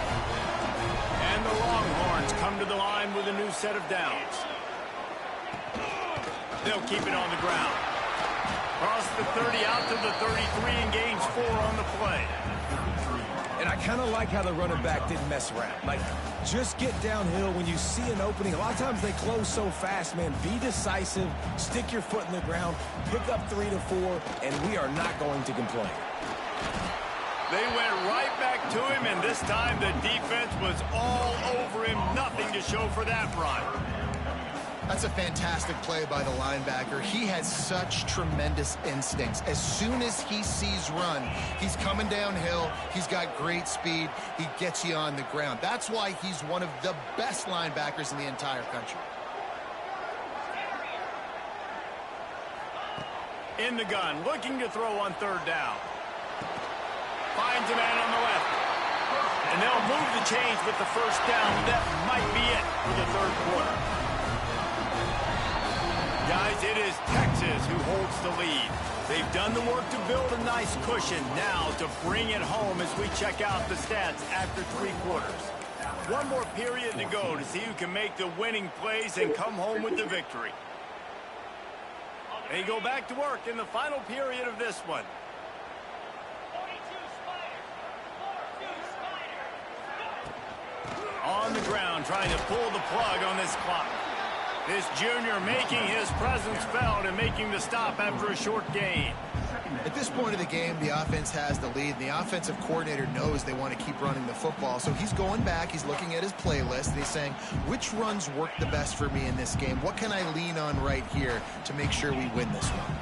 And the Longhorns come to the line with a new set of downs. They'll keep it on the ground. Across the 30 out to the 33 and gains 4 on the play. And I kind of like how the running back didn't mess around. Like, just get downhill when you see an opening. A lot of times they close so fast, man. Be decisive, stick your foot in the ground, pick up 3 to 4, and we are not going to complain. They went right back to him, and this time the defense was all over him. Nothing to show for that run. That's a fantastic play by the linebacker. He has such tremendous instincts. As soon as he sees run, he's coming downhill. He's got great speed. He gets you on the ground. That's why he's one of the best linebackers in the entire country. In the gun, looking to throw on third down. Finds a man on the left. And they'll move the chains with the first down. That might be it for the third quarter. Guys, it is Texas who holds the lead. They've done the work to build a nice cushion. Now to bring it home as we check out the stats after 3 quarters. One more period to go to see who can make the winning plays and come home with the victory. They go back to work in the final period of this one. 42 Spider. 42 Spider. On the ground, trying to pull the plug on this clock. This junior making his presence felt and making the stop after a short gain. At this point of the game, the offense has the lead, and the offensive coordinator knows they want to keep running the football. So he's going back, he's looking at his playlist, and he's saying, which runs work the best for me in this game? What can I lean on right here to make sure we win this one?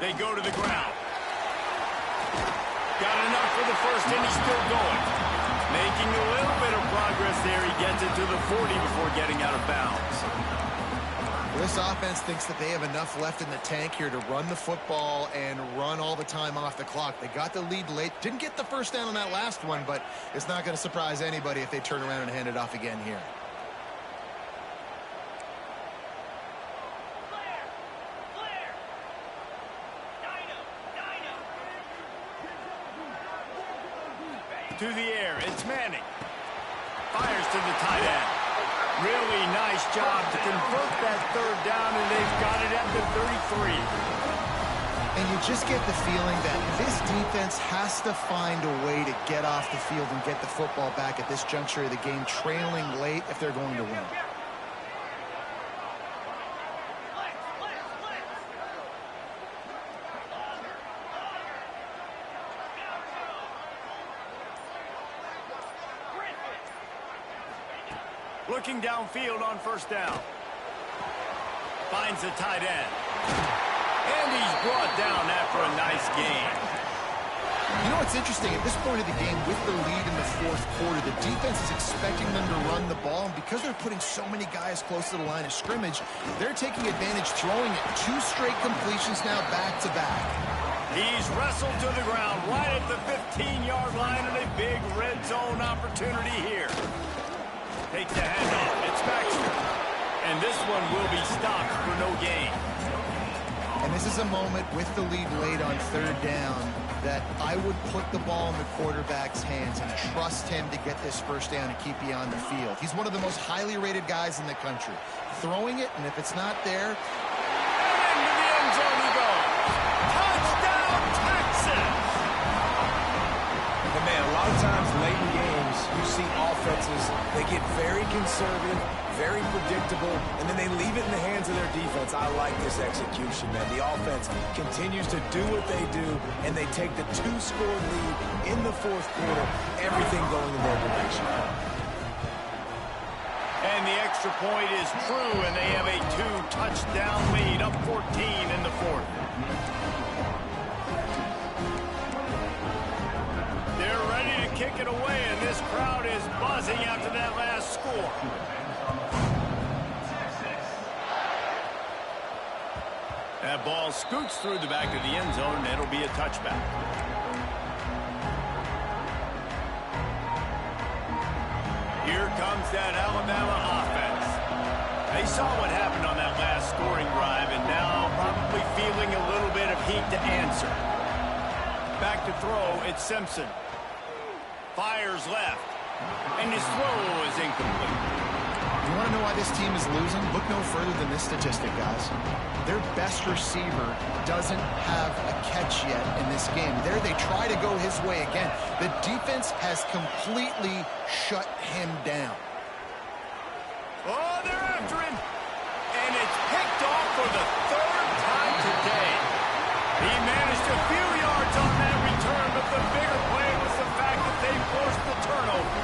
They go to the ground. Got enough for the first, and he's still going. Making a little bit of progress there. He gets it to the 40 before getting out of bounds. This offense thinks that they have enough left in the tank here to run the football and run all the time off the clock. They got the lead late. Didn't get the first down on that last one, but it's not going to surprise anybody if they turn around and hand it off again here. To the air, it's Manning. Fires to the tight end. Really nice job to convert that third down, and they've got it at the 33. And you just get the feeling that this defense has to find a way to get off the field and get the football back at this juncture of the game, trailing late if they're going to win. Looking downfield on first down. Finds the tight end. And he's brought down after a nice gain. You know what's interesting? At this point of the game, with the lead in the fourth quarter, the defense is expecting them to run the ball. And because they're putting so many guys close to the line of scrimmage, they're taking advantage, throwing it. 2 straight completions now back-to-back. He's wrestled to the ground right at the 15-yard line, and a big red zone opportunity here. Takes the handoff. It's Baxter. And this one will be stopped for no gain. And this is a moment with the lead late on third down that I would put the ball in the quarterback's hands and trust him to get this first down and keep you on the field. He's one of the most highly rated guys in the country. Throwing it, and if it's not there, and into the end zone he goes. Touchdown, Texas! And man, a lot of times late in games, you see offenses, they get very conservative, very predictable, and then they leave it in the hands of their defense. I like this execution, man. The offense continues to do what they do, and they take the 2-score lead in the fourth quarter, everything going in their direction. And the extra point is true, and they have a 2-touchdown lead, up 14 in the fourth. They're ready to kick it away, and this crowd is buzzing after that last score. That ball scoots through the back of the end zone, and it'll be a touchback. Here comes that Alabama offense. They saw what happened on that last scoring drive, and now probably feeling a little bit of heat to answer. Back to throw, it's Simpson. Fires left, and his throw is incomplete. you want to know why this team is losing? Look no further than this statistic, guys. Their best receiver doesn't have a catch yet in this game. There they try to go his way again. The defense has completely shut him down. Oh, they're after him. And it's picked off for the 3rd time today. He managed a few yards on that return, but the bigger play was the fact that they forced the turnover.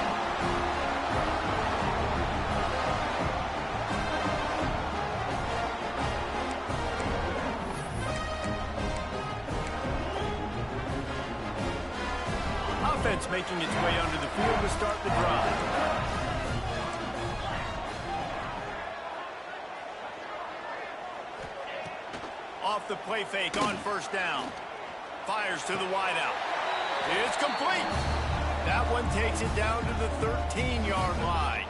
Offense making its way onto the field to start the drive. Off the play fake on first down. Fires to the wideout. It's complete. That one takes it down to the 13-yard line.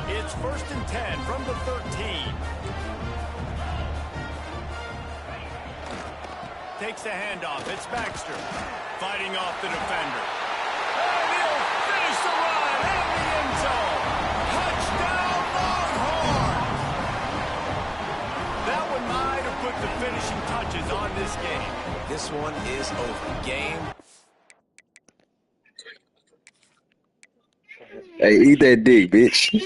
It's 1st and 10 from the 13. Takes the handoff. It's Baxter fighting off the defender. And he'll finish the run in the end zone. Touchdown, Longhorns! That one might have put the finishing touches on this game. This one is over. Game. Hey, eat that dick, bitch.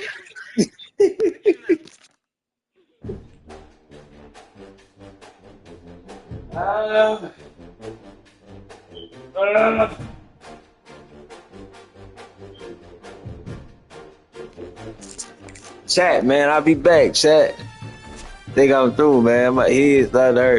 Chat, man, I'll be back, chat. Think I'm through, man. My head's not hurt.